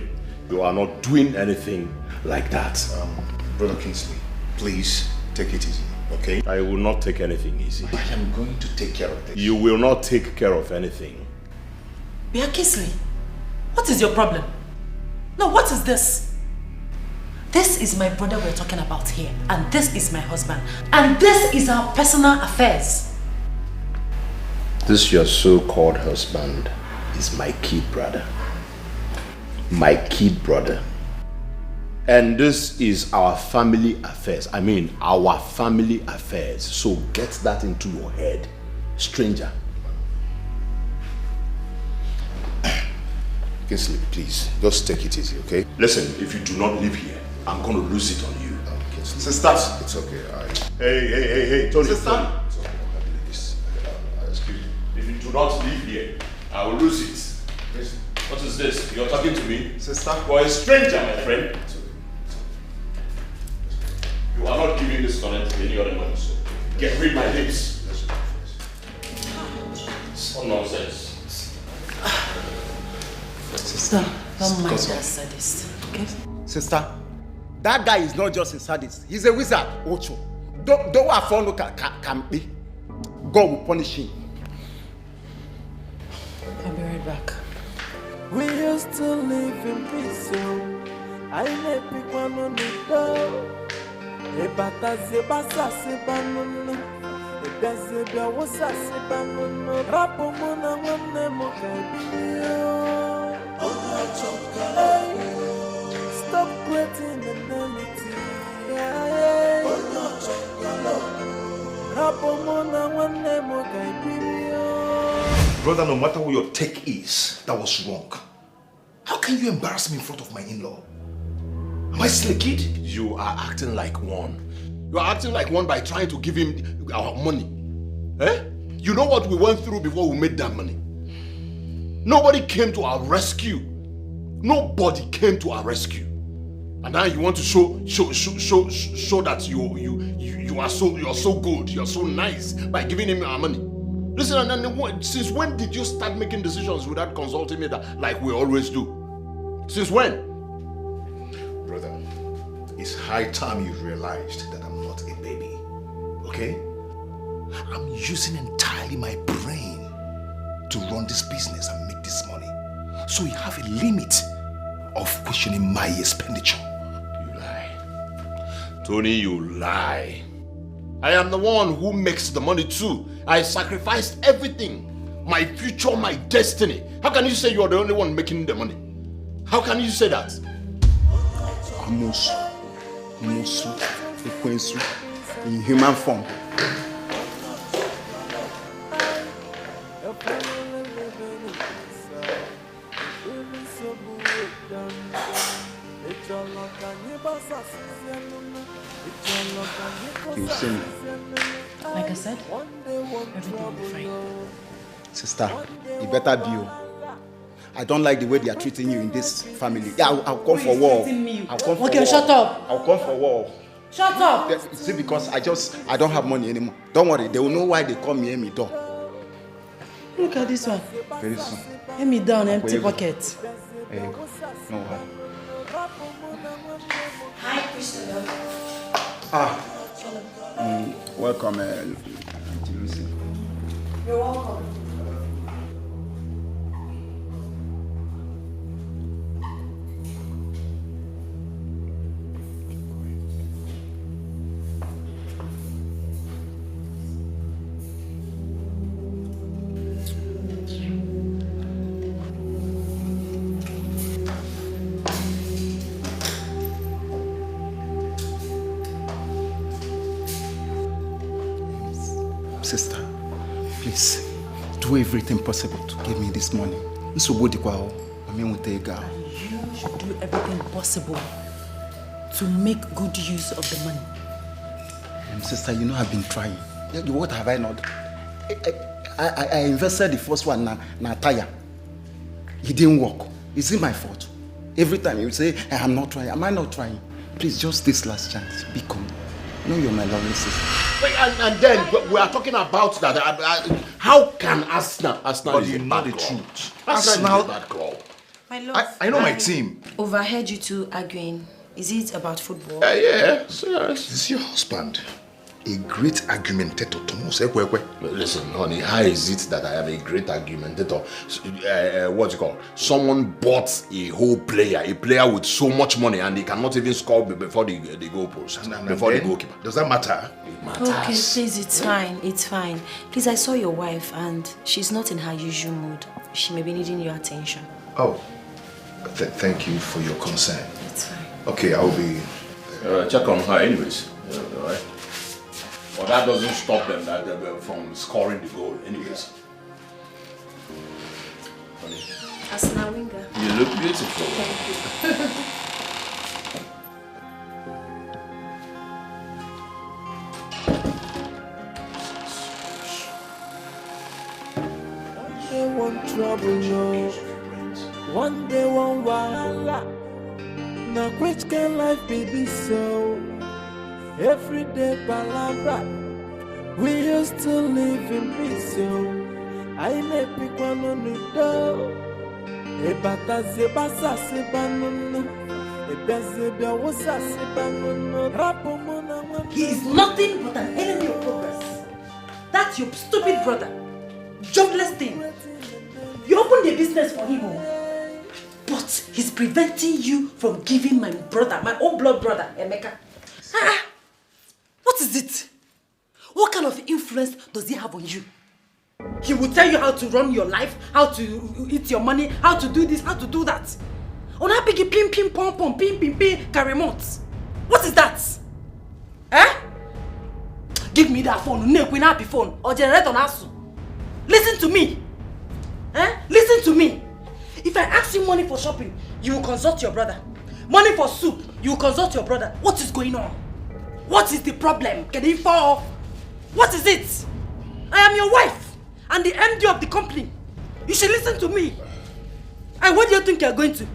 you are not doing anything like that.
Brother Kingsley, please take it easy, okay?
I will not take anything easy.
I am going to take care of this.
You will not take care of anything.
Bia Kingsley, what is your problem? No, what is this? This is my brother we're talking about here, and this is my husband, and this is our personal affairs.
This your so-called husband is my kid brother. My kid brother. And this is our family affairs. I mean, our family affairs. So get that into your head, stranger.
Kingsley, please, just take it easy, okay?
Listen, if you do not live here, I'm going to lose it on you.
Sister, it's okay.
Hey, Tony.
Sister.
It's okay. Excuse me. If you do not live here, I will lose it. What is this? You're talking to me?
Sister.
You are a stranger, my friend. You are not giving this comment to any other man, so get rid of my lips. What nonsense.
Sister, don't mind that sadist, okay?
Sister, that guy is not just a sadist. He's a wizard, Ocho. Don't afford can be. God will punish him.
I'll be right back.
We used to live in peace, I let people on the door. Ebata zebasa sebanono, ebezebia wosa sebanono. Rapo mona wane mokabiyo. Stop creating enmity. Rapo mona wane mokabiyo.
Brother, no matter what your take is, that was wrong. How can you embarrass me in front of my in-law? Am I still a kid?
You are acting like one. You are acting like one by trying to give him our money. Eh? You know what we went through before we made that money? Nobody came to our rescue. Nobody came to our rescue. And now you want to show that you are so good, you are so nice by giving him our money. Listen, and since when did you start making decisions without consulting me like we always do? Since when?
Brother, it's high time you realized that I'm not a baby, okay? I'm using entirely my brain to run this business and make this money. So you have a limit of questioning my expenditure.
You lie. Tony, you lie. I am the one who makes the money too. I sacrificed everything. My future, my destiny. How can you say you are the only one making the money? How can you say that?
Amosu, Ekwensu, in human form. You see me?
Like I said, everything will be fine.
Sister, you better be you. I don't like the way they are treating you in this family. Yeah, I'll come for war. I'll come for war.
Okay, shut up.
I'll come for war.
Shut up.
See, because I don't have money anymore. Don't worry, they will know why they call me Amy Door.
Look at this one.
Very soon.
Hand me down, empty pocket.
There you go. No worry.
Hi, Christopher.
Welcome, Auntie Lucy.
You're welcome.
Sister, please do everything possible to give me this money.
You should do everything possible to make good use of the money.
Sister, you know I've been trying. What have I not done? I invested the first one na tire. It didn't work. Is it my fault? Every time you say, I'm not trying. Am I not trying? Please, just this last chance. Become. No, you're my lovely sister.
Wait, and then we are talking about that. How can Arsenal is a bad club? Arsenal is a bad club.
My love.
I know my team.
Overheard you two arguing. Is it about football?
Yes.
This is your husband. A great argumentator.
Listen, honey, how is it that I am a great argumentator? What's it called? Someone bought a whole player, a player with so much money, and they cannot even score before the goal post, before the goalkeeper.
Does that matter?
It matters.
Okay, please, it's fine. It's fine. Please, I saw your wife, and she's not in her usual mood. She may be needing your attention.
Oh, thank you for your concern.
It's fine.
Okay, I'll be...
check on her anyways. Alright. But that doesn't stop them from scoring the goal anyways. Honey.
Asna Winger.
You look beautiful.
Thank you.
One trouble, no. One day, one wahala. Now, which can life be this so? Every day, palabra. We used to live in peace, so I never pick one on the door. Ebata zebasa sebanunu. Ebezebia wasa sebanunu. Rapomona.
He is nothing but an enemy of progress. That's your stupid brother. Jobless thing. You opened a business for him, but he's preventing you from giving my brother, my own blood brother, Emeka. What is it? What kind of influence does he have on you? He will tell you how to run your life, how to eat your money, how to do this, how to do that. On a big pim pim pom pom pim pim pim remote. What is that? Eh? Give me that phone, no happy phone, or generate on asu. Listen to me. Eh? Listen to me. If I ask you money for shopping, you will consult your brother. Money for soup, you will consult your brother. What is going on? What is the problem? Can he fall? What is it? I am your wife and the MD of the company. You should listen to me. And what do you think you are going to?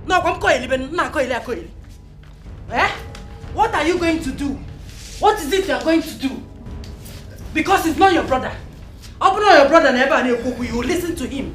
No, I'm going. Eh? What are you going to do? What is it you are going to do? Because it's not your brother. Open up your brother and you will listen to him.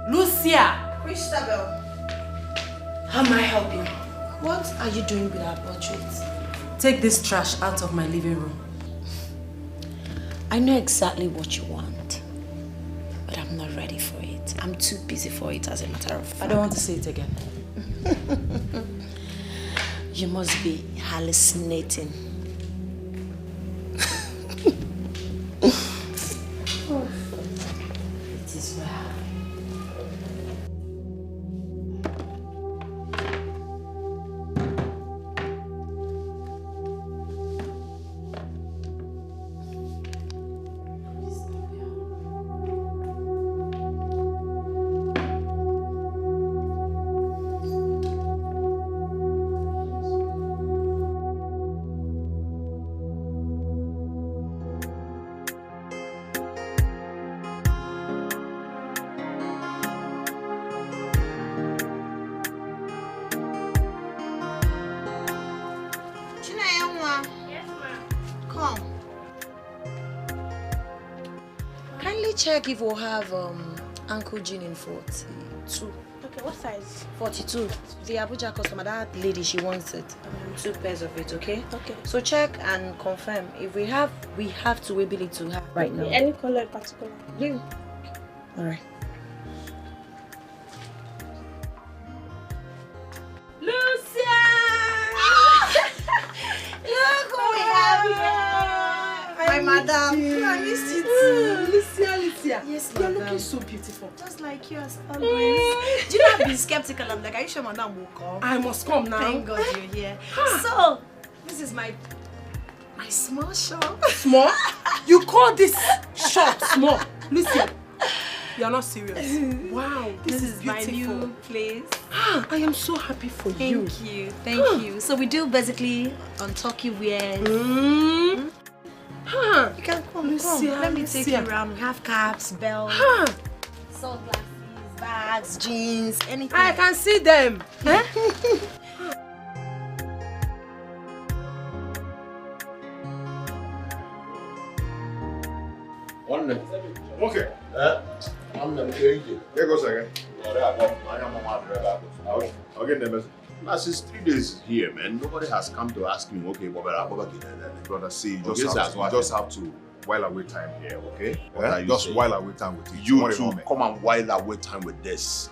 Lucia!
Christabel.
How may I help you?
What are you doing with our portraits?
Take this trash out of my living room.
I know exactly what you want, but I'm not ready for it. I'm too busy for it, as a matter of fact.
I don't want to say it again.
You must be hallucinating. It is well. quickly check if we'll have Uncle Jean in 42.
Okay, what size?
42. The Abuja customer, that lady, she wants it. 2 pairs of it, okay?
Okay.
So check and confirm. If we have to be able to have right now.
Any color in particular?
Blue. Alright.
Lucia! Look who we have here! My madam. I missed you too.
Lucia.
Yes,
You're
madam.
looking so beautiful.
Just like you as always. Do you know I've been skeptical? I'm like, are you sure madam will come?
I must come now.
Thank God you're here. So, this is my small shop.
Small? You call this shop small? Lucia, you're not serious. Wow,
This is my
beautiful.
new place.
I am so happy for you.
Thank you. So we do basically on Turkey wears.
You
can come,
Lucia,
Let me take you
Lucia.
around. We have caps, belts, sunglasses, bags, jeans, anything.
I can see them. Eh?
Okay. I'm not going to. Here goes again. Okay, now since 3 days here, man, nobody has come to ask me, okay,
Brother, see, you
Okay,
just have to while away time here, okay?
What are you
Just
saying?
while away time with it.
You
Don't
two
worry,
come and while away time with this.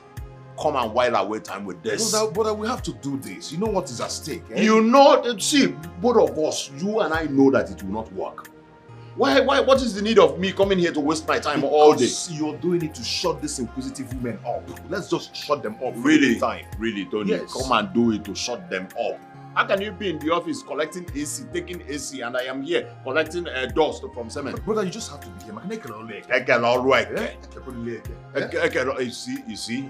Come and while away time with this.
Brother, we have to do this. You know what is at stake, eh?
You know, see, both of us, you and I know that it will not work. Why? What is the need of me coming here to waste my time all day?
Because you're doing it to shut these inquisitive women up. Let's just shut them up for
Really?
the time.
Really, Tony?
Yes.
Come and do it to shut them up. How can you be in the office collecting AC, taking AC, and I am here collecting dust from cement?
Brother, you just have to be here.
You see,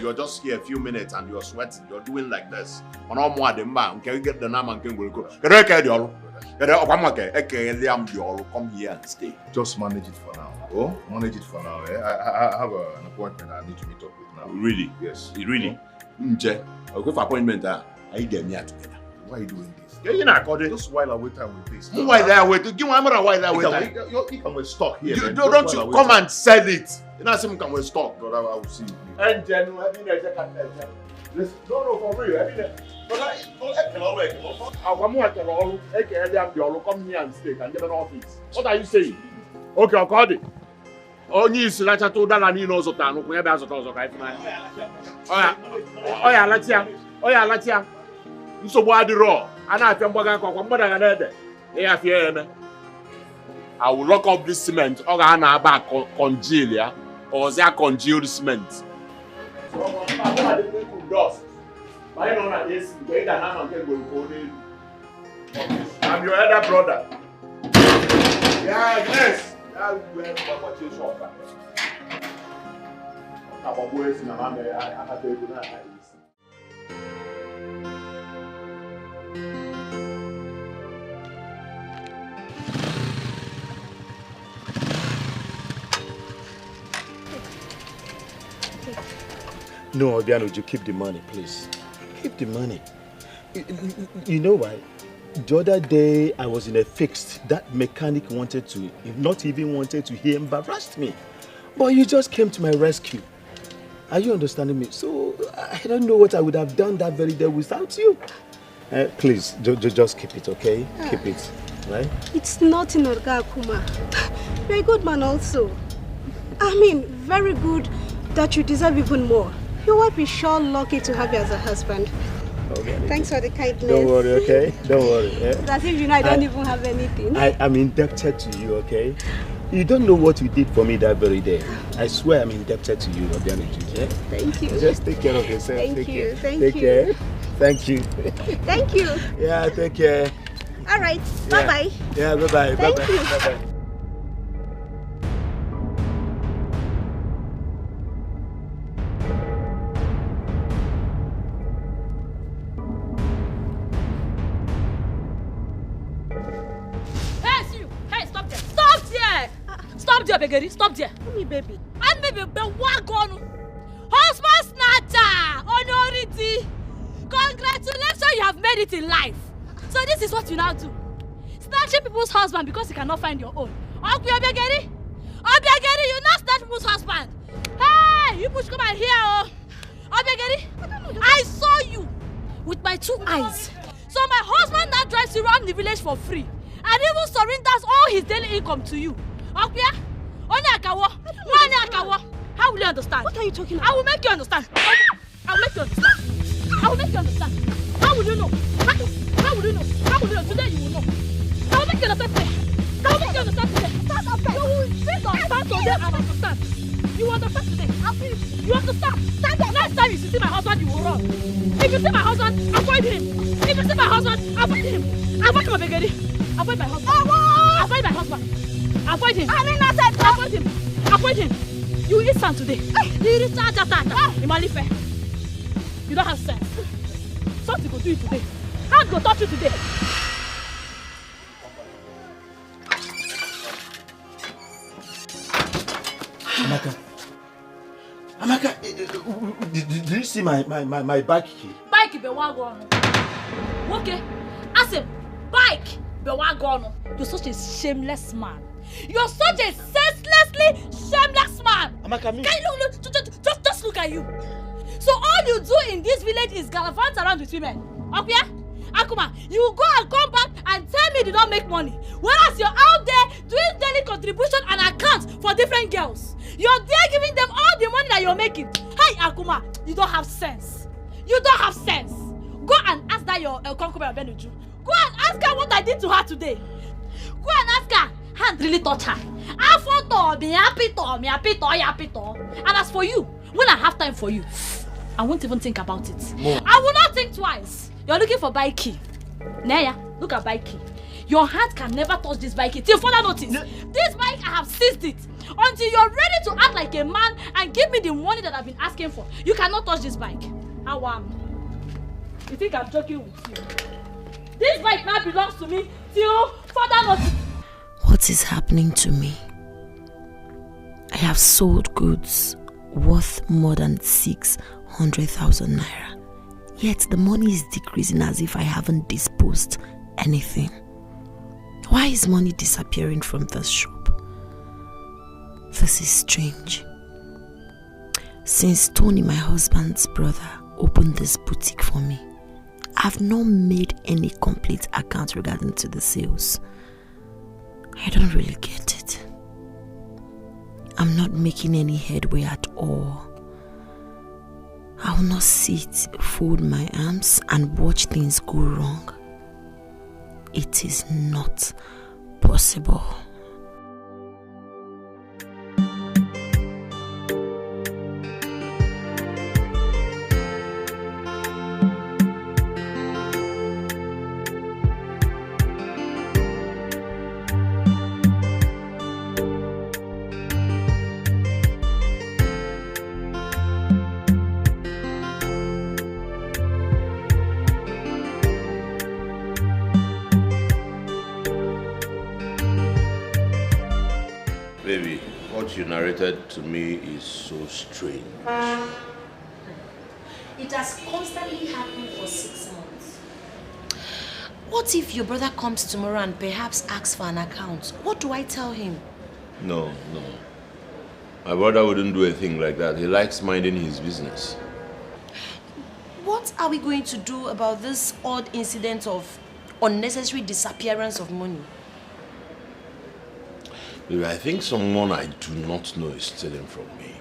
you're just here a few minutes and you're sweating. You're doing like this. Can you get the name and can go? Come here and stay.
Just manage it for now. Oh, manage it for now. Eh? I have an appointment I need to meet up with now.
Really?
Yes.
Really? Okay, for appointment, I get me together.
Why are you doing this?
Yeah, you're not calling.
Just while I wait time with this.
Why there wait? Give me a while there wait.
You can stock here.
You
man.
don't
Just
you
while I
come
wait
and sell it. You know, some can we stock.
Brother, I will see you.
Listen, no, for real. Come here and stay and get an office. What are you saying? Okay, I'll call it. Onye isi lacha to dala ni no zota no kunya ba zota zo kai funa. Oya latia. Nsogbu adiro. Ana afia mgbaga kwa mgbada ga na ede. E afia eme. I will lock up this cement. O ga na aba congeal ya. O za congealed cement. So I'm your elder brother. Yeah, yes.
No, Obiano, you keep the money, please. Keep the money. You know why? The other day, I was in a fix. That mechanic wanted to, not even wanted to, he embarrassed me. But you just came to my rescue. Are you understanding me? So, I don't know what I would have done that very day without you. Please, just keep it, okay? Keep it, right?
It's nothing, Olga Akuma. You're a good man also. I mean, very good that you deserve even more. Your wife is sure lucky to have you as a husband.
Okay.
Thanks for the kindness.
Don't worry, okay? Don't worry. Yeah?
It's as if you know I don't even have anything.
I'm indebted to you, okay? You don't know what you did for me that very day. I swear I'm indebted to you, Obiano. Yeah?
Thank you.
Just take care of yourself.
Thank
take
you.
Care.
Thank
take
you.
Care. Thank you.
Thank you.
Yeah, take care.
All right.
Yeah.
Bye-bye.
Yeah, bye-bye.
Thank
Bye-bye.
you.
Bye-bye.
Stop there, Begeri. Stop there.
Me, baby.
And maybe be wagon. Husband snatcher. Honority. Congratulations, you have made it in life. So this is what you now do. Snatching people's husband because you cannot find your own. Begeri. Obiageri, you not that Mu's husband. Hey, you push come out here, oh. Obiageri, I saw you with my 2 eyes. So my husband now drives you around the village for free and even surrenders all his daily income to you. Okay? How will you understand?
What are you talking about?
I will make you understand. I will make you understand. I will make you understand. How will you know? How will you know? How will you know? Today you will know. I will make you understand today. I will make you understand today. You will sit on stand today and understand. You understand today. You understand? Next time you see my husband, you will run. If you see my husband, avoid him. If you see my husband, avoid him. Avoid my beggar. Avoid my husband. Avoid my husband. Avoid him. I mean, I said avoid him. Avoid him. You eat sand today. You eat sand. You don't have sense. Something will do you today. Hand go touch you today.
Amaka, did you see my bike key?
Bike be wagon. Okay. As a bike be wagon. You're such a shameless man. You're such a senselessly shameless man.
Amaka, me.
Can you look, just look at you. So all you do in this village is gallivant around with women. Okay? Akuma, you go and come back and tell me you did not make money. Whereas you're out there doing daily contribution and accounts for different girls. You're there giving them all the money that you're making. Hey, Akuma, you don't have sense. You don't have sense. Go and ask that your concubine Benuju. Go and ask her what I did to her today. Go and ask her. Hand really touch her. And as for you, when I have time for you, I won't even think about it. No. I will not think twice. You're looking for bike key. Naya, look at bike key. Your hand can never touch this bike key till further notice. No. This bike, I have seized it. Until you're ready to act like a man and give me the money that I've been asking for, you cannot touch this bike. How am? You think I'm joking with you? This bike now belongs to me till further notice.
What is happening to me? I have sold goods worth more than 600,000 naira. Yet the money is decreasing as if I haven't disposed anything. Why is money disappearing from this shop? This is strange. Since Tony, my husband's brother, opened this boutique for me, I've not made any complete account regarding to the sales. I don't really get it. I'm not making any headway at all. I will not sit, fold my arms and watch things go wrong. It is not possible.
Baby, what you narrated to me is so strange.
It has constantly happened for 6 months. What if your brother comes tomorrow and perhaps asks for an account? What do I tell him?
No. My brother wouldn't do a thing like that. He likes minding his business.
What are we going to do about this odd incident of unnecessary disappearance of money?
Baby, I think someone I do not know is stealing from me.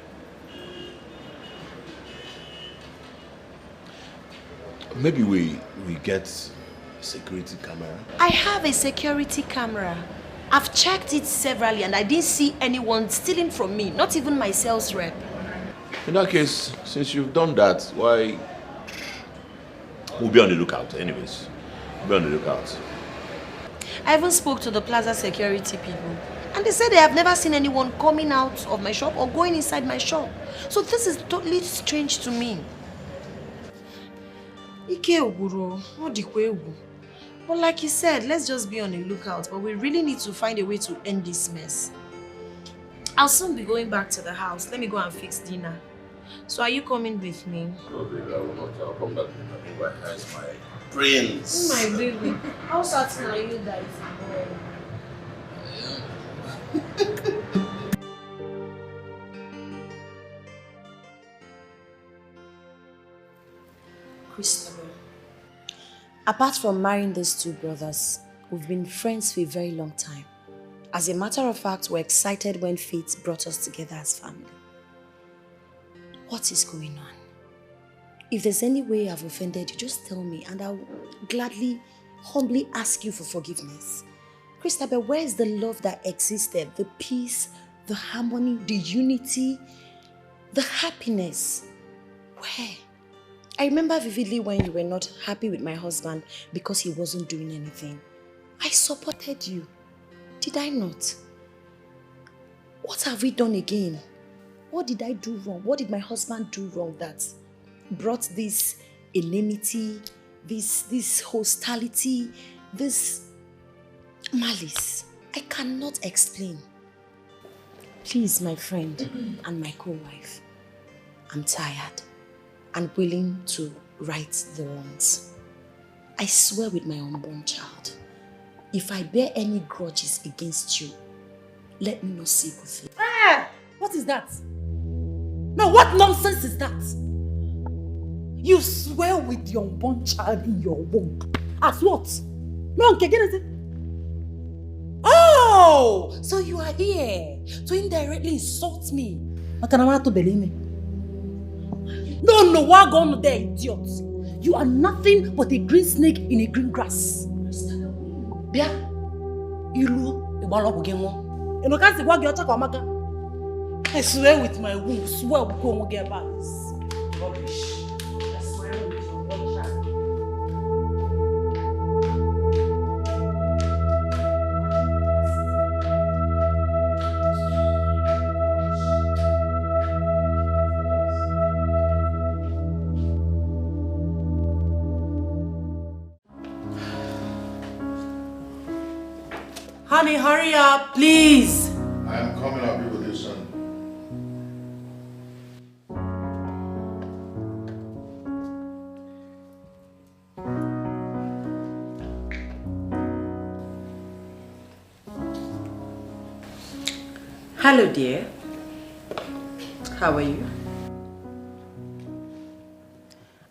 Maybe we get a security camera.
I have a security camera. I've checked it severally and I didn't see anyone stealing from me, not even my sales rep.
In that case, since you've done that, why... We'll be on the lookout anyways. We'll be on the lookout.
I even spoke to the plaza security people. And they said they have never seen anyone coming out of my shop or going inside my shop. So this is totally strange to me. But like you said, let's just be on the lookout. But we really need to find a way to end this mess. I'll soon be going back to the house. Let me go and fix dinner. So are you coming with me?
No, baby, I will not. I'll come back with my eyes, my prince.
My baby. How certain are you that it's a boy?
Christopher, apart from marrying these two brothers, we've been friends for a very long time. As a matter of fact, we're excited when fate brought us together as family. What is going on? If there's any way I've offended you, just tell me and I'll gladly, humbly ask you for forgiveness. Christabel, where is the love that existed? The peace, the harmony, the unity, the happiness? Where? I remember vividly when you were not happy with my husband because he wasn't doing anything. I supported you. Did I not? What have we done again? What did I do wrong? What did my husband do wrong that brought this enmity, this hostility, this malice? I cannot explain. Please, my friend and my co-wife, I'm tired and willing to right the wrongs. I swear with my unborn child, if I bear any grudges against you, let me not see good.
Ah! What is that? No, what nonsense is that? You swear with your unborn child in your womb. As what? No, okay, get it. Oh! So you are here to indirectly insult me. Makanama to believe me. No, what going on there, idiot? You are nothing but a green snake in a green grass. Bia, ilu, ibalo bugenwo. Eno kasi kwa gyocha kwa maka. I swear with my womb, swear we go get back. Rubbish. I swear with your one child. Honey, hurry up, please.
I am coming, I'll be with you soon.
Hello, dear. How are you?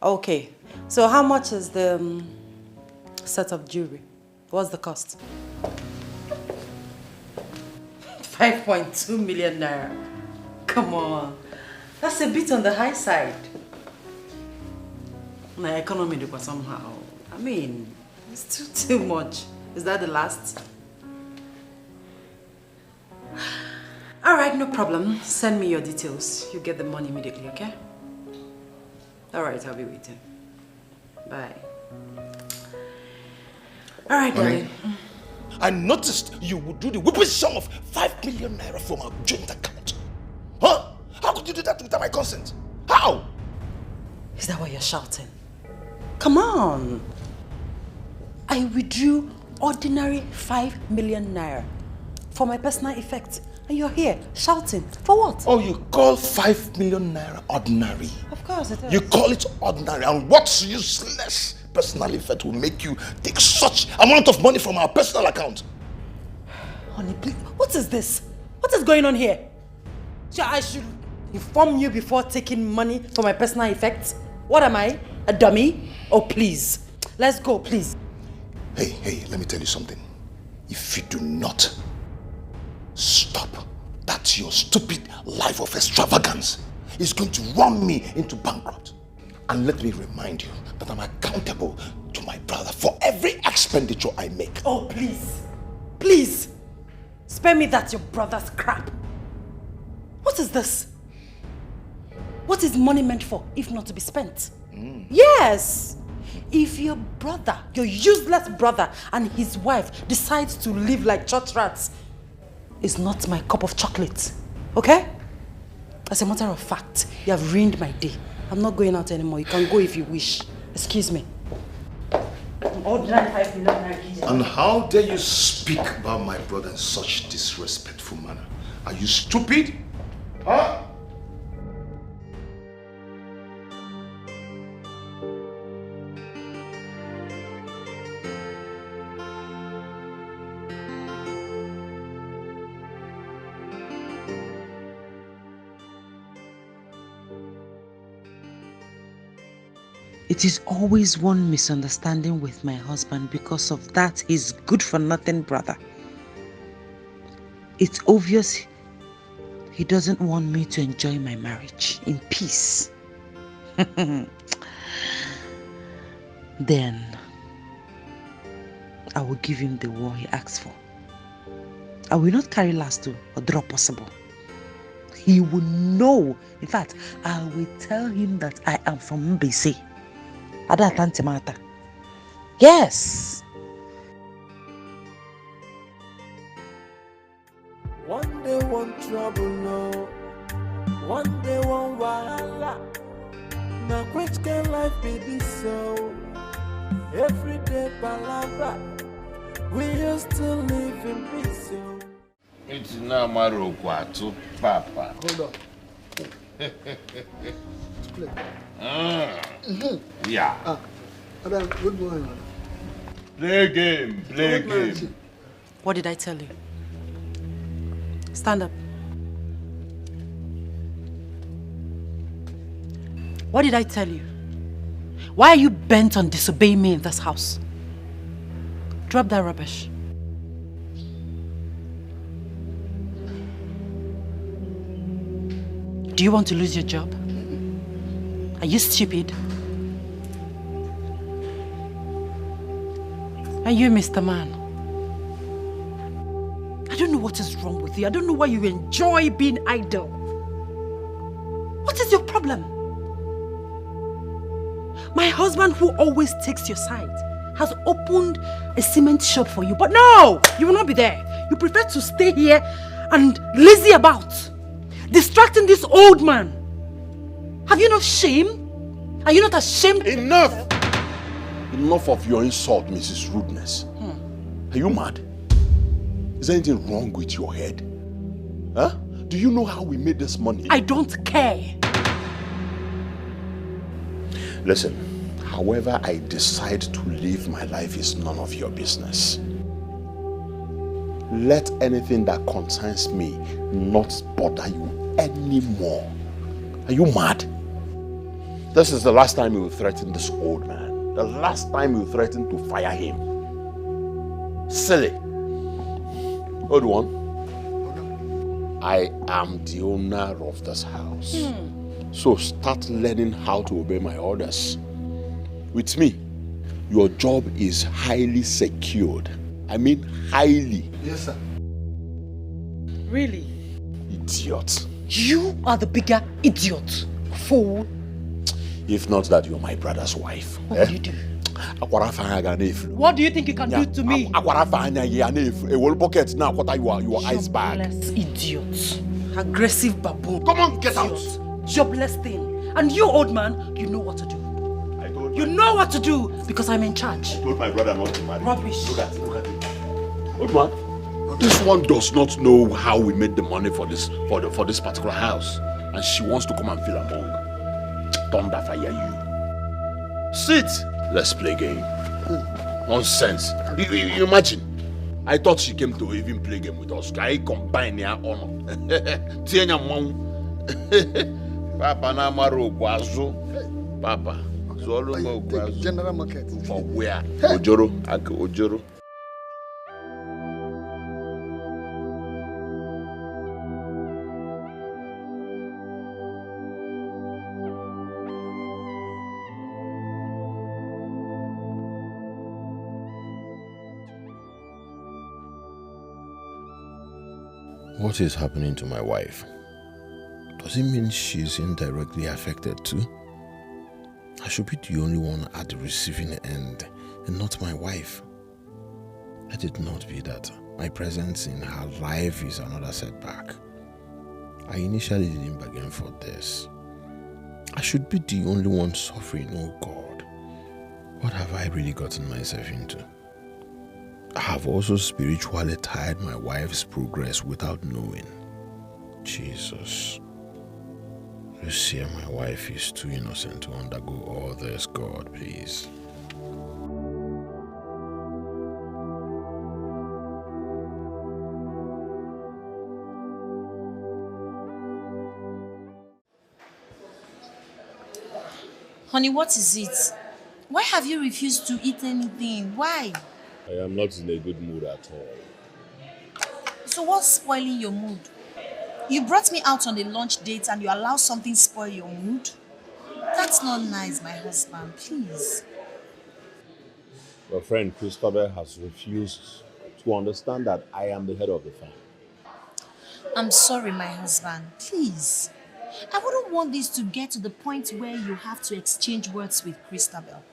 Okay, so how much is the set of jewelry? What's the cost? 5.2 million naira. Come on. That's a bit on the high side. My economy somehow. I mean, it's too much. Is that the last? Alright, no problem. Send me your details. You get the money immediately, okay? Alright, I'll be waiting. Bye. Alright, darling.
I noticed you would do the whooping sum of 5 million naira from our joint account. Huh? How could you do that without my consent? How?
Is that why you're shouting? Come on. I withdrew ordinary 5 million naira for my personal effect. And you're here shouting. For what?
Oh, you call 5 million naira ordinary?
Of course it is.
You call it ordinary, and what's useless personal effect will make you take such amount of money from our personal account?
Honey, please, what is this? What is going on here? So I should inform you before taking money for my personal effects? What am I? A dummy? Oh, please. Let's go, please.
Hey, let me tell you something. If you do not stop, that your stupid life of extravagance is going to run me into bankrupt. And let me remind you that I'm accountable to my brother for every expenditure I make.
Oh, please. Please. Spare me that your brother's crap. What is this? What is money meant for if not to be spent? Yes. If your brother, your useless brother and his wife decides to live like church rats, it's not my cup of chocolate. Okay? As a matter of fact, you have ruined my day. I'm not going out anymore. You can go if you wish. Excuse me.
And how dare you speak about my brother in such disrespectful manner? Are you stupid? Huh?
It It is always one misunderstanding with my husband. Because of that, he's good for nothing, brother. It's obvious he doesn't want me to enjoy my marriage in peace. Then I will give him the war he asks for. I will not carry last or draw possible. He will know. In fact, I will tell him that I am from Mbese. Ada Tantimata. Yes.
One day one trouble, no. One day one wahala. Now which can life be this so? Every day palabra. We used to live in peace.
It's now Maro Quato, Papa.
Hold on. Play.
Yeah.
Adam, good morning.
Play game, play game.
What did I tell you? Stand up. What did I tell you? Why are you bent on disobeying me in this house? Drop that rubbish. Do you want to lose your job? Are you stupid? Are you Mr. Man? I don't know what is wrong with you. I don't know why you enjoy being idle. What is your problem? My husband, who always takes your side, has opened a cement shop for you. But no, you will not be there. You prefer to stay here and lazy about, distracting this old man. Have you no shame? Are you not ashamed?
Enough! Enough of your insult, Mrs. Rudeness. Are you mad? Is there anything wrong with your head? Huh? Do you know how we made this money?
I don't care.
Listen, however I decide to live my life is none of your business. Let anything that concerns me not bother you anymore. Are you mad? This is the last time you will threaten this old man. The last time you threatened to fire him. Silly. Old one. I am the owner of this house. So start learning how to obey my orders. With me, your job is highly secured. I mean highly.
Yes, sir.
Really?
Idiot.
You are the bigger idiot. Fool.
If not that, you're my brother's wife.
What do you do? What do you think you can do to me?
A whole bucket now, what are your ice bag?
Jobless idiot. Aggressive baboon.
Come on, get out.
Jobless thing. And you, old man, you know what to do. You know what to do because I'm in charge.
I told my brother not to marry.
Rubbish.
Look at it. Old man, this one does not know how we made the money for this particular house. And she wants to come and feel among. Thunder fire you. Sit. Let's play game. Nonsense. You imagine. I thought she came to even play game with us. I combine their honor. Papa na maro gwazo. Papa. Zolo mo gwazo.
General market.
For where? Ojoro. Ojoro. What is happening to my wife? Does it mean she's indirectly affected too? I should be the only one at the receiving end and not my wife. Let it not be that my presence in her life is another setback. I initially didn't bargain for this. I should be the only one suffering, oh God. What have I really gotten myself into? I have also spiritually tied my wife's progress without knowing. Jesus. Lucia, my wife is too innocent to undergo all this, God, please.
Honey, what is it? Why have you refused to eat anything? Why?
I am not in a good mood at all.
So what's spoiling your mood? You brought me out on a lunch date and you allow something spoil your mood? That's not nice, my husband. Please.
Your friend Christopher has refused to understand that I am the head of the family.
I'm sorry, my husband. Please. I wouldn't want this to get to the point where you have to exchange words with Christabel.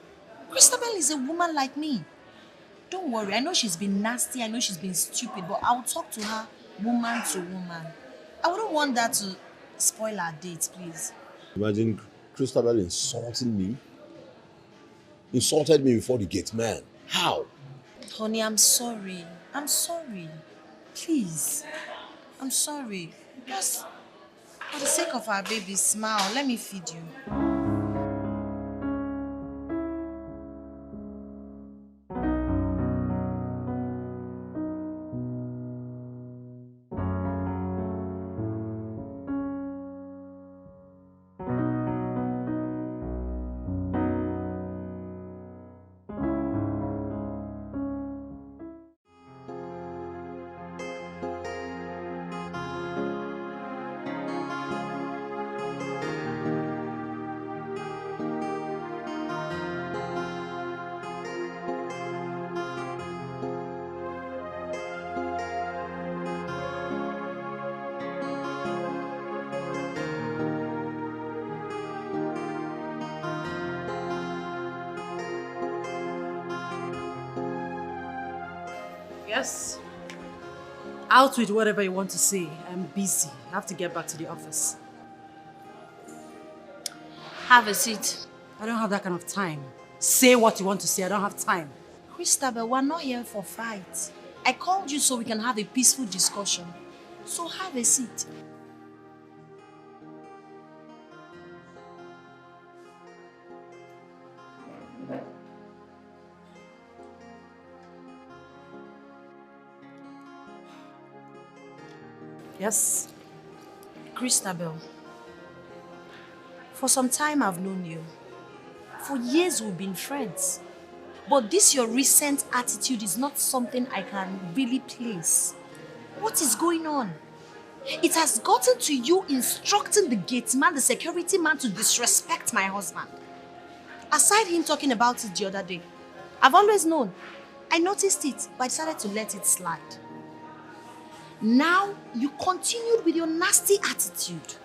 Christabel is a woman like me. Don't worry, I know she's been nasty, I know she's been stupid, but I'll talk to her woman to woman. I wouldn't want that to spoil our date, please.
Imagine Christabel insulting me. Insulted me before the gate man. How?
Honey, I'm sorry. I'm sorry. Please. I'm sorry. Just for the sake of our baby, smile. Let me feed you.
Yes? Out with whatever you want to say. I'm busy. I have to get back to the office.
Have a seat.
I don't have that kind of time. Say what you want to say. I don't have time.
Christabel, we're not here for fight. I called you so we can have a peaceful discussion. So have a seat.
Yes?
Christabel, for some time I've known you. For years we've been friends. But this your recent attitude is not something I can really place. What is going on? It has gotten to you instructing the gate man, the security man, to disrespect my husband. Aside him talking about it the other day, I've always known. I noticed it, but I decided to let it slide. Now, you continued with your nasty attitude.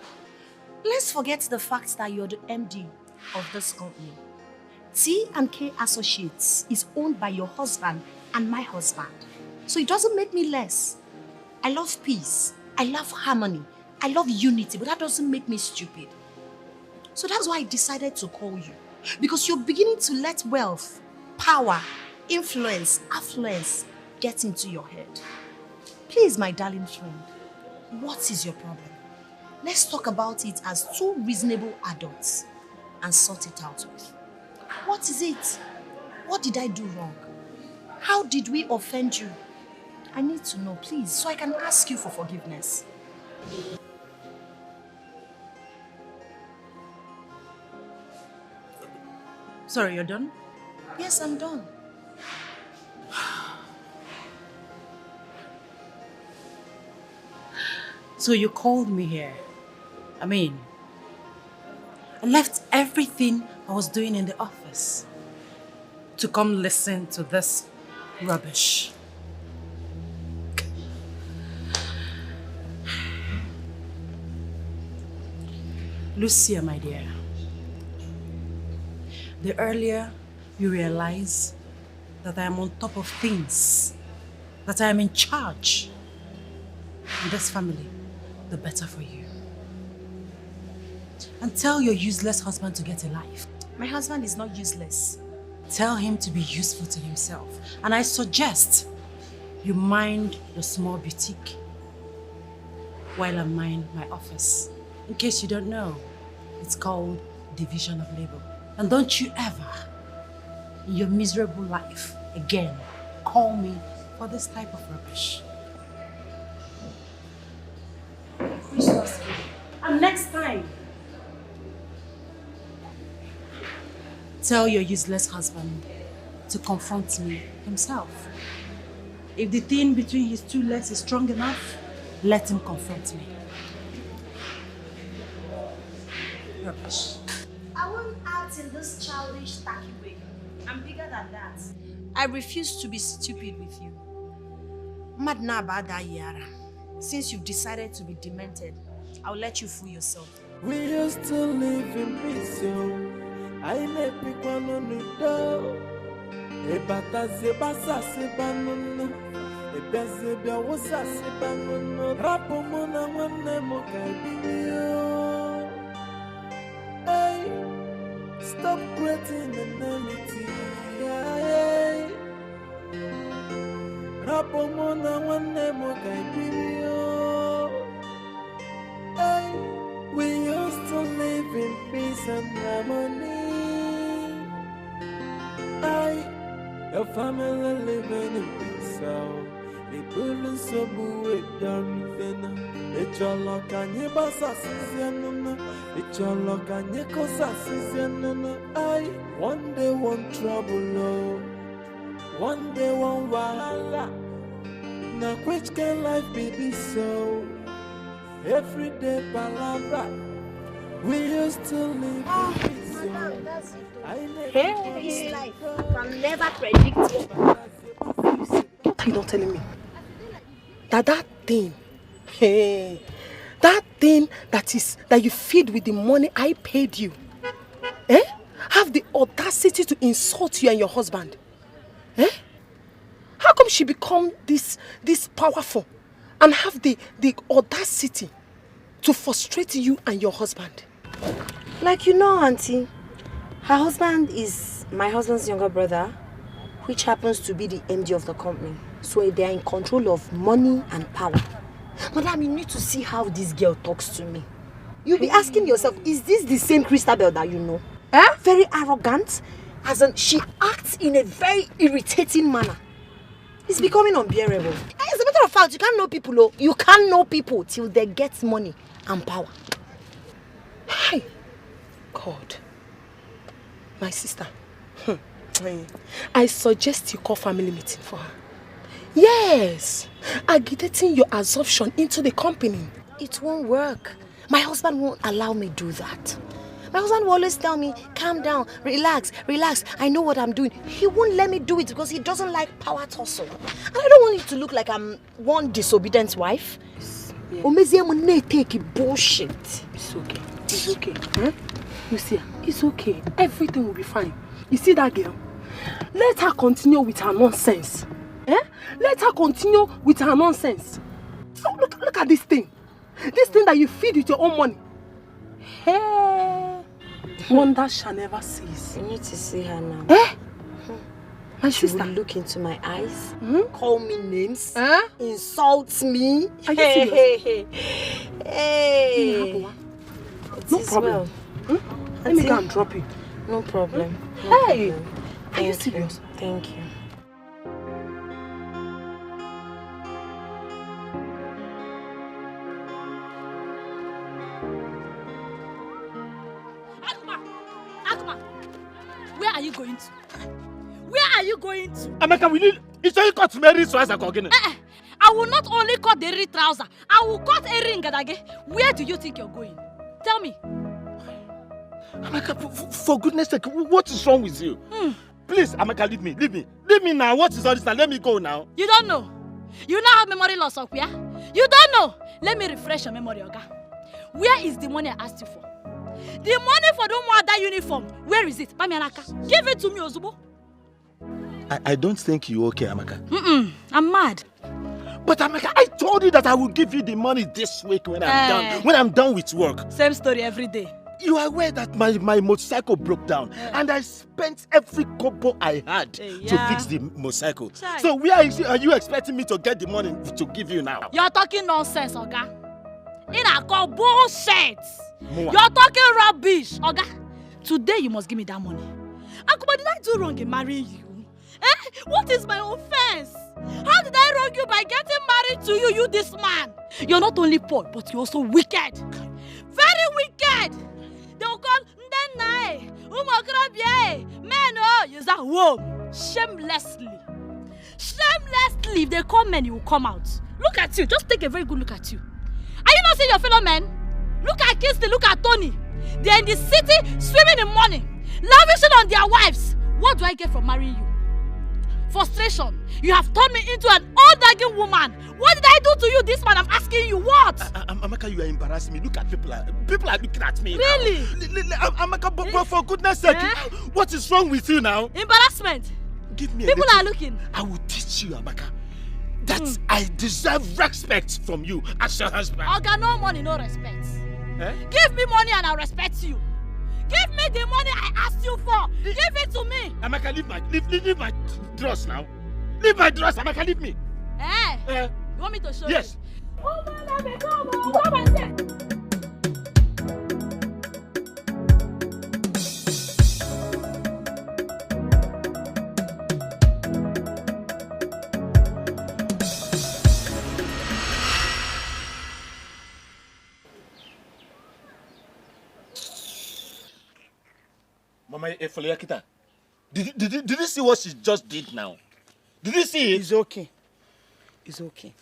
Let's forget the fact that you're the MD of this company. T&K Associates is owned by your husband and my husband. So it doesn't make me less. I love peace. I love harmony. I love unity, but that doesn't make me stupid. So that's why I decided to call you. Because you're beginning to let wealth, power, influence, affluence get into your head. Please, my darling friend, what is your problem? Let's talk about it as two reasonable adults and sort it out with. What is it? What did I do wrong? How did we offend you? I need to know, please, so I can ask you for forgiveness.
Sorry, you're done?
Yes, I'm done.
So you called me here. I left everything I was doing in the office to come listen to this rubbish. Lucia, my dear, the earlier you realize that I am on top of things, that I am in charge in this family, the better for you. And tell your useless husband to get a life.
My husband is not useless.
Tell him to be useful to himself. And I suggest you mind the small boutique while I mind my office. In case you don't know, it's called division of labor. And don't you ever, in your miserable life, again, call me for this type of rubbish. Christmas. And next time, Tell your useless husband to confront me himself. If the thing between his two legs is strong enough, let him confront me. Rubbish.
I won't act in this childish, tacky way. I'm bigger than that. I refuse to be stupid with you. Madna bada yara. Since you've decided to be demented, I'll let you fool yourself.
We used to live in peace, yo. I let pick one on the door. Ebata zebasa sebanunu. Ebezebia wosa sebanunu. Rapo mona wane mokaibio. Hey, stop creating enmity. Hey, rapo mona wane mokaibio. Hey, we used to live in peace and harmony. Your family living in peace out. The building so big, it's your luck and your boss assistant. It's your luck and your cause assistant. One day one trouble, one day one wahala. Now which can life be this so? Every day palabra. We used to live in peace.
Hey, life. You can never predict it.
What are you not telling me? That thing, hey, that thing that you feed with the money I paid you, have the audacity to insult you and your husband, How come she become this powerful and have the audacity to frustrate you and your husband?
Like you know, Auntie, her husband is my husband's younger brother, which happens to be the MD of the company. So they are in control of money and power. Madam, you need to see how this girl talks to me. You'll be asking yourself, is this the same Christabel that you know? Very arrogant, as in she acts in a very irritating manner. It's becoming unbearable. As a matter of fact, you can't know people, oh. You can't know people till they get money and power.
Hey, God. My sister, I suggest you call family meeting for her. Yes, agitating your absorption into the company.
It won't work. My husband won't allow me do that. My husband will always tell me, calm down, relax, I know what I'm doing. He won't let me do it because he doesn't like power tussle. And I don't want it to look like I'm one disobedient wife. Take bullshit.
It's okay. It's okay. You see, it's okay. Everything will be fine. You see that girl? Let her continue with her nonsense. Let her continue with her nonsense. Oh, look at this thing. This thing that you feed with your own money. Hey, wonder shall never cease.
You need to see her now.
My
she
sister.
will look into my eyes, call me names, insult me.
Are you serious?
Hey.
No problem.
Well.
Let me go and drop you.
No problem.
Hey,
Thank
are you serious?
Thank you.
Agma, where are you going to? Where are you going to?
Amaka, will you? It's only cut Mary so as a cogin.
I will not only cut the red trouser, I will cut a ring again. Where do you think you're going? Tell me.
Amaka, for goodness sake, what is wrong with you? Please, Amaka, leave me. Leave me now. What is all this now? Let me go now.
You don't know. You now have memory loss, Okuya. You don't know. Let me refresh your memory, Oga. Where is the money I asked you for? The money for the that uniform. Where is it? Pamianaka. Give it to me, Ozubo.
I don't think you're okay, Amaka.
I'm mad.
But Amaka, I told you that I will give you the money this week when I'm done. When I'm done with work.
Same story every day.
You are aware that my motorcycle broke down and I spent every kobo I had to fix the motorcycle.
Chai.
So where are you expecting me to get the money to give you now?
You're talking nonsense, Oga. In a call bullshit.
Moa.
You're talking rubbish, Oga. Today you must give me that money. Akuma, did I do wrong in marrying you? What is my offense? How did I wrong you by getting married to you, you this man? You're not only poor, but you're also wicked. Very wicked. They'll call Ndenai. Hey! Men, oh, use that womb. Shamelessly. Shamelessly, if they come men, you will come out. Look at you. Just take a very good look at you. Are you not seeing your fellow men? Look at Kinsley, look at Tony. They're in the city, swimming in money, lavishing on their wives. What do I get from marrying you? Frustration. You have turned me into an old nagging woman. What did I do to you, this man? I'm asking you, what?
Amaka, you are embarrassing me. Look at people are looking at me.
Really?
Amaka, but for goodness sake, what is wrong with you now?
Embarrassment.
Give me a
People
little.
are looking.
I will teach you, Amaka, that I deserve respect from you as your husband.
Oga, no money, no respect.
Eh?
Give me money and I'll respect you. Give me the money I asked you for. Give it to me.
Amaka, leave my dress now. Leave my dress, Amaka, leave me.
You want me to show
yes.
you? Oh, man, come and say.
Mama Efoliakita, did you see what she just did now? Did you see it?
It's okay. It's okay.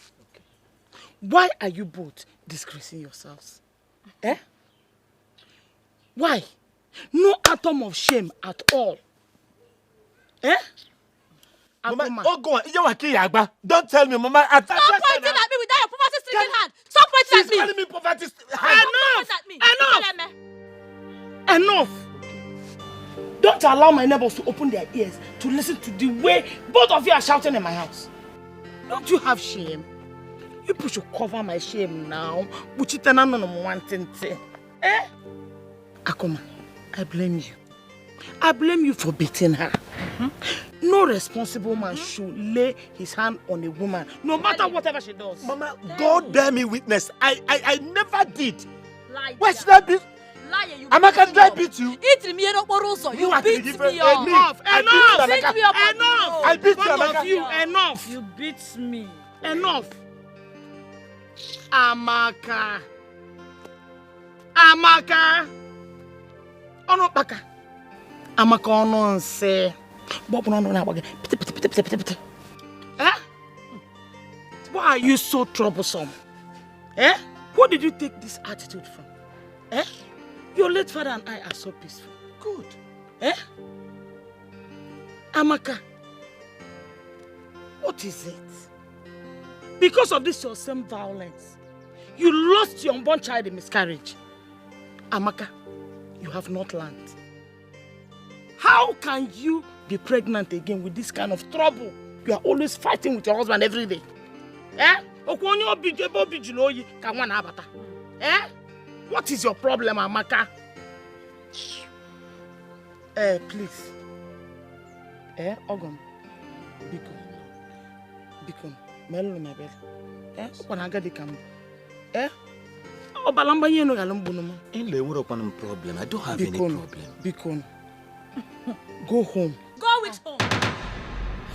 Why are you both disgracing yourselves? Eh? Why? No atom of shame at all. Eh?
Mama, oh go on. Don't tell me, Mama.
Stop pointing at me without your poverty-stricken hand. Stop pointing at me.
She's calling me poverty-stricken hand.
Enough! Don't allow my neighbors to open their ears to listen to the way both of you are shouting in my house. Don't you have shame? You people should cover my shame now. Eh? Akoma, I blame you. I blame you for beating her. No responsible man should lay his hand on a woman, no matter whatever she does.
Mama, God bear me witness. I never did. Why should I be? Amaka, did I beat you?
You beat me up.
Enough!
I beat you, Amaka.
Enough!
You beat me.
Enough! Amaka! Onopaka! Amaka ono nse. Eh? Why are you so troublesome? Eh? Where did you take this attitude from? Eh? Your late father and I are so peaceful.
Good.
Eh? Amaka, what is it? Because of this your same violence, you lost your unborn child in miscarriage. Amaka, you have not learned. How can you be pregnant again with this kind of trouble? You are always fighting with your husband every day. Eh? Eh? What is your problem, Amaka? Please. Ogum. Bikon. Melu na bel. Kwanaga dikam. Obalamba yeno galumbunumo.
Inle wuro kwanum problem. I don't have any problem.
Bikon. Go home.
Go with home.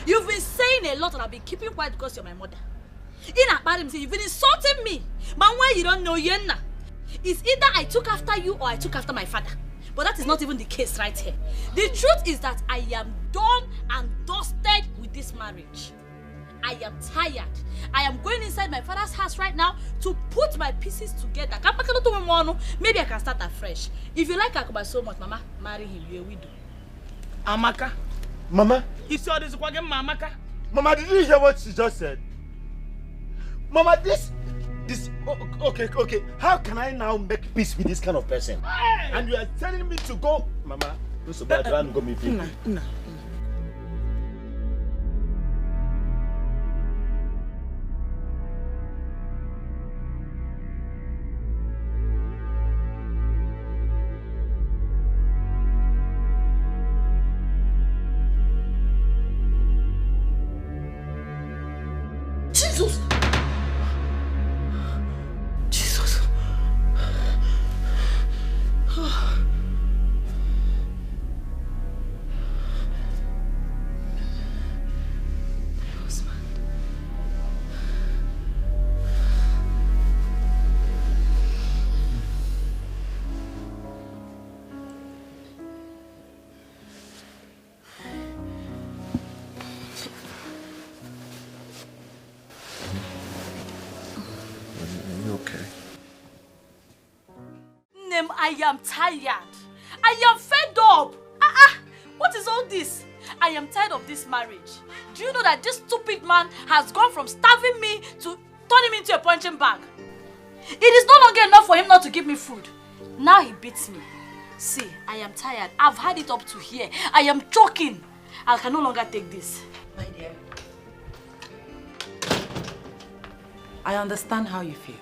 You've been saying a lot and I've been keeping quiet because you're my mother. You've been insulting me. But when you don't know Yenna. It's either I took after you or I took after my father. But that is not even the case right here. The truth is that I am done and dusted with this marriage. I am tired. I am going inside my father's house right now to put my pieces together. Maybe I can start afresh. If you like Akuma so much, Mama, marry him. You're a widow.
Amaka.
Mama.
You saw this again, Amaka.
Mama, did you hear what she just said? Mama, this. Okay. How can I now make peace with this kind of person?
Hey!
And you are telling me to go, Mama. This is bad. Go me.
No.
okay.
Nem, I am tired. I am fed up. What is all this? I am tired of this marriage. Do you know that this stupid man has gone from starving me to turning me into a punching bag? It is no longer enough for him not to give me food. Now he beats me. See, I am tired. I've had it up to here. I am choking. I can no longer take this.
My dear, I understand how you feel.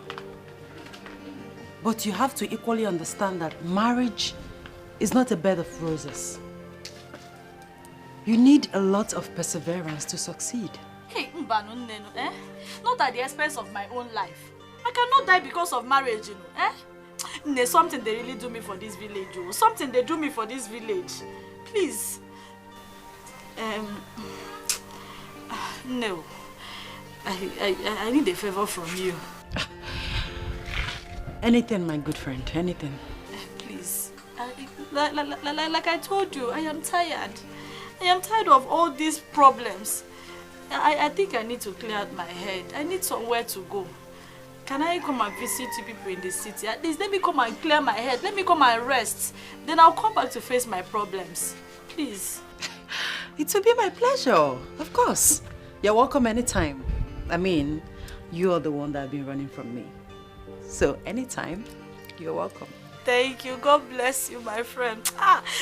But you have to equally understand that marriage is not a bed of roses. You need a lot of perseverance to succeed.
Hey, Mbano Neno, eh? Not at the expense of my own life. I cannot die because of marriage, you know, eh? There's something they really do me for this village, oh. Something they do me for this village. Please. No. I need a favor from you.
Anything, my good friend, anything.
Please. Like I told you, I am tired. I am tired of all these problems. I think I need to clear out my head. I need somewhere to go. Can I come and visit you people in the city? At least let me come and clear my head. Let me come and rest. Then I'll come back to face my problems. Please.
It will be my pleasure. Of course. You're welcome anytime. I mean, you are the one that has been running from me. So anytime, you're welcome.
Thank you. God bless you, my friend.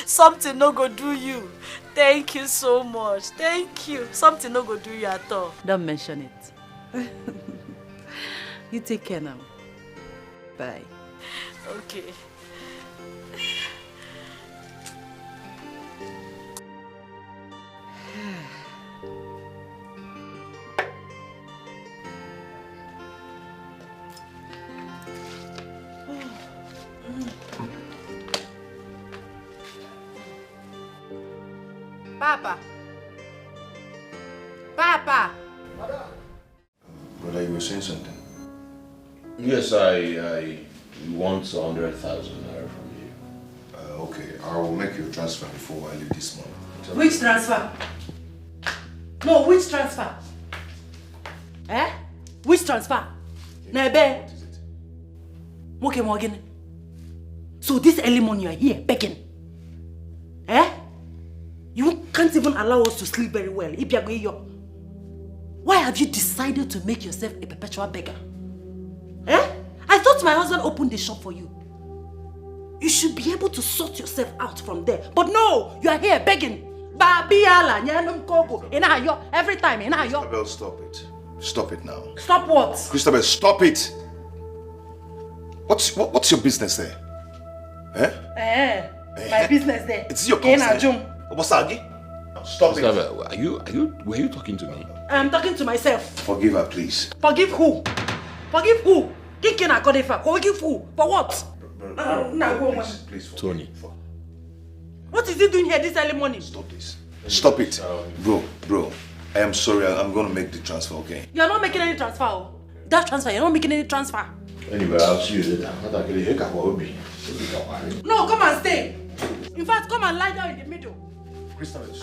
Something no go do you. Thank you so much. Thank you. Something no go do you at all.
Don't mention it. You take care now. Bye.
Okay.
Papa. Papa.
Brother, you were saying something?
Yes, I want 100,000 naira from you.
Okay, I will make you a transfer before I leave this month.
Which transfer? No, which transfer? Eh? Which transfer? Nebe. Okay, Morgan. So this early morning you are here begging. Eh? You can't even allow us to sleep very well. Why have you decided to make yourself a perpetual beggar? Eh? I thought my husband opened the shop for you. You should be able to sort yourself out from there. But no, you are here begging. Every time.
Christabel, stop it. Stop it now.
Stop what?
Christabel, stop it. What's your business there? Eh?
My business there.
It's your concern. Stop
Christabel, were you talking to me?
I'm talking to myself.
Forgive her, please.
Forgive who? Forgive who? Forgive who? For what?
Please,
Tony.
What is he doing here this early morning?
Stop this. Stop it. Bro. I am sorry. I'm going to make the transfer, okay?
You're not making any transfer. Oh. That transfer, you're not making any transfer.
Anyway, I'll see you later.
No, come and stay. In fact, come and lie down in the middle.
Christabel,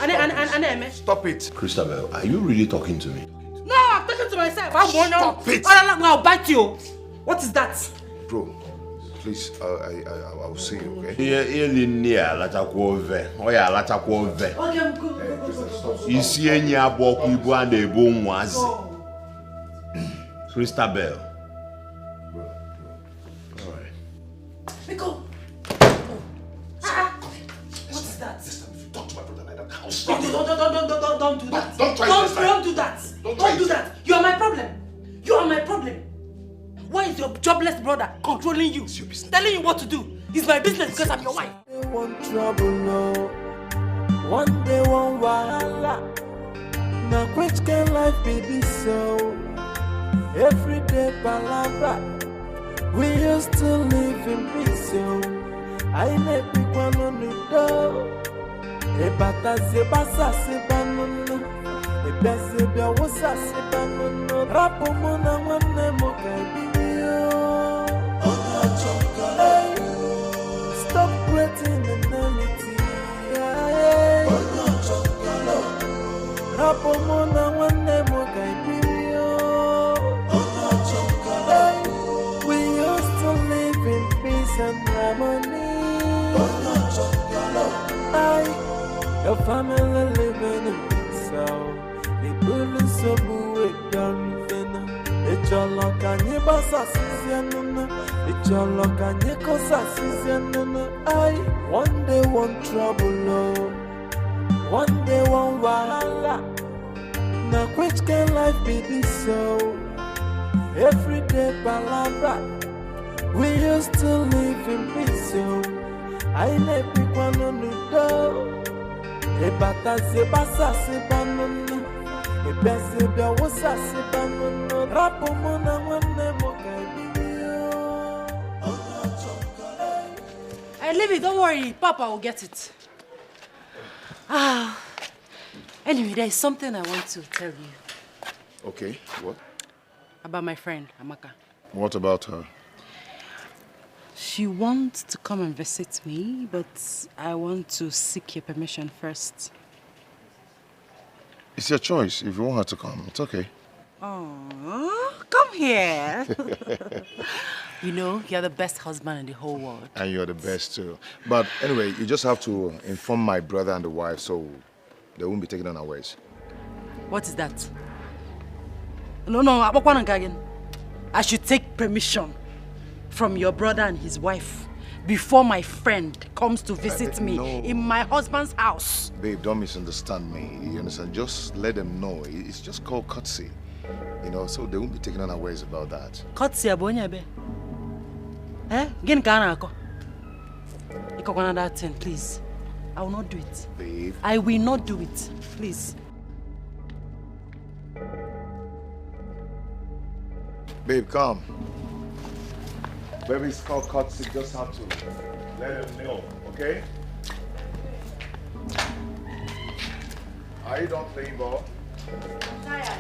stop
it.
Christabel, are you really talking to me?
No, I'm talking to myself.
Stop it.
I'll bite you. What is that?
Bro, please, I'll see you, okay?
Christabel.
Miko. What is that?
Talk to my brother like that.
Don't do that.
Don't try this time.
Don't do that. Don't do that. You are my problem. You are my problem. Why is your jobless brother controlling you? Telling you what to do? It's my business because I'm your wife.
One trouble, no. One day, one wahala. Now, which can life be this so? Every day, palabra. We used to live in peace, yo. I never pick one on the door. Ebata sebasa sebanunu. Ebese bia wosa sebanunu. Rapo mona wane mokabiyo. Stop creating enmity. Rapo mona wane mokabiyo. We family living in peace. The police so boo done finna. It's your luck and your boss assistant. It's your luck and your cause assistant. I one day want trouble, no. One day one wahala. Now which can life be this so? Every day palabra. We used to live in peace so. I never pick one on the door. E bata se basa se banana. E bese da wosa se banana. Rapo mona wane mo
Hey, leave it, don't worry. Papa will get it. Anyway, there is something I want to tell you.
Okay, what?
About my friend, Amaka.
What about her?
She wants to come and visit me, but I want to seek your permission first.
It's your choice. If you want her to come, it's okay.
Oh, come here. You know, you're the best husband in the whole world.
And you're the best too. But anyway, you just have to inform my brother and the wife so they won't be taken unawares.
What is that? No, I should take permission from your brother and his wife before my friend comes to visit me in my husband's house.
Babe, don't misunderstand me. You understand? Just let them know. It's just called courtesy. You know, so they won't be taken unawares about that.
Courtesy, abonyabe. Eh? Again, can't that thing, please. I will not do it.
Babe.
I will not do it. Please.
Babe, come. Baby, it's called courtesy. Just have to let them know, okay? Are you done playing ball?
I'm tired.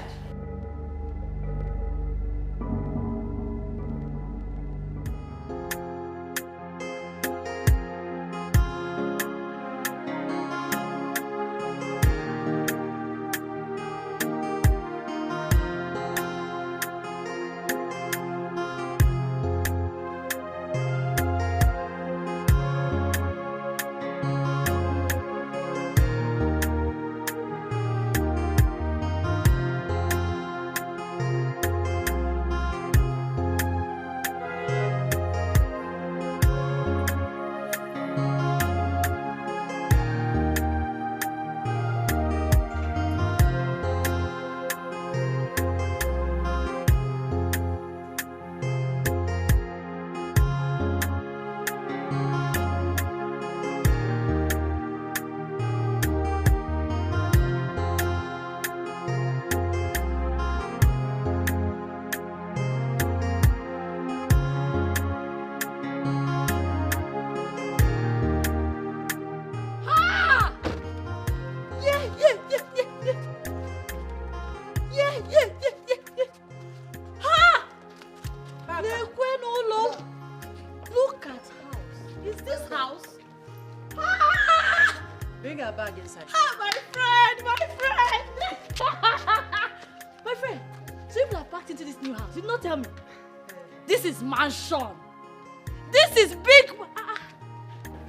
This is big.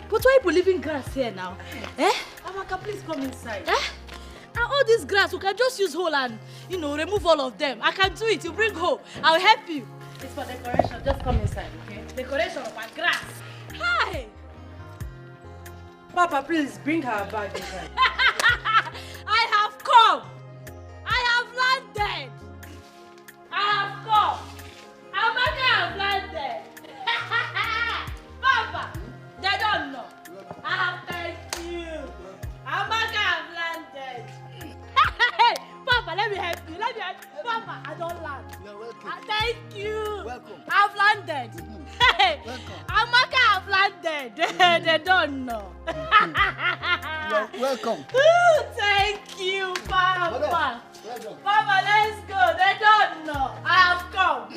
But why are you leaving grass here now? Eh?
Amaka, please come inside.
Eh? And all this grass, we can just use hole and, remove all of them. I can do it. You bring hole. I'll help you.
It's for decoration. Just come inside, okay?
Decoration of our grass. Hi.
Papa, please bring her bag inside.
I have come. I have landed. I have come. Amaka have landed. Papa, they don't know. I have thanked you. Amaka have landed. Papa, let me help you. Papa, I don't land.
You're welcome.
Thank you.
Welcome.
I've landed.
Welcome.
Amaka have landed. They don't know.
You're welcome.
Thank you, Papa.
Welcome.
Papa, let's go. They don't know. I have come.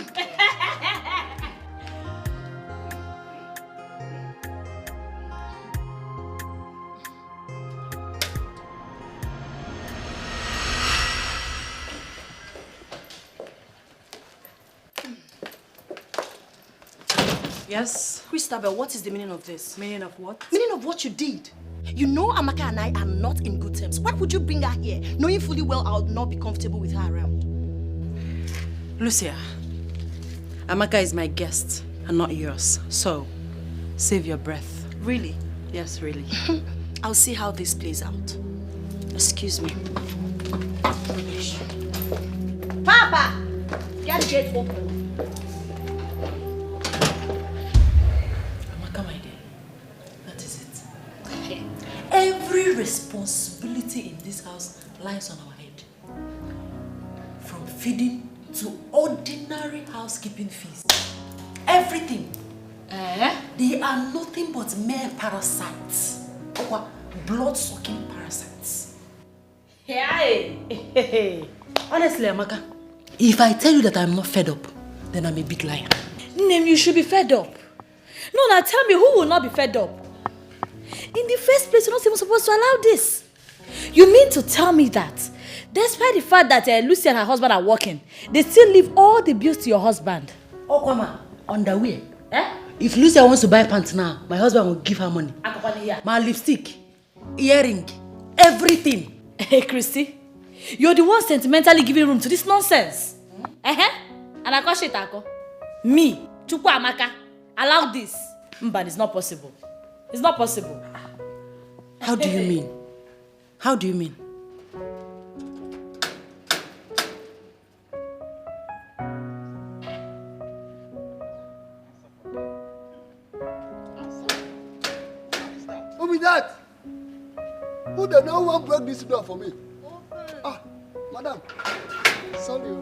Yes?
Christabel, what is the meaning of this?
Meaning of what?
Meaning of what you did. You know Amaka and I are not in good terms. Why would you bring her here, knowing fully well I would not be comfortable with her around?
Lucia, Amaka is my guest and not yours. So, save your breath.
Really?
Yes, really.
I'll see how this plays out. Excuse me. Papa! Get the gate open.
Amaka, my dear, that is it. Every responsibility in this house lies on our head. From feeding to ordinary housekeeping fees. Everything. They are nothing but mere parasites. Or blood-sucking parasites. Hey. Honestly, Amaka, if I tell you that I'm not fed up, then I'm a big liar.
Name, you should be fed up. No, now tell me, who will not be fed up? In the first place, you're not even supposed to allow this. You mean to tell me that, despite the fact that Lucy and her husband are working, they still leave all the bills to your husband?
Oh, come on. Underwear. If Lucia wants to buy pants now, my husband will give her money. My lipstick, earring, everything.
Hey, Christy, you're the one sentimentally giving room to this nonsense. And I call shit, me, Chukwu Amaka, allow this. But it's not possible. It's not possible.
How do you mean? How do you mean?
Who be that? Who the no one broke this door for me? Ah, madam. Sorry.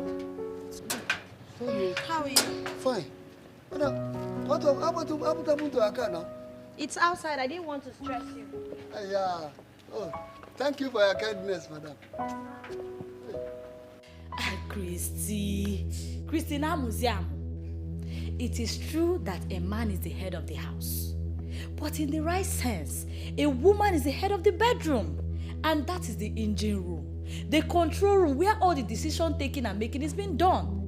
Sorry.
How are you?
Fine. Madam, what happened to our car now?
It's outside. I didn't want to stress you.
Yeah. Oh, thank you for your kindness, madam.
Christy, now museum. It is true that a man is the head of the house. But in the right sense, a woman is the head of the bedroom. And that is the engine room. The control room where all the decision taking and making is being done.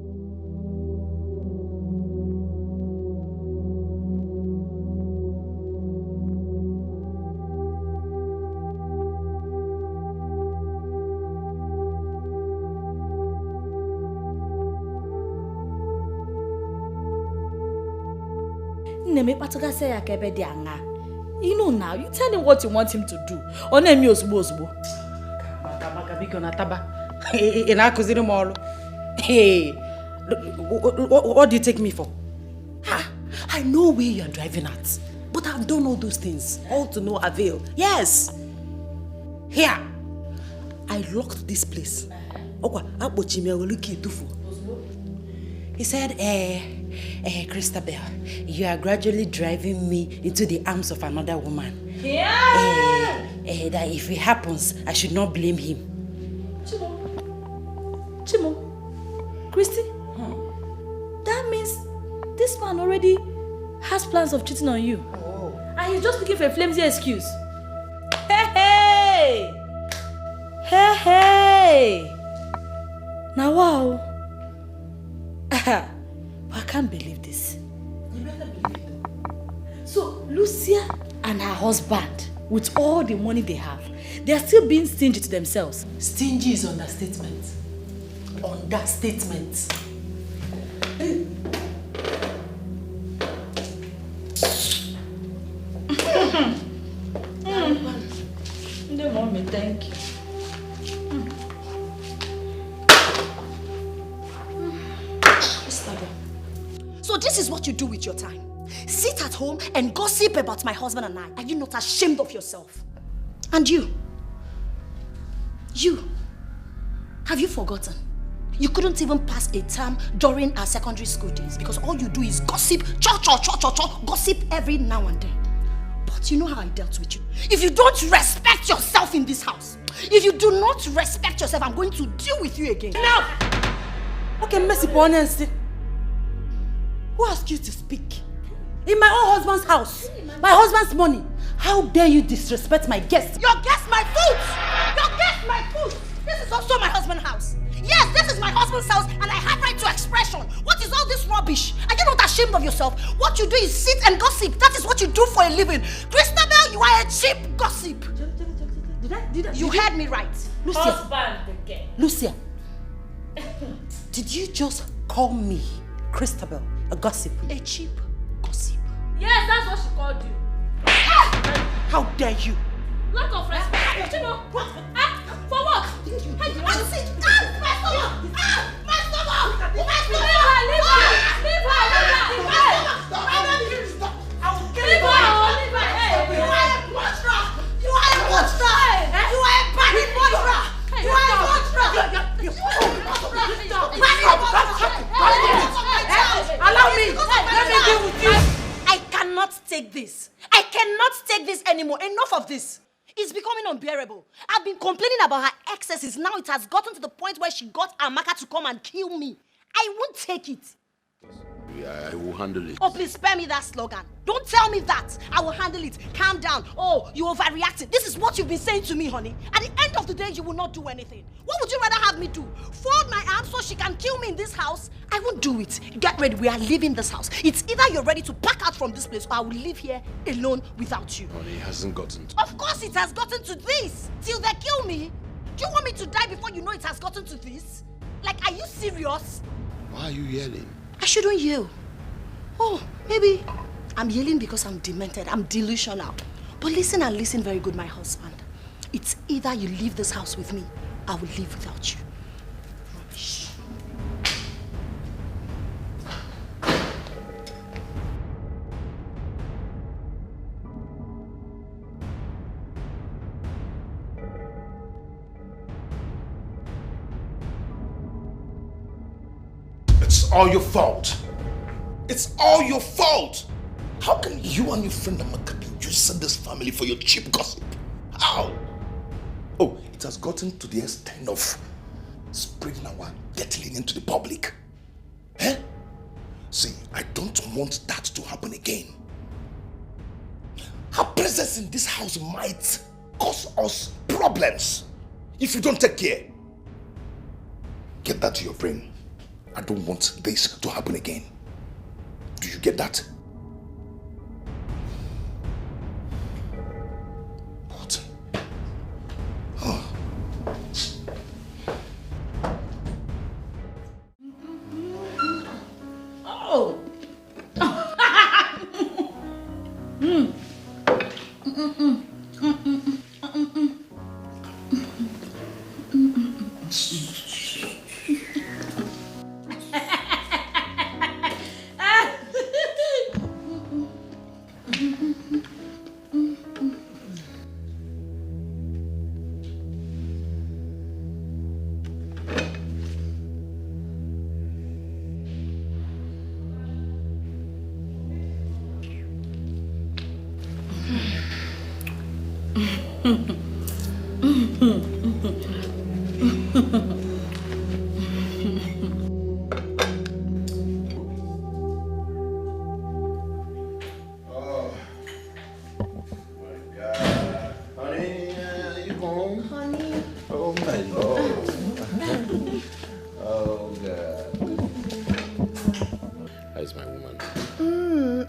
You know now, you tell him what you want him to do.
Hey, what do you take me for? I know where you are driving at, but I've done all those things, all to no avail. Yes. Here, I locked this place. He said, Christabel, you are gradually driving me into the arms of another woman. That if it happens, I should not blame him.
Chimo, Christy, that means this man already has plans of cheating on you. And he's just looking for a flimsy excuse. Hey! Now, wow. I can't believe this.
You better believe it.
So, Lucia and her husband, with all the money they have, they are still being stingy to themselves.
Stingy is understatement. Understatement.
The mommy, thank you.
So this is what you do with your time. Sit at home and gossip about my husband and I. Are you not ashamed of yourself? And you? Have you forgotten? You couldn't even pass a term during our secondary school days because all you do is gossip, gossip every now and then. But you know how I dealt with you. If you don't respect yourself in this house, if you do not respect yourself, I'm going to deal with you again.
Enough! Okay, Mercy Bonensi. Who asked you to speak? In my own husband's house, my husband's money. How dare you disrespect my guest?
Your guest, my food! Your guest, my food! This is also my husband's house. Yes, this is my husband's house and I have right to expression. What is all this rubbish? Are you not ashamed of yourself? What you do is sit and gossip. That is what you do for a living. Christabel, Girl, you are a cheap gossip. You heard me right.
Lucia.
Husband again.
Lucia. Did you just call me, Christabel, a gossip?
A cheap gossip.
Yes, that's what she called you.
How dare you?
Lack of respect. For what?
My stomach!
Allow me! Let me deal with you!
I cannot take this. I cannot take this anymore. Enough of this. It's becoming unbearable. I've been complaining about her excesses. Now it has gotten to the point where she got Amaka to come and kill me. I won't take it.
Yeah, I will handle it.
Oh, please spare me that slogan. Don't tell me that. I will handle it. Calm down. Oh, you overreacted. This is what you've been saying to me, honey. At the end of the day, you will not do anything. What would you rather have me do? Fold my arms so she can kill me in this house? I won't do it. Get ready. We are leaving this house. It's either you're ready to pack out from this place or I will live here alone without you.
Honey, it hasn't gotten to...
Of course it has gotten to this. Till they kill me. Do you want me to die before you know it has gotten to this? Like, are you serious?
Why are you yelling?
I shouldn't yell. Oh, maybe I'm yelling because I'm demented. I'm delusional. But listen and listen very good, my husband. It's either you leave this house with me, I will live without you. Rubbish.
It's all your fault. It's all your fault. How can you and your friend Amaka be using this family for your cheap gossip? How? Oh, it has gotten to the extent of spreading our dirty into the public. Eh? See, I don't want that to happen again. Her presence in this house might cause us problems if you don't take care. Get that to your brain. I don't want this to happen again. Do you get that? What? Oh.
Oh.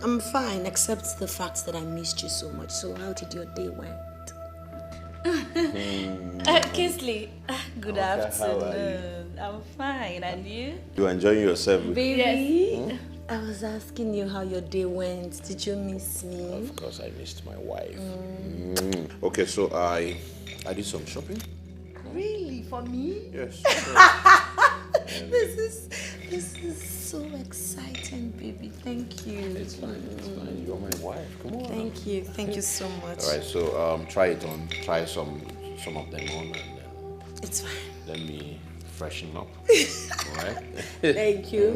I'm fine, except the fact that I missed you so much. So how did your day went?
Kingsley, good afternoon. I'm fine, and you?
You enjoying yourself?
Baby,
Yes.
I was asking you how your day went. Did you miss me?
Of course, I missed my wife. Okay, so I did some shopping.
Really? For me?
Yes.
This is so exciting, baby. Thank you.
It's fine. You're my wife. Come on.
Thank you so much.
All right, so try it on. Try some of them on, and then
it's fine.
Let me freshen up. All right.
Thank you.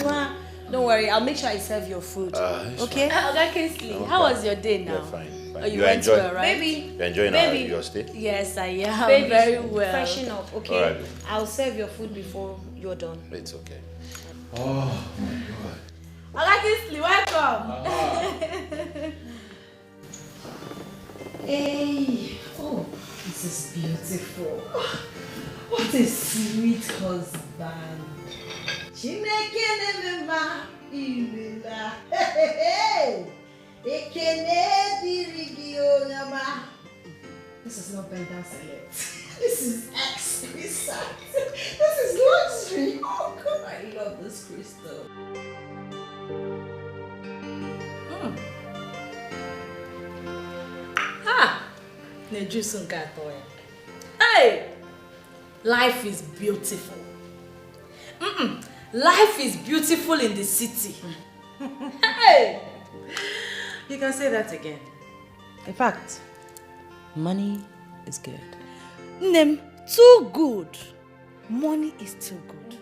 Mwah. Don't worry, I'll make sure I serve your food. Okay?
Okay, Kingsley, how was your day now?
Yeah, fine.
Oh, you went well, right?
Baby.
You're enjoying your stay?
Yes, I am.
Baby,
very well. Freshen up, okay?
All right.
I'll serve your food before you're done.
It's okay. Oh my God.
Okay, Kingsley, welcome.
Hey, oh, this is beautiful. What a sweet husband. Chineke nemema imela. Ekene dirigi This is not bender salad. This is exquisite. This is luxury. Oh God, I love this crystal.
Hey! Life is beautiful. Life is beautiful in the city. Hey!
You can say that again. In fact, money is good.
Nem, too good. Money is too good.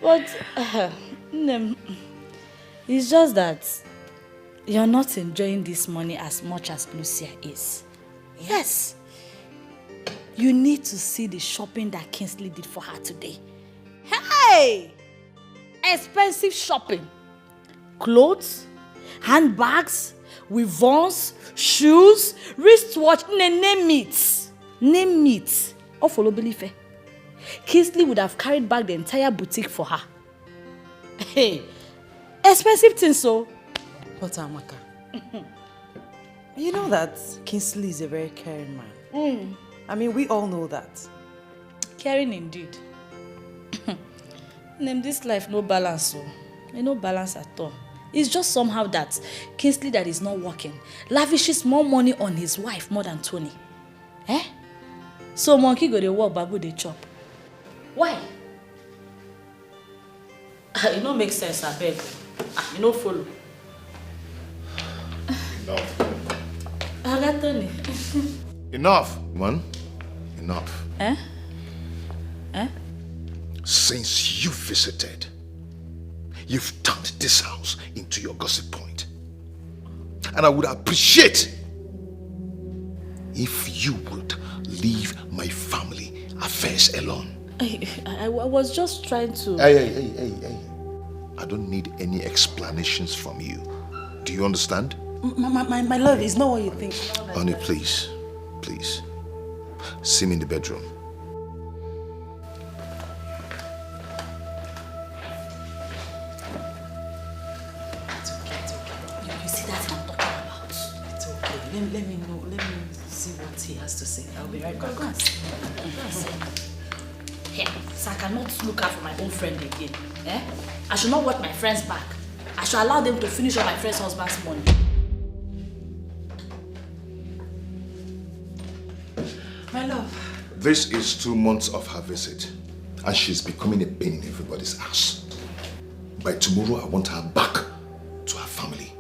But, Nem, it's just that you're not enjoying this money as much as Lucia is. Yes. You need to see the shopping that Kingsley did for her today. Hey! Expensive shopping. Clothes, handbags, weavons, shoes, wristwatch, name it. Name it. Or follow belief. Kingsley would have carried back the entire boutique for her. Hey, expensive things so.
But Amaka, you know that Kingsley is a very caring man. I mean, we all know that.
Caring indeed. Name this life no balance so. No balance at all. It's just somehow that Kingsley that is not working lavishes more money on his wife more than Tony. So monkey go to work, babu they chop. Why? It don't make sense, I beg. You don't follow.
Enough.
I got Tony.
Enough, man. Enough.
Eh?
Since you visited, you've turned this house into your gossip point. And I would appreciate if you would leave my family affairs alone.
I was just trying to...
Hey. I don't need any explanations from you. Do you understand?
My love is not what you think.
Honey, please. See me in the bedroom.
It's okay. You see that I'm talking about? It's okay. Let me know. Let me see what he has to say. I'll be right back.
Go and see. Here, so I cannot look out for my own friend again. I should not work my friends back. I should allow them to finish up my friend's husband's money.
My love.
This is 2 months of her visit, and she's becoming a pain in everybody's ass. By tomorrow, I want her back to her family.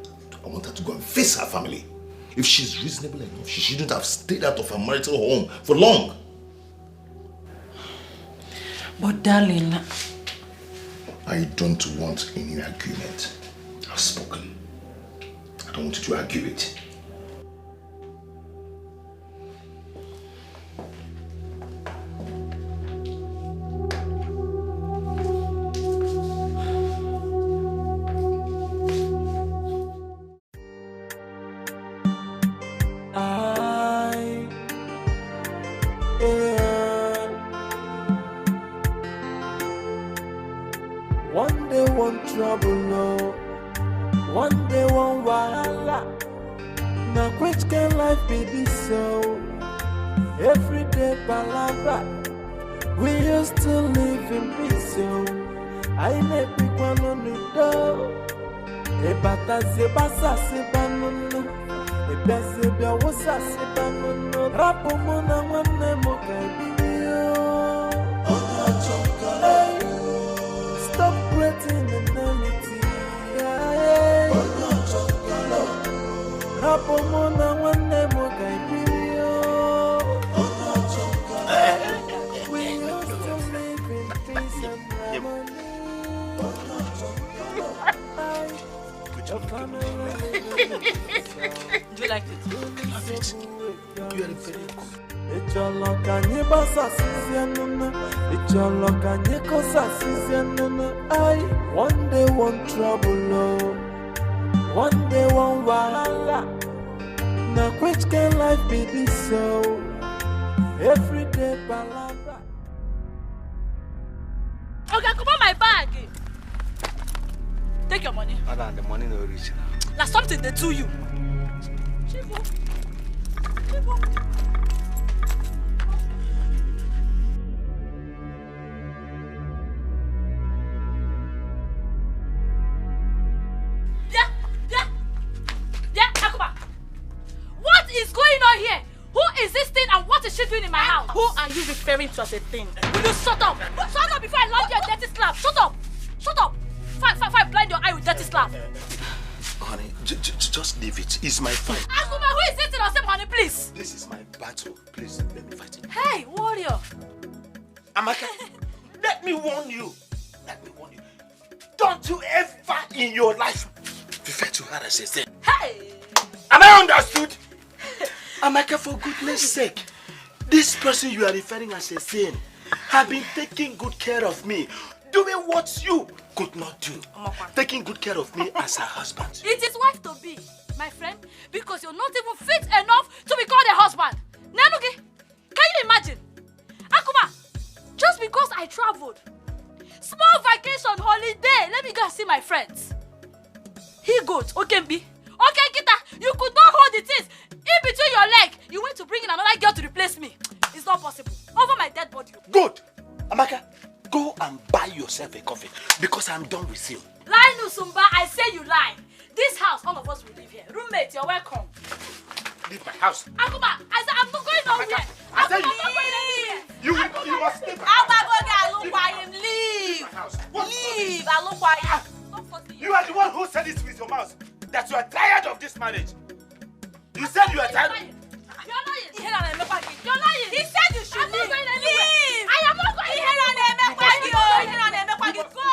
I want her to go and face her family. If she's reasonable enough, she shouldn't have stayed out of her marital home for long.
But darling...
I don't want any argument. I've spoken. I don't want you to argue it.
One day one trouble, no. One day one wahala. Now which can life be this so? Every day palabra. We used to live in peace, so I never pick one on the door. Ebata se basa se banunu. Ebese bia wosa se banunu. Rapo mona wane mo kaibiyo. Stop creating enmity. Rapo mona wane mo kaibiyo. We used to live in peace and harmony.
Do you like it?
I love it. You are very good. It's your luck and you pass a season. It's your luck and you cause a season. One day one trouble, no. One day one wahala. Now which can life be this so? Every day palabra.
Okay, come on my bag. Take your money.
Madam, the money no reach now.
Now something they do you. What is going on here? Who is this thing and what is she doing in my house? Who are you referring to as a thing? Will you shut up? Shut up before I land you a dirty slap. Shut up. Shut up. Fine, blind your eye with dirty slap.
Honey, just leave it. It's my fight.
Akuma, who is sitting on same honey, please?
This is my battle. Please, let me fight it.
Hey, warrior.
Amaka, let me warn you. Don't you ever in your life refer to her as a sin.
Hey!
Am I understood? Amaka, for goodness sake, this person you are referring as a sin have been taking good care of me, doing what you could not do. Taking good care of me as her husband.
It is wife to be, my friend, because you're not even fit enough to be called a husband. Nanugi, can you imagine? Akuma, just because I traveled, small vacation, holiday, let me go and see my friends. He goat, Okembi. Okay, Kita, you could not hold the things in between your leg. You went to bring in another girl to replace me. It's not possible. Over my dead body.
Good. Amaka, go and buy yourself a coffee because I'm done with you.
Lie, Nusumba, I say you lie. This house, all of us will live here. Roommate, you're welcome.
Leave my house.
Akuma, I said I'm not going nowhere. I'm not going anywhere.
You must leave my
house.
Leave. You are the one who said it with your mouth that you are tired of this marriage. You said you are tired.
You're lying. You're lying. He said you should leave.
Leave.
I am not going.
Go.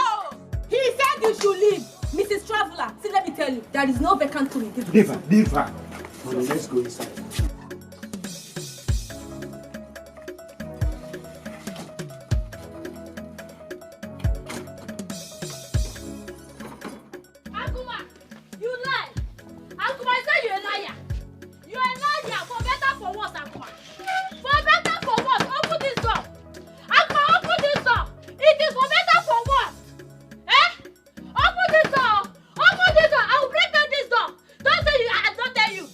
He said you should leave. Mrs. Traveler, see, let me tell you, there is no vacant room in this
Leave her. Leave her. Honey, let's go inside.
Akuma, you lie. Akuma, I said you're a liar. You're a liar. For better, for worse, Akuma. For better, for worse. Open this door. Akuma, open this door. It is for better, for worse. Eh? Open this door. Open this door. I will break down this door. Don't say you. I don't tell you.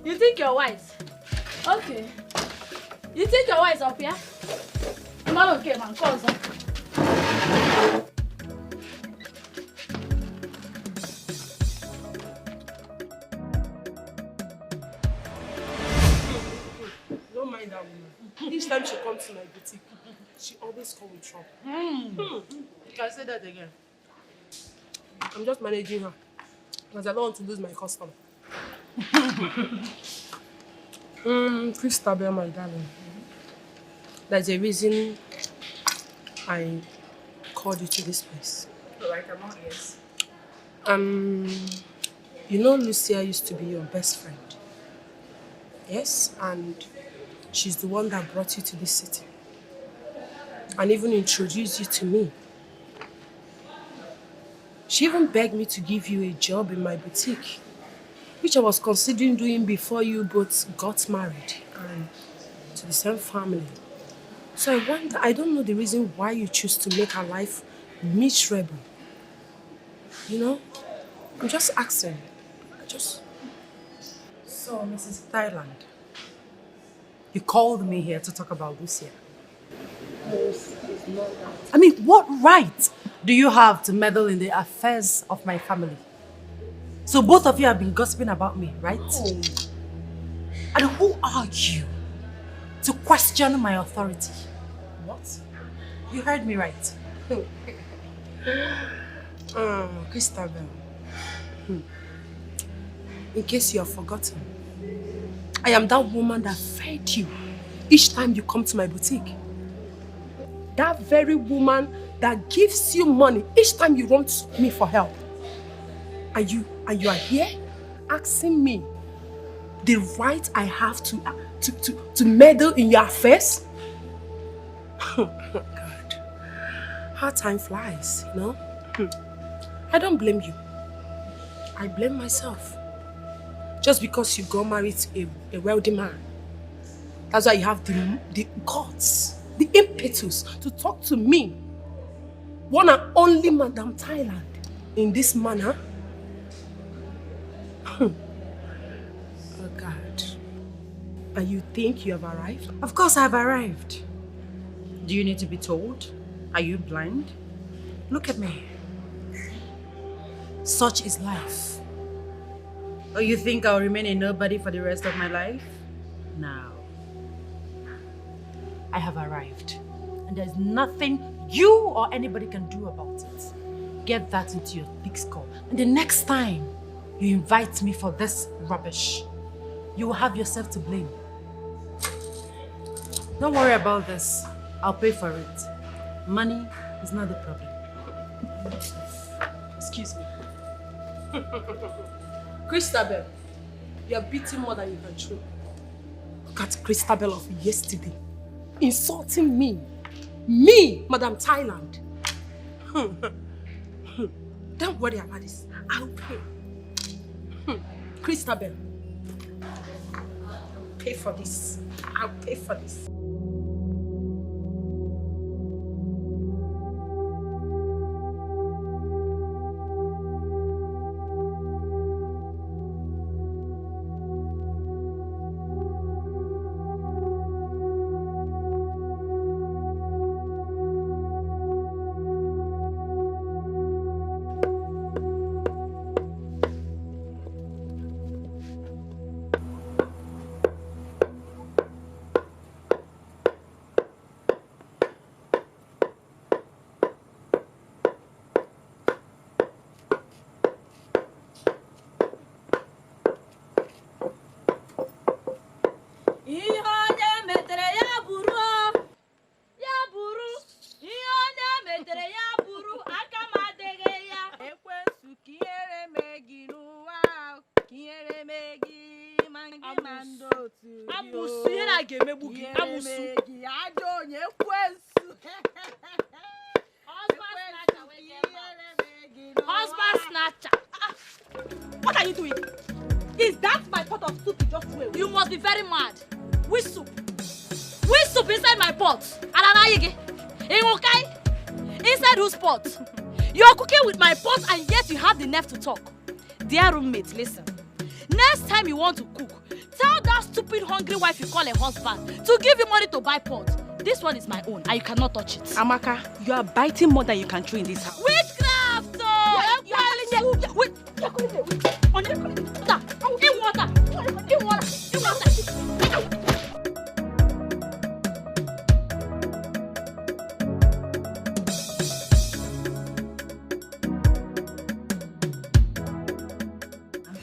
You think you're wise? Okay. You think you're wise up here? I'm not okay, man. Cause.
Don't mind that woman. Each time she comes to my boutique, she always comes with trouble.
You can say that again.
I'm just managing her because I don't want to lose my customer. Christabel, my darling. There's a reason I called you to this place.
Alright, I'm all ears.
You know Lucia used to be your best friend. Yes, and she's the one that brought you to this city. And even introduced you to me. She even begged me to give you a job in my boutique, which I was considering doing before you both got married and to the same family. So I wonder, I don't know the reason why you choose to make her life miserable. You know? I'm just asking.
So, Mrs. Thailand, you called me here to talk about Lucia. I mean, what right do you have to meddle in the affairs of my family? So both of you have been gossiping about me, right?
Oh.
And who are you to question my authority? What? You heard me right.
Christabel. In case you have forgotten, I am that woman that fed you each time you come to my boutique. That very woman that gives you money each time you run to me for help. And you are here asking me the right I have to meddle in your affairs? God. How time flies, you know? I don't blame you. I blame myself. Just because you got married to a wealthy man. That's why you have the guts, the impetus to talk to me, one and only Madam Thailand, in this manner. And you think you have arrived?
Of course I've arrived. Do you need to be told? Are you blind? Look at me. Such is life. Oh, you think I'll remain a nobody for the rest of my life? No. I have arrived. And there's nothing you or anybody can do about it. Get that into your thick skull. And the next time you invite me for this rubbish, you will have yourself to blame. Don't worry about this. I'll pay for it. Money is not the problem.
Excuse me. Christabel, you are beating more than you can chew. Look at Christabel of yesterday. Insulting me. Me, Madam Thailand. Don't worry about this. I'll pay. Christabel. I'll pay for this. I'll pay for this.
Husband snatcher. What are you doing? Is that my pot of soup you just threw away? You must be very mad. Which soup? Which soup inside my pot? Inside whose pot? You are cooking with my pot and yet you have the nerve to talk. Dear roommate, listen. Next time you want to cook, tell that stupid hungry wife you call a husband to give you money to buy pot. This one is my own and you cannot touch it. Amaka, you are biting more than you can chew in this house. Witchcraft!
I'm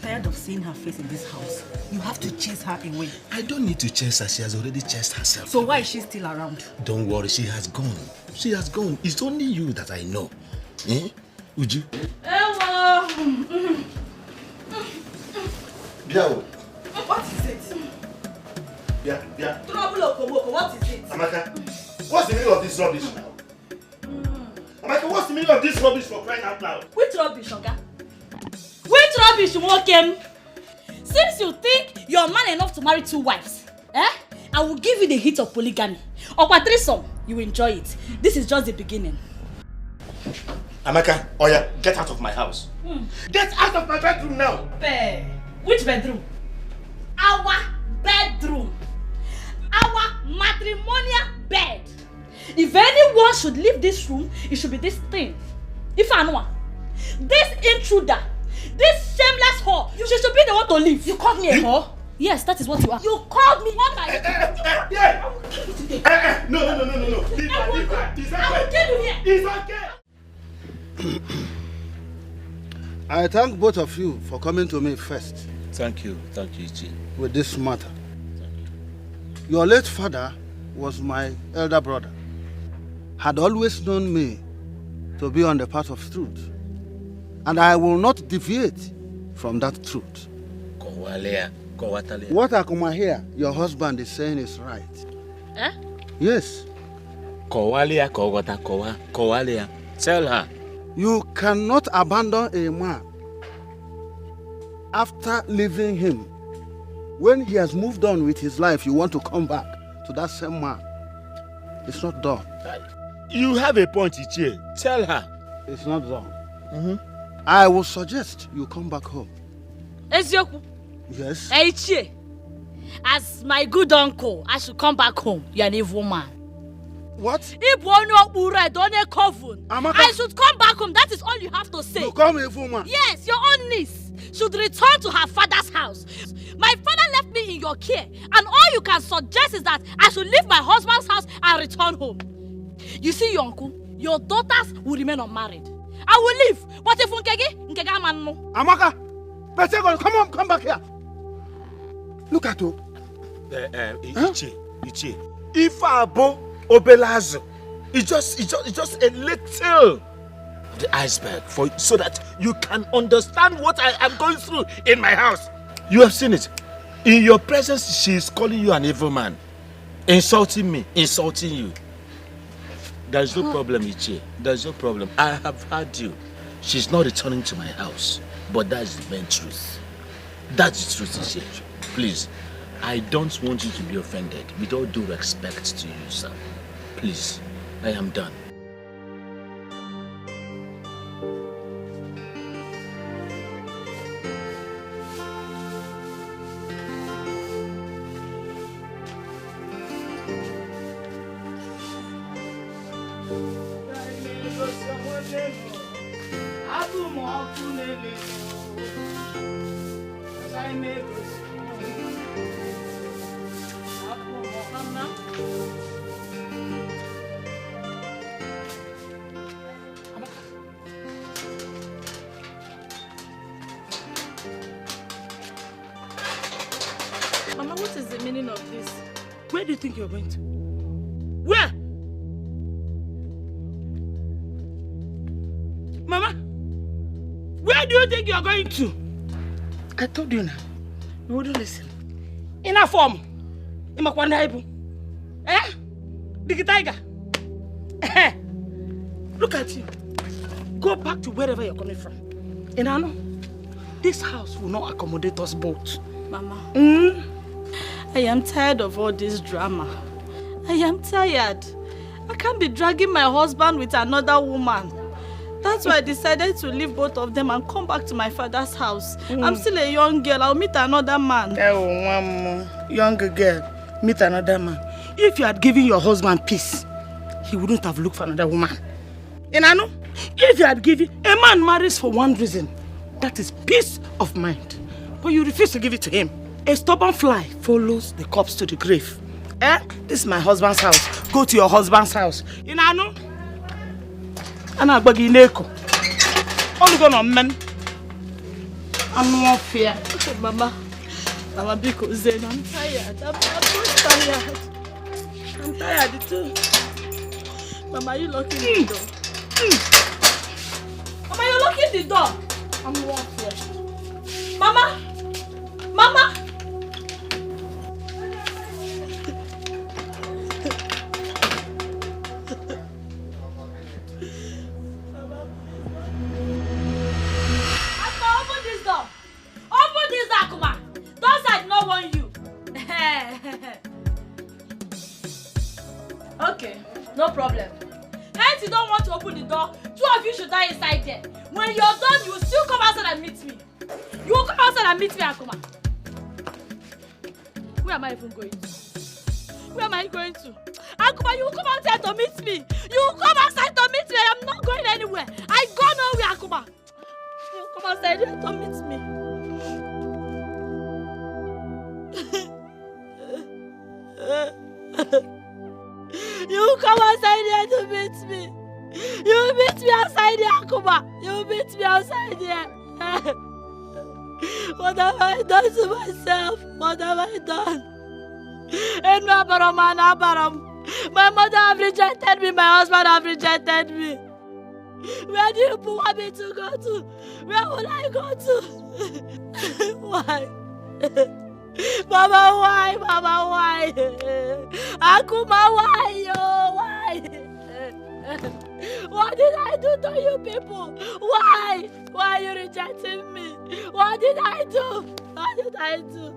tired of seeing her face in this house. You have to chase her away.
I don't need to chase her. She has already chased herself.
So why is she still around?
Don't worry, she has gone. She has gone. It's only you that I know. Eh? Would you?
Hello.
Biao.
What is it?
Yeah.
Trouble Okomoko, what is it?
Amaka, what's the meaning of this rubbish now? Amaka, what's the meaning of this rubbish for crying out loud?
Which rubbish, Oga? Which rubbish, Wokem? Since you think you're man enough to marry 2 wives, I will give you the hit of polygamy. Or threesome, you will enjoy it. This is just the beginning.
Amaka, Oya, get out of my house. Get out of my bedroom now.
Which bedroom? Our bedroom. Our matrimonial bed. If anyone should leave this room, it should be this thing. If I know, this intruder, this shameless whore, she should be the one to leave. You called me a whore? Yes, that is what you are. You called me what I...
No. Leave her. It's okay.
I will kill you here.
It's okay.
I thank both of you for coming to me first.
Thank you, Ichi.
With this matter. Your late father was my elder brother. Had always known me to be on the path of truth. And I will not deviate from that truth. What Akuma here, your husband is saying is right.
Eh?
Yes.
Tell her.
You cannot abandon a man after leaving him. When he has moved on with his life, you want to come back to that same man. It's not done.
You have a point, Ichie.
Tell her.
It's not done. I will suggest you come back home.
Ezioku.
Yes.
Ichie. As my good uncle, I should come back home. You're an evil man.
What?
I should come back home. That is all you have to say.
You call me a evil man?
Yes, your own niece should return to her father's house. My father left me in your care, and all you can suggest is that I should leave my husband's house and return home. You see, your uncle, your daughters will remain unmarried. I will leave, but if Nkega man no.
Amaka, come back here. Look at you. Ichi. If Abo Obelazo, it's just a little of the iceberg so that you can understand what I am going through in my house. You have seen it. In your presence, she is calling you an evil man, insulting me, insulting you. There is no problem, Ichi. There is no problem. I have heard you. She's not returning to my house, but that is the main truth. That's the truth, Ichi. Please, I don't want you to be offended. With all due respect to you, sir. Please, I am done.
Mama, what is the meaning of this?
Where do you think you're going to? Where? Mama, where do you think you're going to? I told you now. You wouldn't listen. In a form. In my kwandaibu. Eh? Digitaiga. Eh? Look at you. Go back to wherever you're coming from. Inano, this house will not accommodate us both.
Mama. I am tired of all this drama. I am tired. I can't be dragging my husband with another woman. That's why I decided to leave both of them and come back to my father's house. I'm still a young girl. I'll meet another man.
Oh, one more young girl, meet another man. If you had given your husband peace, he wouldn't have looked for another woman. Inano, if you had given, a man marries for one reason. That is peace of mind. But you refuse to give it to him. A stubborn fly follows the corpse to the grave. Eh? This is my husband's house. Go to your husband's house. Inano? Ana bagi neko. Only gonna men. I'm not fear.
Mama, because then I'm tired. I'm so tired. I'm tired too. Mama, you locking the door? Mama, you locking the door? I'm not fear. Mama! Mama! Okay, no problem. Hence you don't want to open the door, two of you should die inside there. When you're done, you will still come outside and meet me. You will come outside and meet me, Akuma. Where am I even going to? Where am I going to? Akuma, you will come outside to meet me. You will come outside to meet me. I am not going anywhere. I go nowhere, Akuma. You will come outside here to meet me. You come outside here to meet me. You meet me outside here, Akuma. You meet me outside here. What have I done to myself? What have I done? My mother have rejected me. My husband have rejected me. Where do you want me to go to? Where will I go to? Why? Mama, why? Mama, why? Akuma, why? Oh, why? What did I do to you people? Why? Why are you rejecting me? What did I do? What did I do?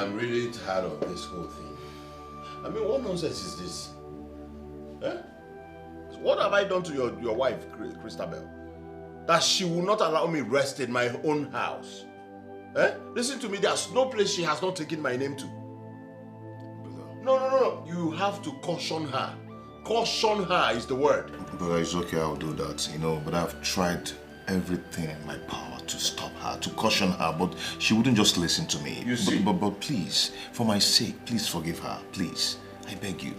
am really tired of this whole thing. I mean, what nonsense is this? Eh? What have I done to your wife, Christabel? That she will not allow me rest in my own house. Eh? Listen to me, there's no place she has not taken my name to. No. You have to caution her. Caution her is the word.
Brother, it's okay, I'll do that, but I've tried everything in my power to stop her, to caution her, but she wouldn't just listen to me.
You see?
But please, for my sake, please forgive her, please. I beg you.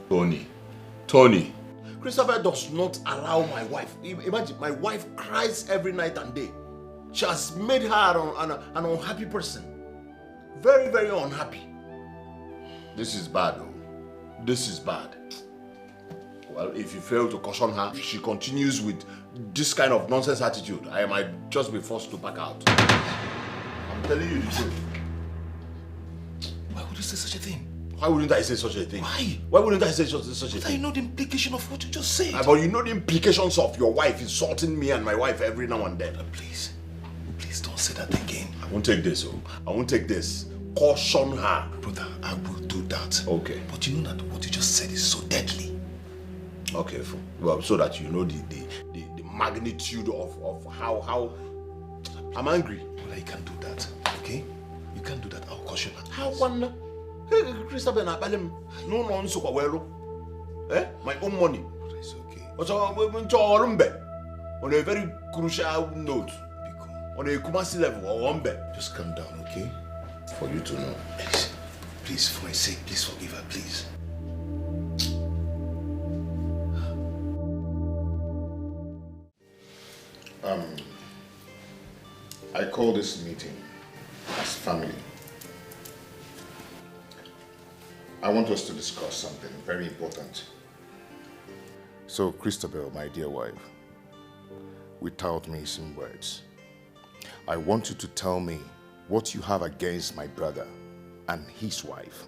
Tony. Christopher does not allow my wife. Imagine, my wife cries every night and day. She has made her an unhappy person. Very, very unhappy. This is bad, though. This is bad. Well, if you fail to caution her, she continues with this kind of nonsense attitude. I might just be forced to back out. I'm telling you the truth.
Why would you say such a thing?
Why wouldn't I say such a thing?
Why?
Why wouldn't I say such a thing?
I know the implication of what you just said.
But you know the implications of your wife insulting me and my wife every now and then.
Please don't say that again.
I won't take this, I won't take this. Caution her.
Brother, I will do that.
Okay.
But you know that what you just said is so deadly.
Okay, well, so that you know the magnitude of how I'm angry.
Well, you can't do that, okay? You can't do that. I'll caution her.
How one? Hey, Christabel, no so my own money.
It's okay.
On a very crucial note, on a Kumasi level,
just calm down, okay? For you to know. Please, for my sake, please forgive her, please. I call this meeting as family. I want us to discuss something very important. So, Christabel, my dear wife, without missing words, I want you to tell me what you have against my brother and his wife.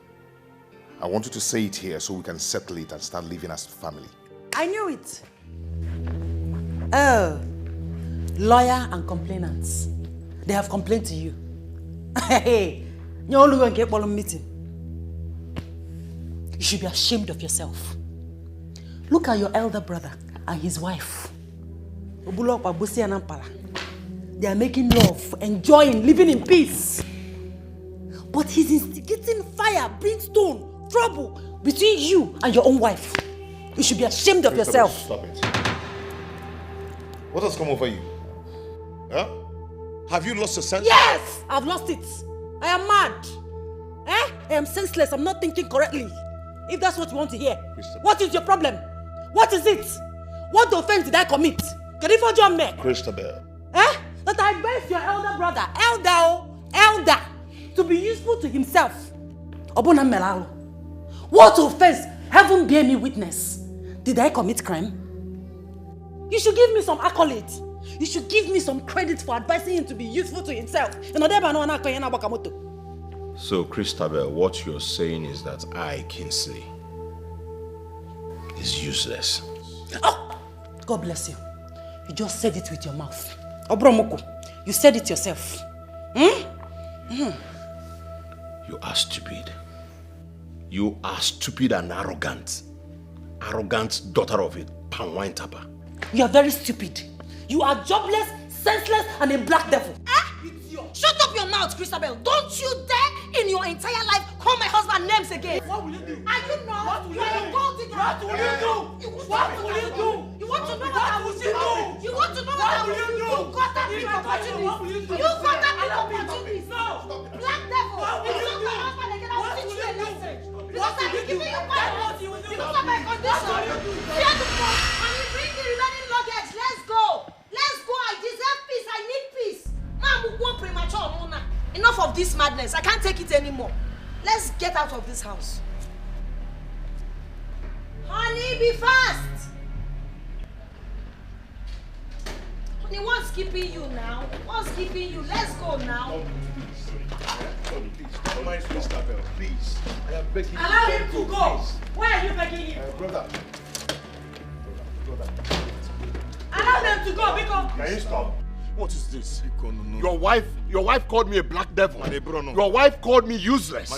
I want you to say it here so we can settle it and start living as family.
I knew it. Oh, lawyer and complainants. They have complained to you. Hey, you're only going to get one meeting. You should be ashamed of yourself. Look at your elder brother and his wife. They are making love, enjoying, living in peace. But he's instigating fire, brimstone, trouble between you and your own wife. You should be ashamed of yourself.
Stop it. What has come over you? Huh? Have you lost your sense?
Yes! I've lost it. I am mad. I am senseless. I'm not thinking correctly. If that's what you want to hear. What is your problem? What is it? What offense did I commit? Can you forgive me?
Christabel.
That I advised your elder brother, elder, to be useful to himself. What offense, heaven bear me witness, did I commit crime? You should give me some accolades. You should give me some credit for advising him to be useful to himself.
So, Christabel, what you're saying is that I, Kingsley, is useless.
Oh! God bless you. You just said it with your mouth. Obromoko, you said it yourself.
You are stupid. You are stupid and arrogant. Arrogant daughter of a palm wine tapper.
You are very stupid. You are jobless, senseless, and a black devil. Shut up your mouth, Christabel. Don't you dare in your entire life call my husband names again. What will you do? I don't know. What will you do? What will you do? What will you do? You want to know what I will do? You want to know what I will do? You got that big opportunity. You got that big opportunity. Black devil. If you don't my husband again, I will teach you a lesson. Because I'm giving you power. Because of my condition. Fear the fuck. And you bring the remaining luggage. Let's go. Let's go. I deserve peace. I need peace. Enough of this madness. I can't take it anymore. Let's get out of this house. Honey, be fast. Honey, what's keeping you now? What's keeping you? Let's go now.
Please. Don't mind Christabel, please. I am begging you.
Allow him to go. Where are you begging him?
Brother.
Allow them to go because...
Can you stop?
What is this? Your wife called me a black devil. Your wife called me useless.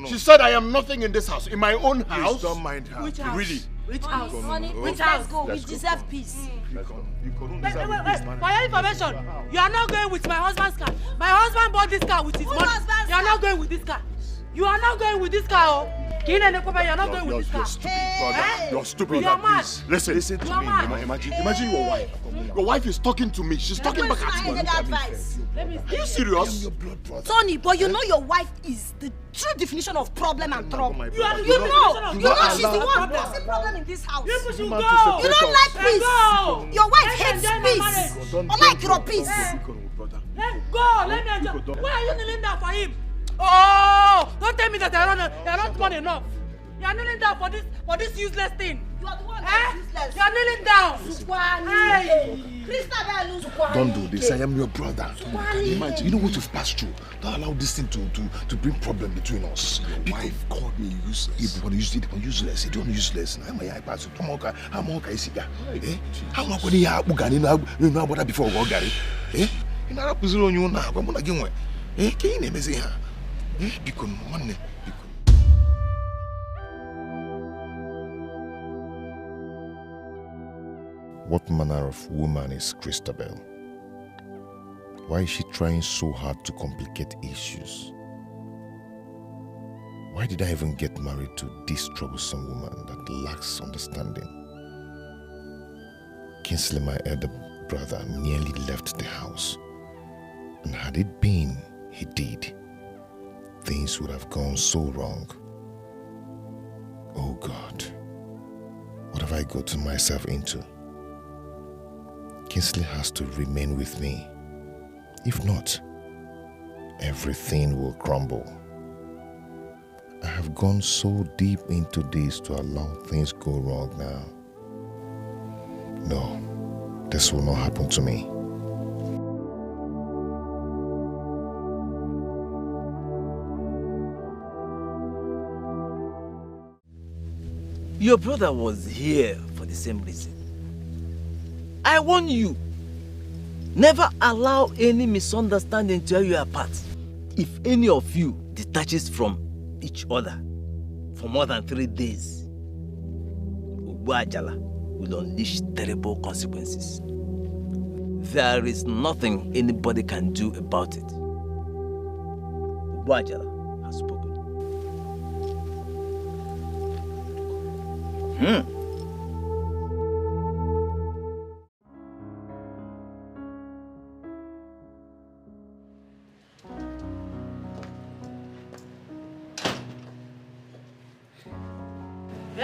She said I am nothing in this house. In my own house.
Please don't mind her.
Which house? Really?
Which house? Honey, which house? Let's go. We deserve peace.
Wait. For your information, you are not going with my husband's car. My husband bought this car with his money. You are not going with this car. You are not going with this car. You are not going with this car.
You're stupid, brother. You're stupid.
You're mad.
Listen to me. Imagine your wife. Your wife is talking to me. She's talking back at me. Are you serious?
Tony, but you know your wife is the true definition of problem and trouble. You know she's the one causing problem in this house. You don't like peace. Your wife hates peace. Unlike your peace.
Let's go. Let me enjoy. Why are you kneeling down for him? Oh, don't tell me that you're not smart enough. You're kneeling down for this useless thing.
You are the one that's useless.
You're kneeling down. Hey.
Don't do this. I am your brother. Imagine, you know what you've passed through. Don't allow this thing to bring problem between us. Your wife called me useless. Useless. You don't useless. I'm a pass. I'm okay. How am I going to have you know about that before we go, eh? You know what I'm you now. I'm going to get eh? Can you name me? Because one. What manner of woman is Christabel? Why is she trying so hard to complicate issues? Why did I even get married to this troublesome woman that lacks understanding? Kingsley, my elder brother, nearly left the house. And had it been he did, things would have gone so wrong. Oh God, what have I gotten myself into? Kingsley has to remain with me. If not, everything will crumble. I have gone so deep into this to allow things go wrong now. No, this will not happen to me.
Your brother was here for the same reason. I warn you, never allow any misunderstanding to tear you apart. If any of you detaches from each other for more than 3 days, Ugwajala will unleash terrible consequences. There is nothing anybody can do about it. Ugwajala has spoken.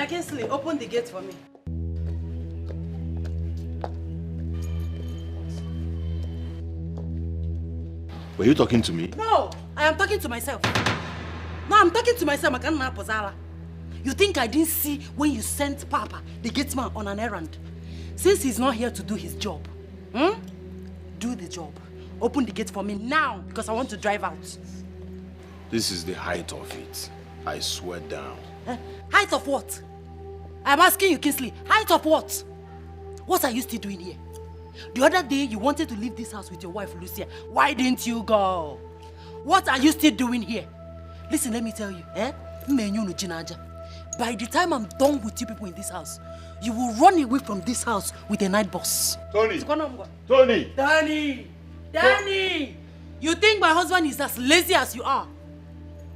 Kingsley, open the gate for me.
Were you talking to me?
No, I am talking to myself. No, I'm talking to myself. You think I didn't see when you sent Papa, the gateman, on an errand? Since he's not here to do his job, do the job. Open the gate for me now, because I want to drive out.
This is the height of it. I swear down.
Height of what? I'm asking you, Kingsley, height of what? What are you still doing here? The other day, you wanted to leave this house with your wife, Lucia. Why didn't you go? What are you still doing here? Listen, let me tell you, by the time I'm done with you people in this house, you will run away from this house with a night boss.
Tony!
Danny! You think my husband is as lazy as you are?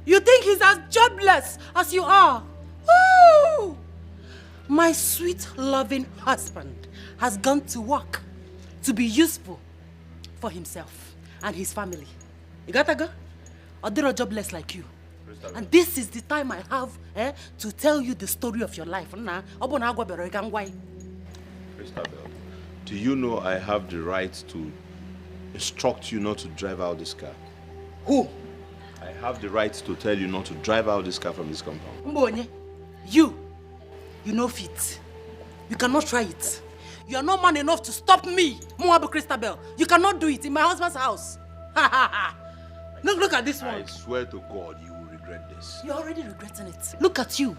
You think he's as jobless as you are? Woo! My sweet, loving husband has gone to work to be useful for himself and his family. You gotta go? Or they're jobless like you. And this is the time I have to tell you the story of your life.
Christabel, do you know I have the right to instruct you not to drive out this car?
Who?
I have the right to tell you not to drive out this car from this compound.
Mbonye, you know fit. You cannot try it. You are not man enough to stop me, Moabu Christabel. You cannot do it in my husband's house. Look at this one.
I swear to God, you will regret this.
You're already regretting it. Look at you.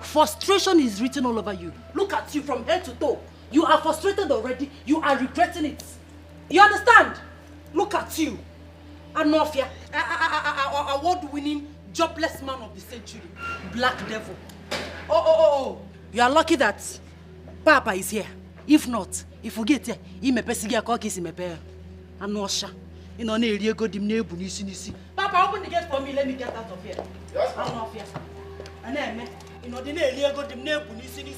Frustration is written all over you. Look at you from head to toe. You are frustrated already. You are regretting it. You understand? Look at you. Anofia, award-winning jobless man of the century. Black devil. Oh. You are lucky that Papa is here. If not, if you get here, he may pesigia cookies in my pair. I'm not sure. You know, you go dim neighbor, nisi. Papa, open the gate for me. Let me get out of here. Yes, I'm not here. And then, you know, the neighbor go dim neighbor, nisi.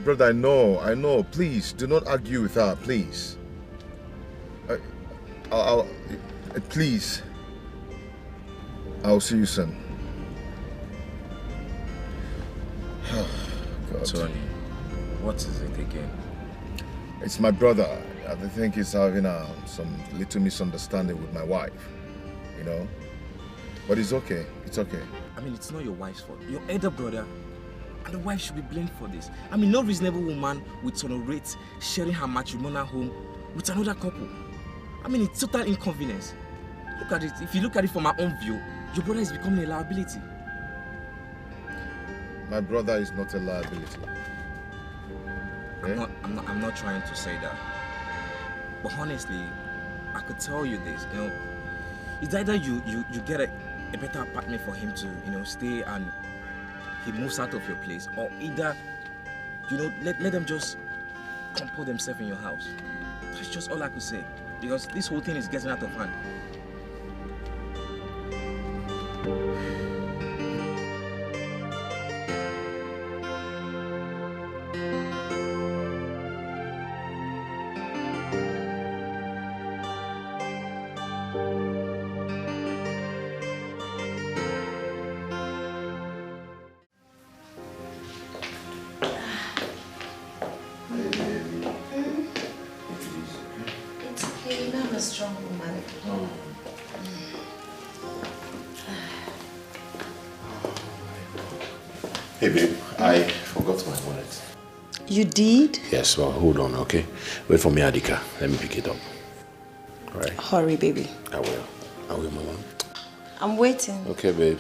Brother, I know. Please, do not argue with her, please. Please. I'll see you soon. God.
Tony, what is it again?
It's my brother. I think he's having some little misunderstanding with my wife, you know. But it's okay. It's okay.
I mean, it's not your wife's fault. Your elder brother and the wife should be blamed for this. I mean, no reasonable woman would tolerate sharing her matrimonial home with another couple. I mean, it's total inconvenience. Look at it. If you look at it from my own view, your brother is becoming a liability.
My brother is not a liability.
I'm not trying to say that. But honestly, I could tell you this, you know, it's either you get a better apartment for him to, you know, stay and he moves out of your place, or either, you know, let them just compose themselves in your house. That's just all I could say, because this whole thing is getting out of hand.
Hey babe, I forgot my wallet.
You did?
Yes, well, hold on, okay? Wait for me at the car. Let me pick it up. All right?
Hurry, baby.
I will, Mama.
I'm waiting.
Okay, babe.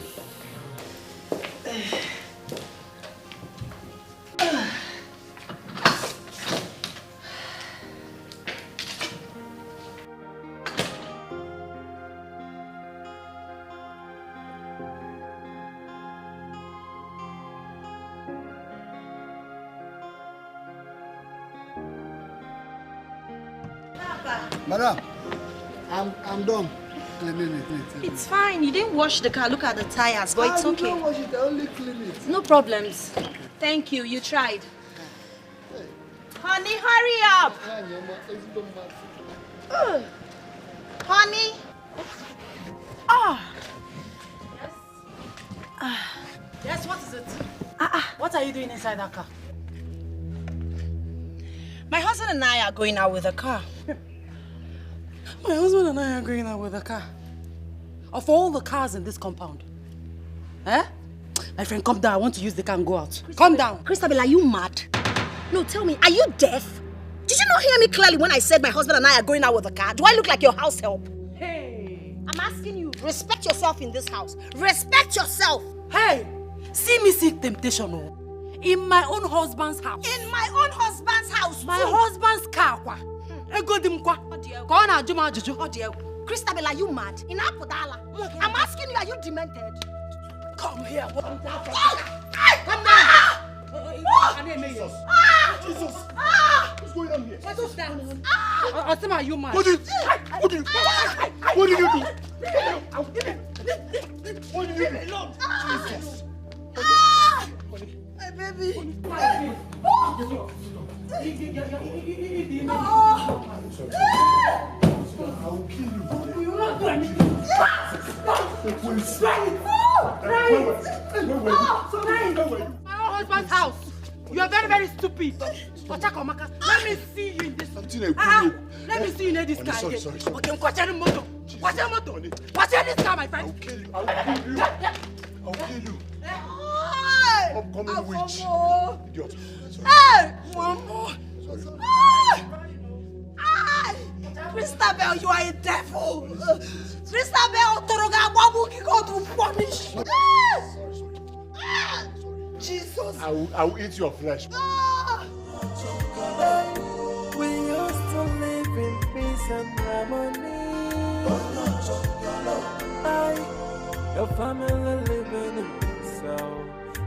Madam, I'm done cleaning it.
It's fine. You didn't wash the car. Look at the tires, but it's okay.
I didn't wash it. I only clean it.
No problems. Thank you. You tried. Honey, hurry up. Honey.
Yes, what is it? What are you doing inside that car?
My husband and I are going out with a car.
My husband and I are going out with a car. Of all the cars in this compound. Eh? My friend, come down. I want to use the car and go out. Come down.
Christabel, are you mad? No, tell me, are you deaf? Did you not hear me clearly when I said my husband and I are going out with a car? Do I look like your house help?
Hey.
I'm asking you, respect yourself in this house. Respect yourself.
Hey, see me seek temptation, oh. In my own husband's house.
In my own husband's house.
My husband's car.
Christabel, are you mad? In Apodala. I'm asking you, are you demented?
Come here.
Come
down.
Jesus.
Jesus.
What's going on here? What's that?
Are you mad?
What did you do? What did you do? Jesus. My baby.
I will kill you.
You will not do anything. My own husband's house. You are very, very stupid. Let me see you in this. Let me see you in this car.
Sorry.
Okay, watch this car, my friend.
I will kill you. Come in, witch. Idiot.
Hey! One more. Christabel, you are a devil. Christabel, Toroga, Wabuki, God will punish you. Jesus.
I will eat your flesh.
We used to live in peace and harmony. Your family living in peace.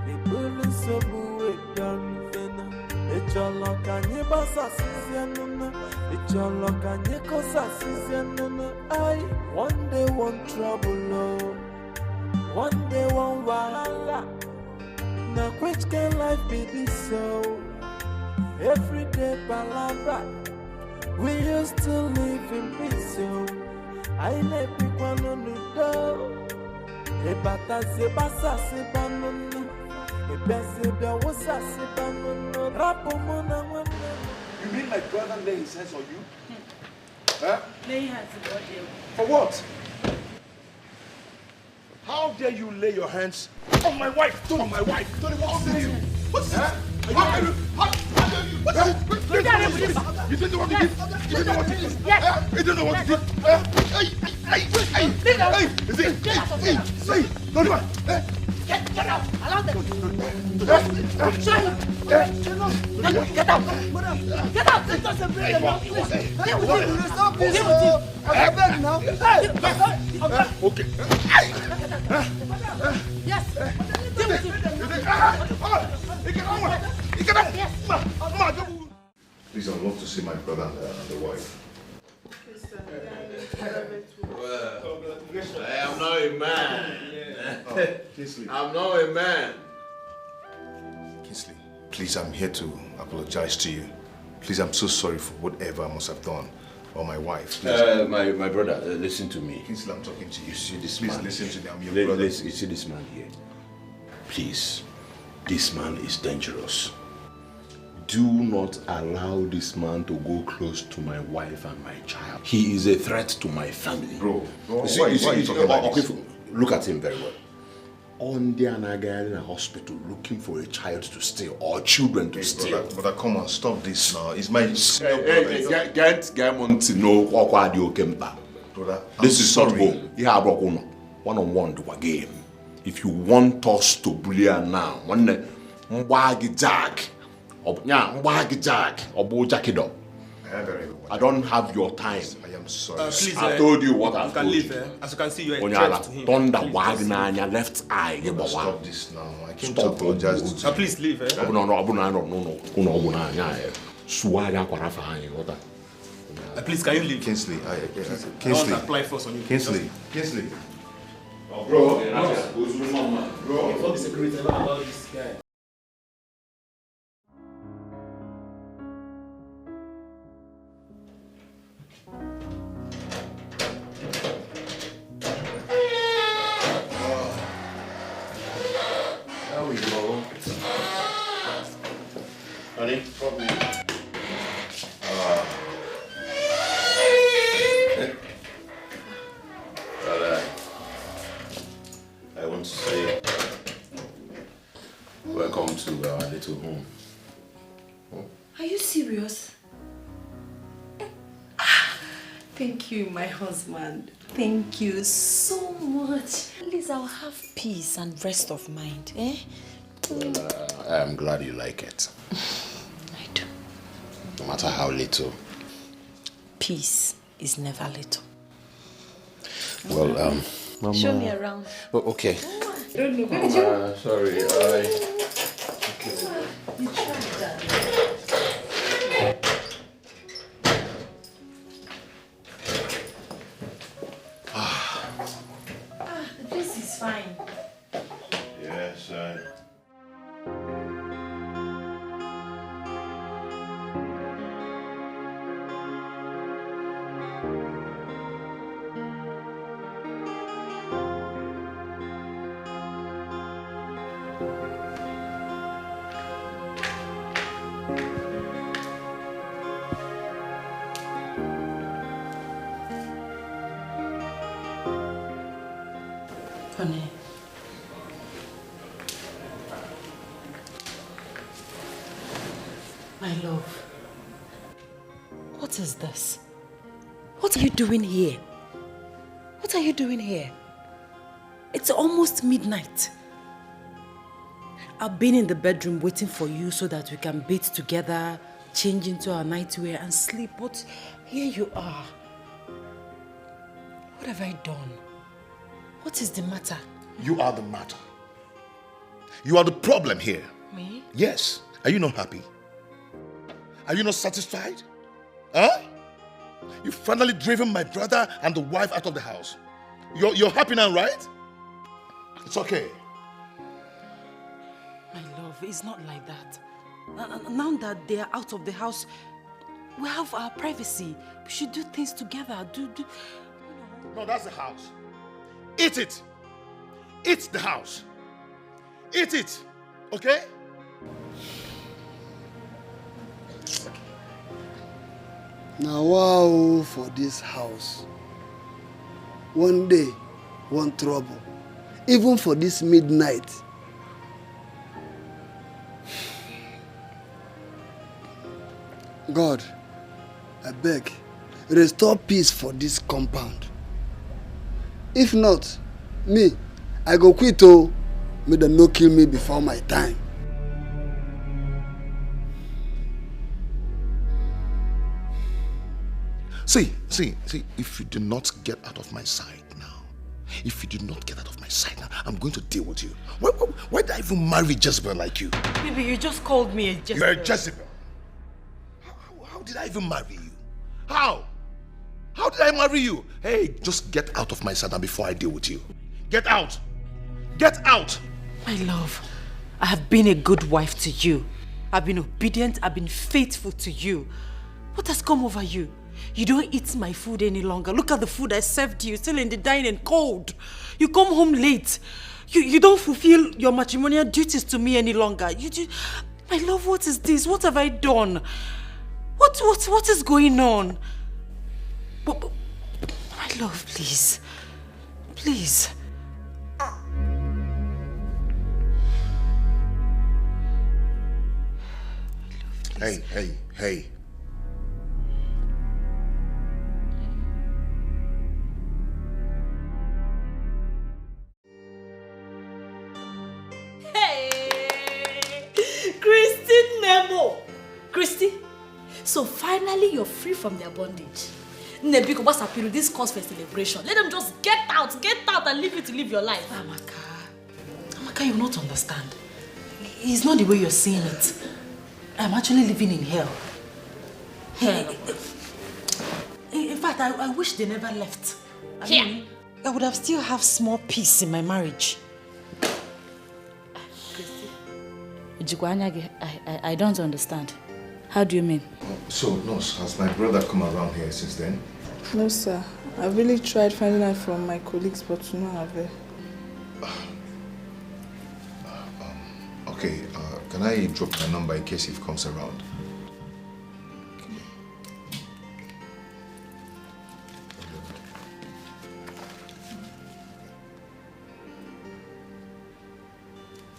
The police are moving down. It's your luck and your boss assistant. It's your luck and your cause assistant. One day one trouble, one day one wahala. Now which can life be this so? Every day palabra. We used to live in peace so. I let people on the door. E bata se basa se banana. E bese be wosa se banana. Rapo mona mona.
You mean my brother lay his hands on you? Huh?
Lay hands on you.
For what? How dare you lay your hands on my wife? On my wife? Tony, what's this? What's this? How dare you? What's this? You didn't know what to do? You didn't know what to do? Yes. You didn't know what to do? Hey! Is it? Hey! Don't do it!
Get out! Allow them!
Get out!
Get out! It doesn't bring them out. Deal with him!
Stop this! I beg now.
Okay.
Yes! Deal with him!
Please, I'd love to see my brother and the wife.
I am not a man. I'm not a man.
Kingsley, please, I'm here to apologize to you. Please, I'm so sorry for whatever I must have done. Or my wife.
My brother, listen to me.
Kingsley, I'm talking to you.
You see this
please
man?
Listen to me. I'm your brother.
You see this man here? Please, this man is dangerous. Do not allow this man to go close to my wife and my child. He is a threat to my family.
Bro,
why are you talking about this? Look at him very well. On the Naija in a hospital looking for a child to steal or children to steal.
Brother, come on, stop this now. It's my
Get to know what you came back.
Brother,
this is not home. You have one-on-one to a game. If you want us to bully her now, one Jack. I don't have your time.
I am sorry.
Please,
I told you what I
can
told
leave.
you.
As you can see, you are
On
a
your
threat to him.
thunder wagging on your left eye.
Stop this now. I came to apologize to you.
Please leave.
No.
Please, can you leave?
Kingsley,
I want
Kingsley.
to apply first on you.
Kingsley.
Bro,
fuck the security about this guy.
There we go. Honey, drop me.
I want to say welcome to our little home.
Are you serious? Thank you, my husband. Thank you so much. At least I'll have peace and rest of mind.
I am glad you like it.
I do.
No matter how little.
Peace is never little.
Well, Mama.
Show me around.
Oh, okay.
I don't know.
Sorry,
You tried that. The place is fine.
Yes,
Honey. My love. What is this? What are you doing here? What are you doing here? It's almost midnight. I've been in the bedroom waiting for you so that we can bathe together, change into our nightwear and sleep. But here you are. What have I done? What is the matter?
You are the matter. You are the problem here.
Me?
Yes. Are you not happy? Are you not satisfied? Huh? You've finally driven my brother and the wife out of the house. You're happy now, right? It's okay.
My love, it's not like that. Now that they are out of the house, we have our privacy. We should do things together.
No, that's the house. Eat it. Eat the house. Eat it. Okay?
Now, wow, for this house. One day, one trouble. Even for this midnight. God, I beg, restore peace for this compound. If not, me, I go quit. Oh, may them no kill me before my time.
See, if you do not get out of my sight now, I'm going to deal with you. Why did I even marry Jezebel like you?
Baby, you just called me a Jezebel.
You're a Jezebel. How did I even marry you? How? How did I marry you? Hey, just get out of my sight now before I deal with you. Get out! Get out!
My love, I have been a good wife to you. I've been obedient, I've been faithful to you. What has come over you? You don't eat my food any longer. Look at the food I served you, still in the dining, cold. You come home late. You don't fulfill your matrimonial duties to me any longer. My love, what is this? What have I done? What is going on? But, my love, please. Please.
Hey.
Christy, so finally you're free from their bondage. Nebiko, what's up with this cause for celebration? Let them just get out and leave you to live your life.
Amaka, you will not understand. It's not the way you're saying it. I'm actually living in hell. In fact, I wish they never left. I would have still have small peace in my marriage.
I don't understand. How do you mean?
So, Nurse, has my brother come around here since then?
No, sir. I really tried finding out from my colleagues, but no avail.
Okay, can I drop my number in case he comes around?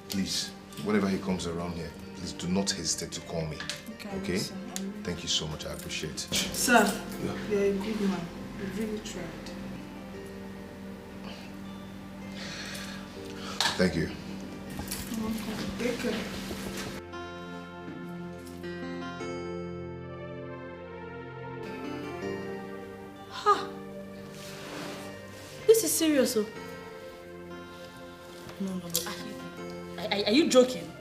Please, whenever he comes around here, please do not hesitate to call me. Okay? Thank you so much. I appreciate it.
Sir, you're a good man. You really tried.
Thank you.
Take care.
This is serious, oh. No. Are you joking?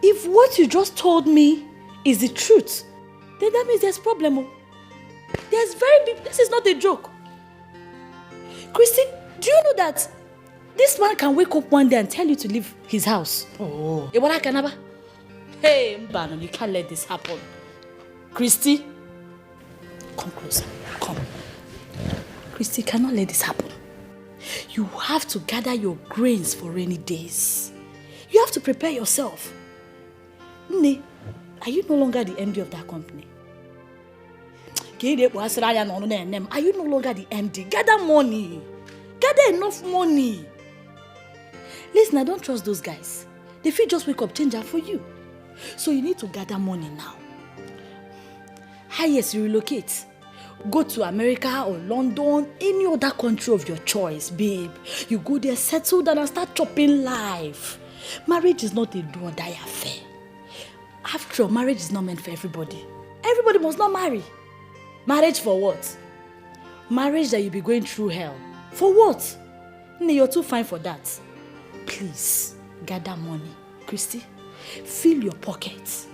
If what you just told me is the truth, then that means there's a problem. Oh. There's very big. This is not a joke. Christy, do you know that this man can wake up one day and tell you to leave his house?
Oh.
Hey, Mbano, you can't let this happen. Christy, come closer. Come. Christy, cannot let this happen. You have to gather your grains for rainy days. You have to prepare yourself. Nne, are you no longer the MD of that company? Are you no longer the MD? Gather money. Gather enough money. Listen, I don't trust those guys. They feel just wake up, change up for you. So you need to gather money now.
Highest, you relocate. Go to America or London, any other country of your choice, babe. You go there, settle down and start chopping life. Marriage is not a do or die affair. After all, marriage is not meant for everybody. Everybody must not marry. Marriage for what? Marriage that you'll be going through hell. For what? You're too fine for that. Please, gather money. Christy, fill your pockets.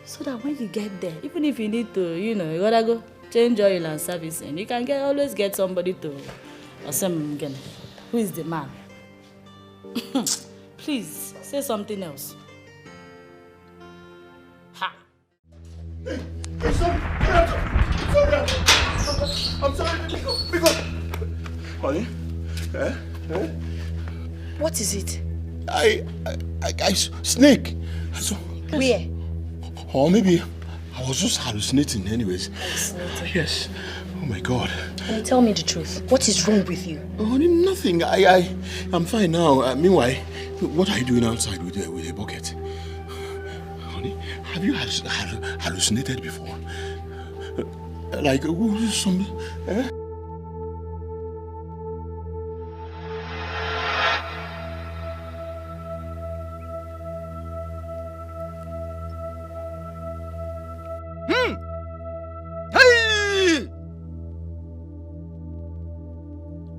So that when you get there, even if you need to, you gotta go change oil and servicing, you can always get somebody to assemble again. Who is the man? Please, say something else. Ha!
I'm sorry, because honey,
What is it?
I snake. So,
where?
Or maybe I was just hallucinating anyways. Hallucinating? Yes. Oh my God.
Can you tell me the truth? What is wrong with you?
Honey, nothing. I'm fine now. Meanwhile, what are you doing outside with a bucket? Honey, have you hallucinated before? Like some...
Hey!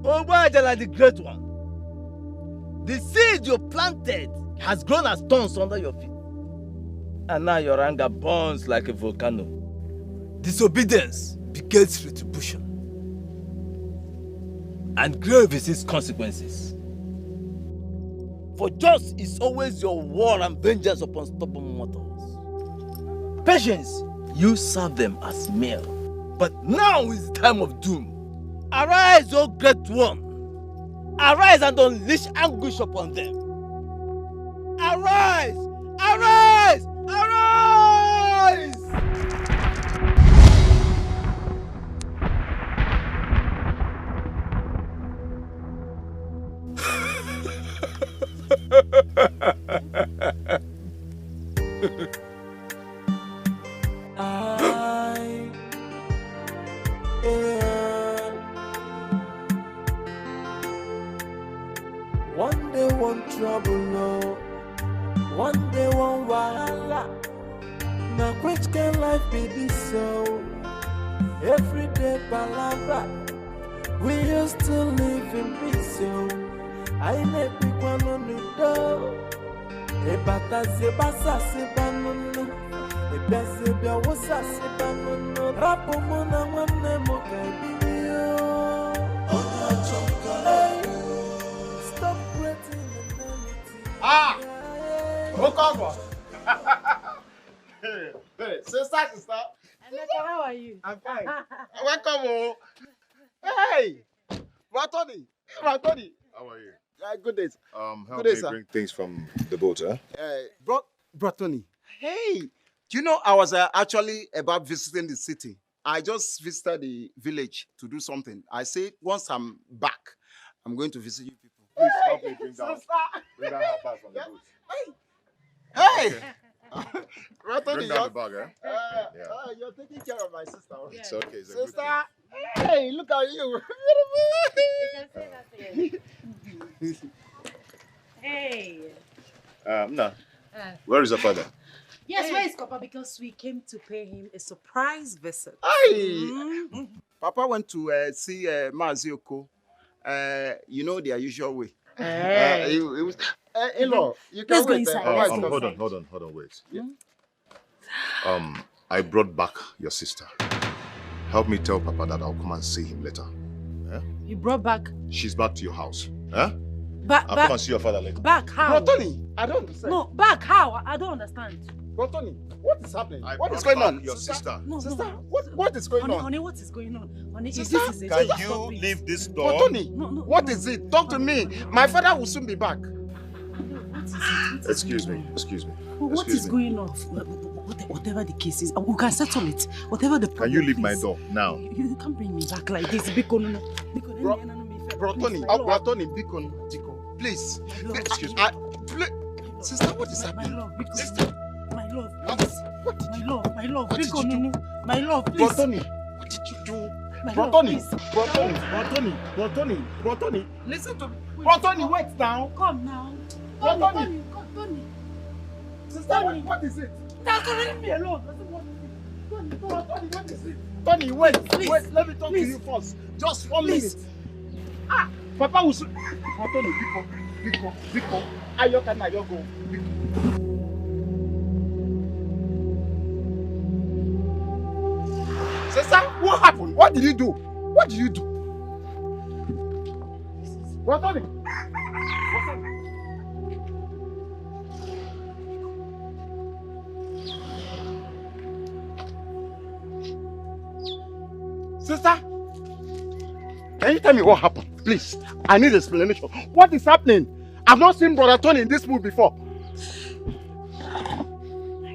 Obajala the Great One. The seed you planted has grown as stones under your feet. And now your anger burns like a volcano. Disobedience begets retribution. And grave is its consequences. For just is always your war and vengeance upon stubborn mortals. Patience, you serve them as meal. But now is the time of doom. Arise, O Great One. Arise and unleash anguish upon them. Arise! Arise! Arise!
One day one trouble, no. One day one wahala. Now which can life be this so? Every day palabra. We used to live in peace, so I never pick one on the door. Ebata se basa se banunu. Ebese bia wosa se banunu. Rapo mona wane mo kaibiyo. Onya chokole. Stop creating enmity.
Okongo. Hey, sister.
Emeka, how are you?
I'm fine. Welcome. Hey, Ratoni.
How are you?
Good days.
Help
Good
me
days, sir.
bring things from the boat, huh?
Bratoni. Hey, do you know I was actually about visiting the city. I just visited the village to do something. I said once I'm back, I'm going to visit you people.
Please help me bring down her bag from the boat.
Hey!
Okay.
Ratoni,
Bring down the bag, eh?
You're taking care of my sister.
It's okay. It's a good
Sister,
thing.
hey, look at you.
You can say that again. Hey.
Nah. Where is your father?
Yes, where is Papa? Because we came to pay him a surprise visit.
Hey! Papa went to see Mazioko. You know their usual way.
Hey.
It was. Hello, you can
Let's go
wait.
inside.
Hold on, wait. Yeah. I brought back your sister. Help me tell Papa that I'll come and see him later. Eh?
You brought back?
She's back to your house. Eh?
Back,
I'll come and see your father later.
Back how?
Tony, I don't understand.
No, back how? I don't understand.
Tony, what is happening?
What
is going on?
Your sister.
No,
sister, what is going on?
Honey, what is going on? Honey,
Sister,
this is a
Can
joke.
you
Stop it.
leave this door?
Tony, what is it? Talk to me. My father will soon be back.
What is it?
Excuse me.
What is going on? Whatever the case is, we can settle it. Whatever the problem.
Can you leave
please.
my door now?
You can't bring me back like this. Biko, no.
Tony, Biko, please.
Excuse me.
Sister, what is happening? Sister,
My love, please. My love, my love.
What did you do?
My love, please.
Brotoni, what did you do?
My love, please.
Brotoni. Listen to me. Brotoni, wait now.
Come now.
Brotoni.
Tony.
Sister, what is it?
Leave me alone.
Brotoni, what is it? Tony, wait.
Please.
Wait, let me talk to you first. Just 1 minute. Ah, Papa will soon. Brotoni, Biko. Ayoka na yogo. Sister, what happened? What did you do? Brotoni. Sister, can you tell me what happened? Please, I need explanation. What is happening? I've not seen Brother Tony in this mood before.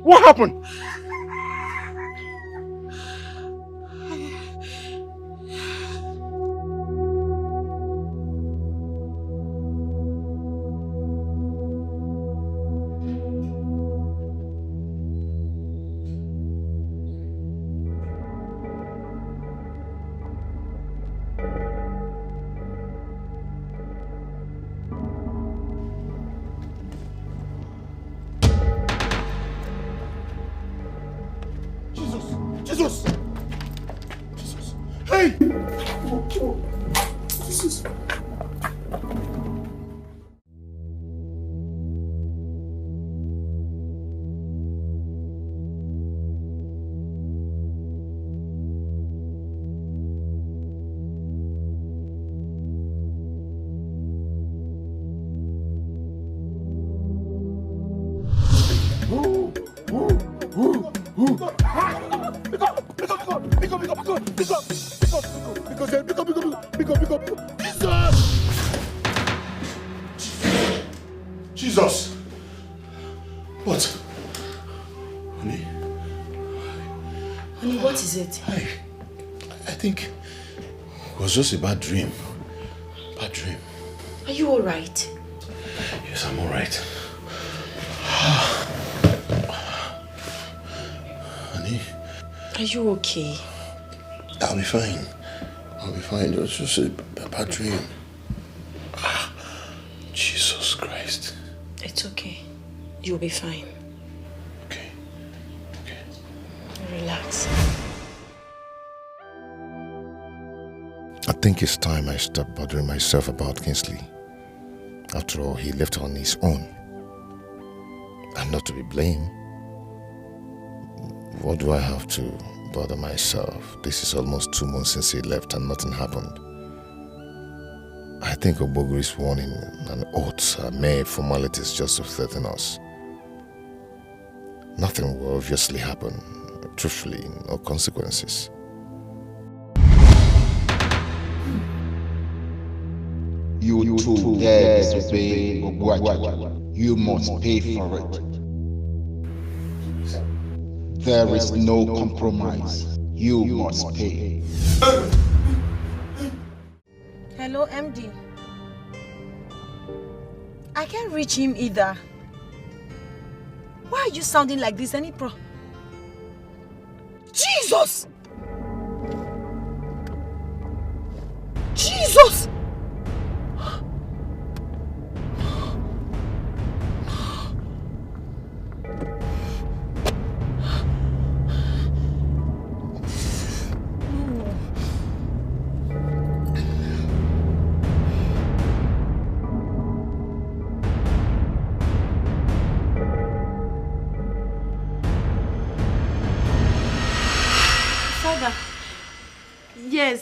What happened? Jesus! Hey! Jesus! Jesus! What? Honey?
Honey, what is it?
I think it was just a bad dream. Bad dream.
Are you alright?
Yes, I'm alright. Honey?
Are you okay?
I'll be fine. It was just a bad dream. Jesus Christ.
It's okay. You'll be fine.
Okay.
Relax.
I think it's time I stop bothering myself about Kingsley. After all, he left on his own. I'm not to be blamed. What do I have to bother myself? This is almost 2 months since he left and nothing happened. I think Obogri's warning and oaths are mere formalities just to threaten us. Nothing will obviously happen. Truthfully, no consequences.
You too dare disobey Ogbuaja. You must pay for it. There is no compromise. You must pay.
Hello, MD. I can't reach him either. Why are you sounding like this? Jesus! Jesus!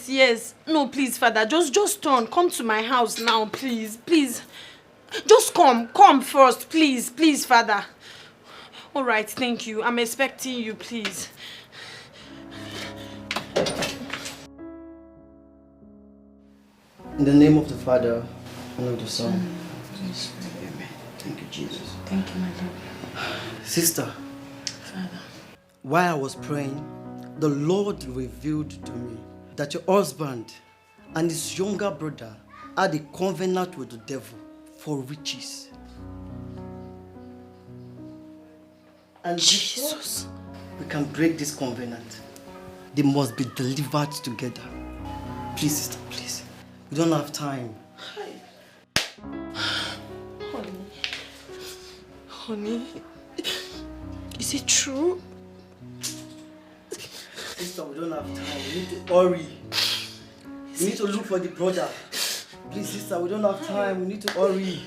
Yes. No, please, Father. Just turn. Come to my house now, please. Just come first, please, Father. All right, thank you. I'm expecting you, please.
In the name of the Father, and of the Son, Amen. Thank you, Jesus.
Thank you, my Lord.
Sister,
Father.
while I was praying, the Lord revealed to me that your husband and his younger brother had a covenant with the devil for riches. And Jesus, we can break this covenant. They must be delivered together. Please, sister, please. We don't have time.
Honey, is it true?
Sister, we don't have time. We need to hurry. We need to look for the brother. Please, sister, we don't have time. We need to hurry.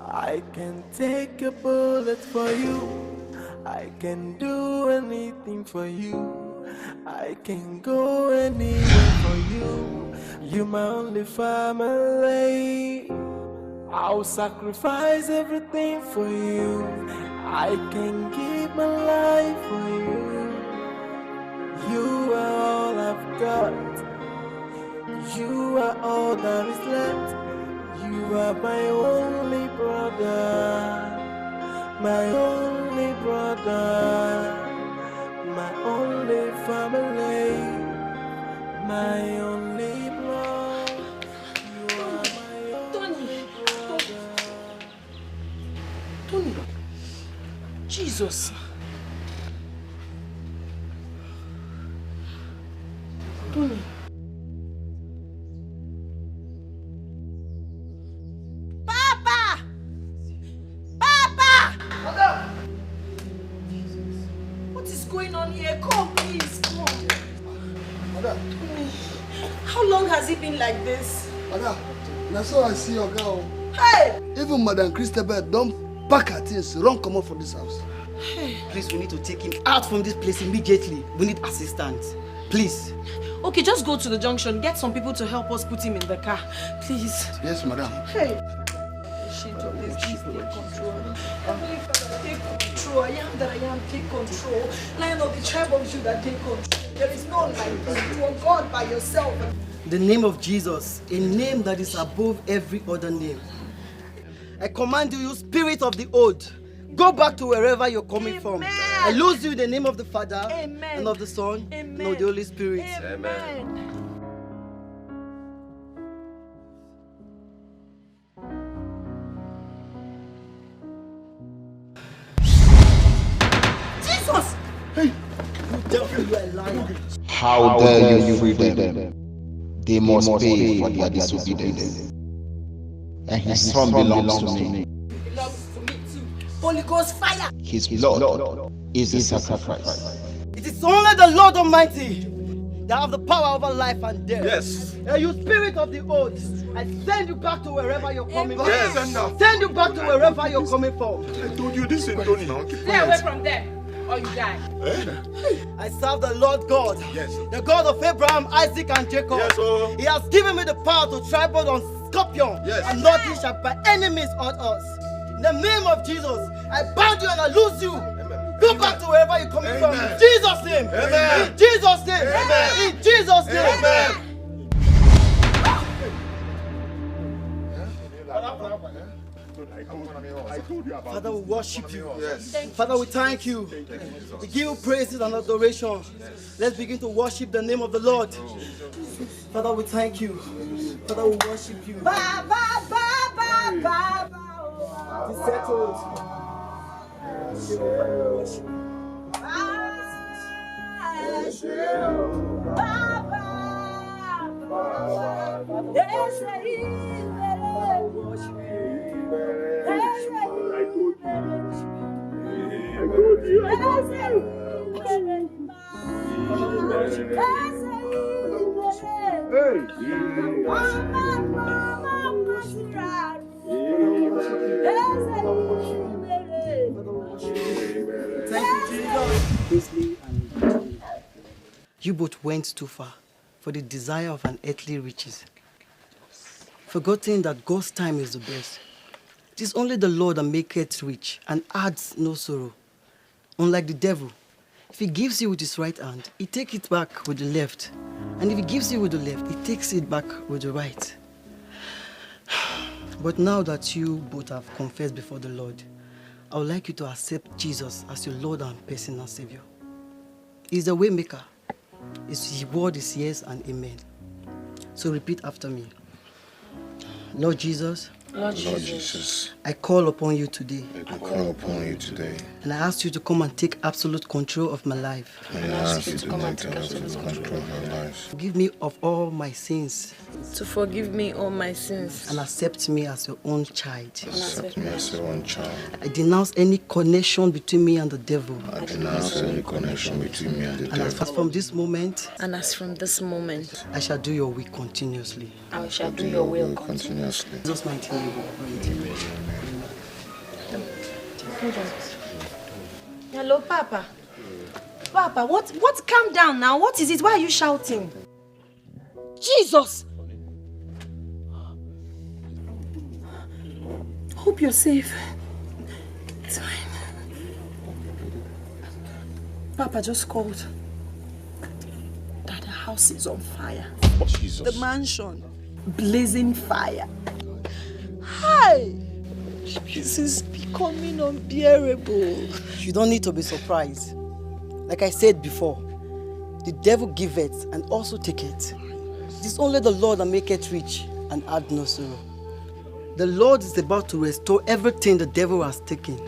I can take a bullet for you. I can do anything for you. I can go anywhere for you. You're my only family. I'll sacrifice everything for you. I can give my life for you. You are all I've got. You are all that is left. You are my only brother. My only brother. My only family. My only blood. You are my only brother.
Tony. Jesus. Tony.
Papa! Papa!
Mother!
What is going on here? Come, please, come.
Mother.
Tony, how long has it been like this?
Mother, that's all I see your girl.
Hey!
Even Madam Christabel don't pack her things, run come out from this house.
Please, we need to take him out from this place immediately. We need assistance. Please.
Okay, just go to the junction. Get some people to help us put him in the car. Please.
Yes, madam.
Hey. Shit of this, please take control. Heavenly Father, take control. I am that I am, take control. Lion of the tribe of Judah, take control. There is none like you. You are God by yourself.
The name of Jesus, a name that is above every other name. I command you, you spirit of the old, go back to wherever you're coming from. I lose you in the name of the Father, and of the Son, and of the Holy Spirit.
Amen.
Jesus!
Hey! You devil, you are a liar.
How dare you free them? They must pay for their disobedience. And his son belongs to me.
Belongs to me too. Holy Ghost fire!
His blood is a sacrifice.
It is only the Lord Almighty that have the power over life and death.
Yes.
You spirit of the old, I send you back to wherever you're coming from.
Yes.
Send you back to wherever you're coming from.
I told you this ain't Tony now.
Stay away from them, or you die.
I serve the Lord God, the God of Abraham, Isaac, and Jacob.
Yes, oh.
He has given me the power to trample on scorpion, and nothing shall by any means hurt us. In the name of Jesus, I bind you and I loose you. Go back to wherever you're coming from. In Jesus' name.
Amen.
In Jesus' name.
Amen.
In Jesus' name.
Amen.
Father, we worship you. Father, we thank you. We give you praises and adoration. Let's begin to worship the name of the Lord. Father, we thank you. Father, we worship you.
Ba, ba, ba, ba, ba, ba.
It's settled. You both went too far for the desire of an earthly riches, forgetting that God's time is the best. It is only the Lord that maketh rich and adds no sorrow. Unlike the devil, if he gives you with his right hand, he takes it back with the left. And if he gives you with the left, he takes it back with the right. But now that you both have confessed before the Lord, I would like you to accept Jesus as your Lord and personal Savior. He's the way maker. His word is yes and amen. So repeat after me. Lord Jesus,
Lord
Jesus,
I call upon you today.
I call upon you today.
And I ask you to come and take absolute control of my life.
I ask you to come and take absolute control of my life.
Forgive me of all my sins.
To forgive me all my sins.
And accept me as your own child.
Accept me as your own child.
I denounce any connection between me and the devil.
I denounce any connection between me and the devil.
And as from this moment,
I
shall do your will continuously.
I shall do your will
continuously. In Jesus' mighty name.
Hello, Papa. Papa, what? Calm down now. What is it? Why are you shouting? Jesus! Hope you're safe. It's fine. Papa just called. That the house is on fire.
Jesus.
The mansion. Blazing fire. Hi! This is becoming unbearable.
You don't need to be surprised. Like I said before, the devil giveth and also taketh. It is only the Lord that maketh rich and add no sorrow. The Lord is about to restore everything the devil has taken.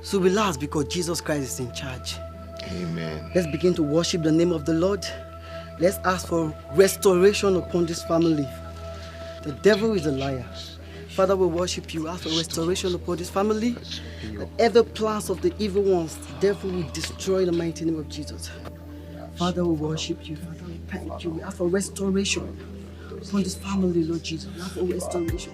So relax because Jesus Christ is in charge.
Amen.
Let's begin to worship the name of the Lord. Let's ask for restoration upon this family. The devil is a liar. Father, we worship you. Ask for restoration upon this family. That every plans of the evil ones, the devil will destroy in the mighty name of Jesus. Father, we worship you. Father, we thank you. We ask for restoration upon this family, Lord Jesus. We ask for restoration.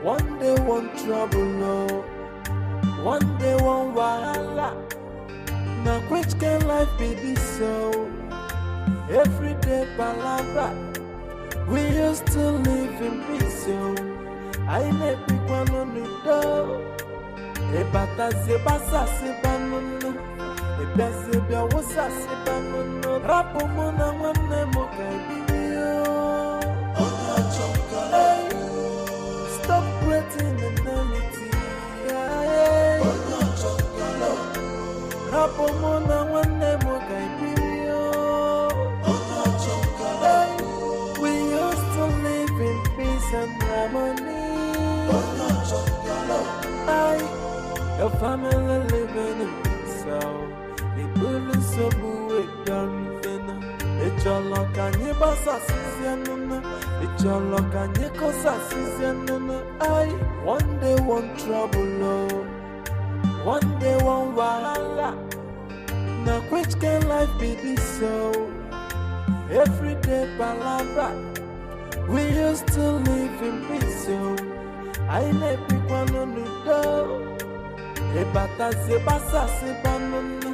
One day, one trouble, no. One day, one wahala. Now, which can life be this so? Every day, palabra. We used to live in peace, so I never pick one on the door. A bata se basa se banana. A bese bia wasa se banana. Rapo mona wane mo kaibio. Stop creating enmity. Rapo mona wane mo kaibio. We used to live in peace and harmony. Your family living in peace, so they bully so boo done. It's your luck and your boss assistant. It's your luck and your cause assistant. One day, one trouble, no. One day, one wahala. Now, which can life be this so? Every day, palabra. We used to live in peace, so I never pick one on the door. A bata se basa se banana.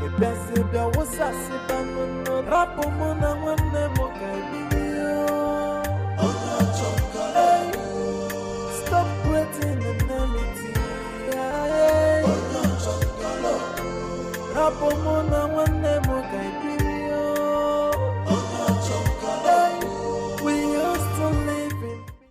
A bese bia wasa se banana. Rapo mona wane mo kaibio. Stop creating enmity. Rapo mona wane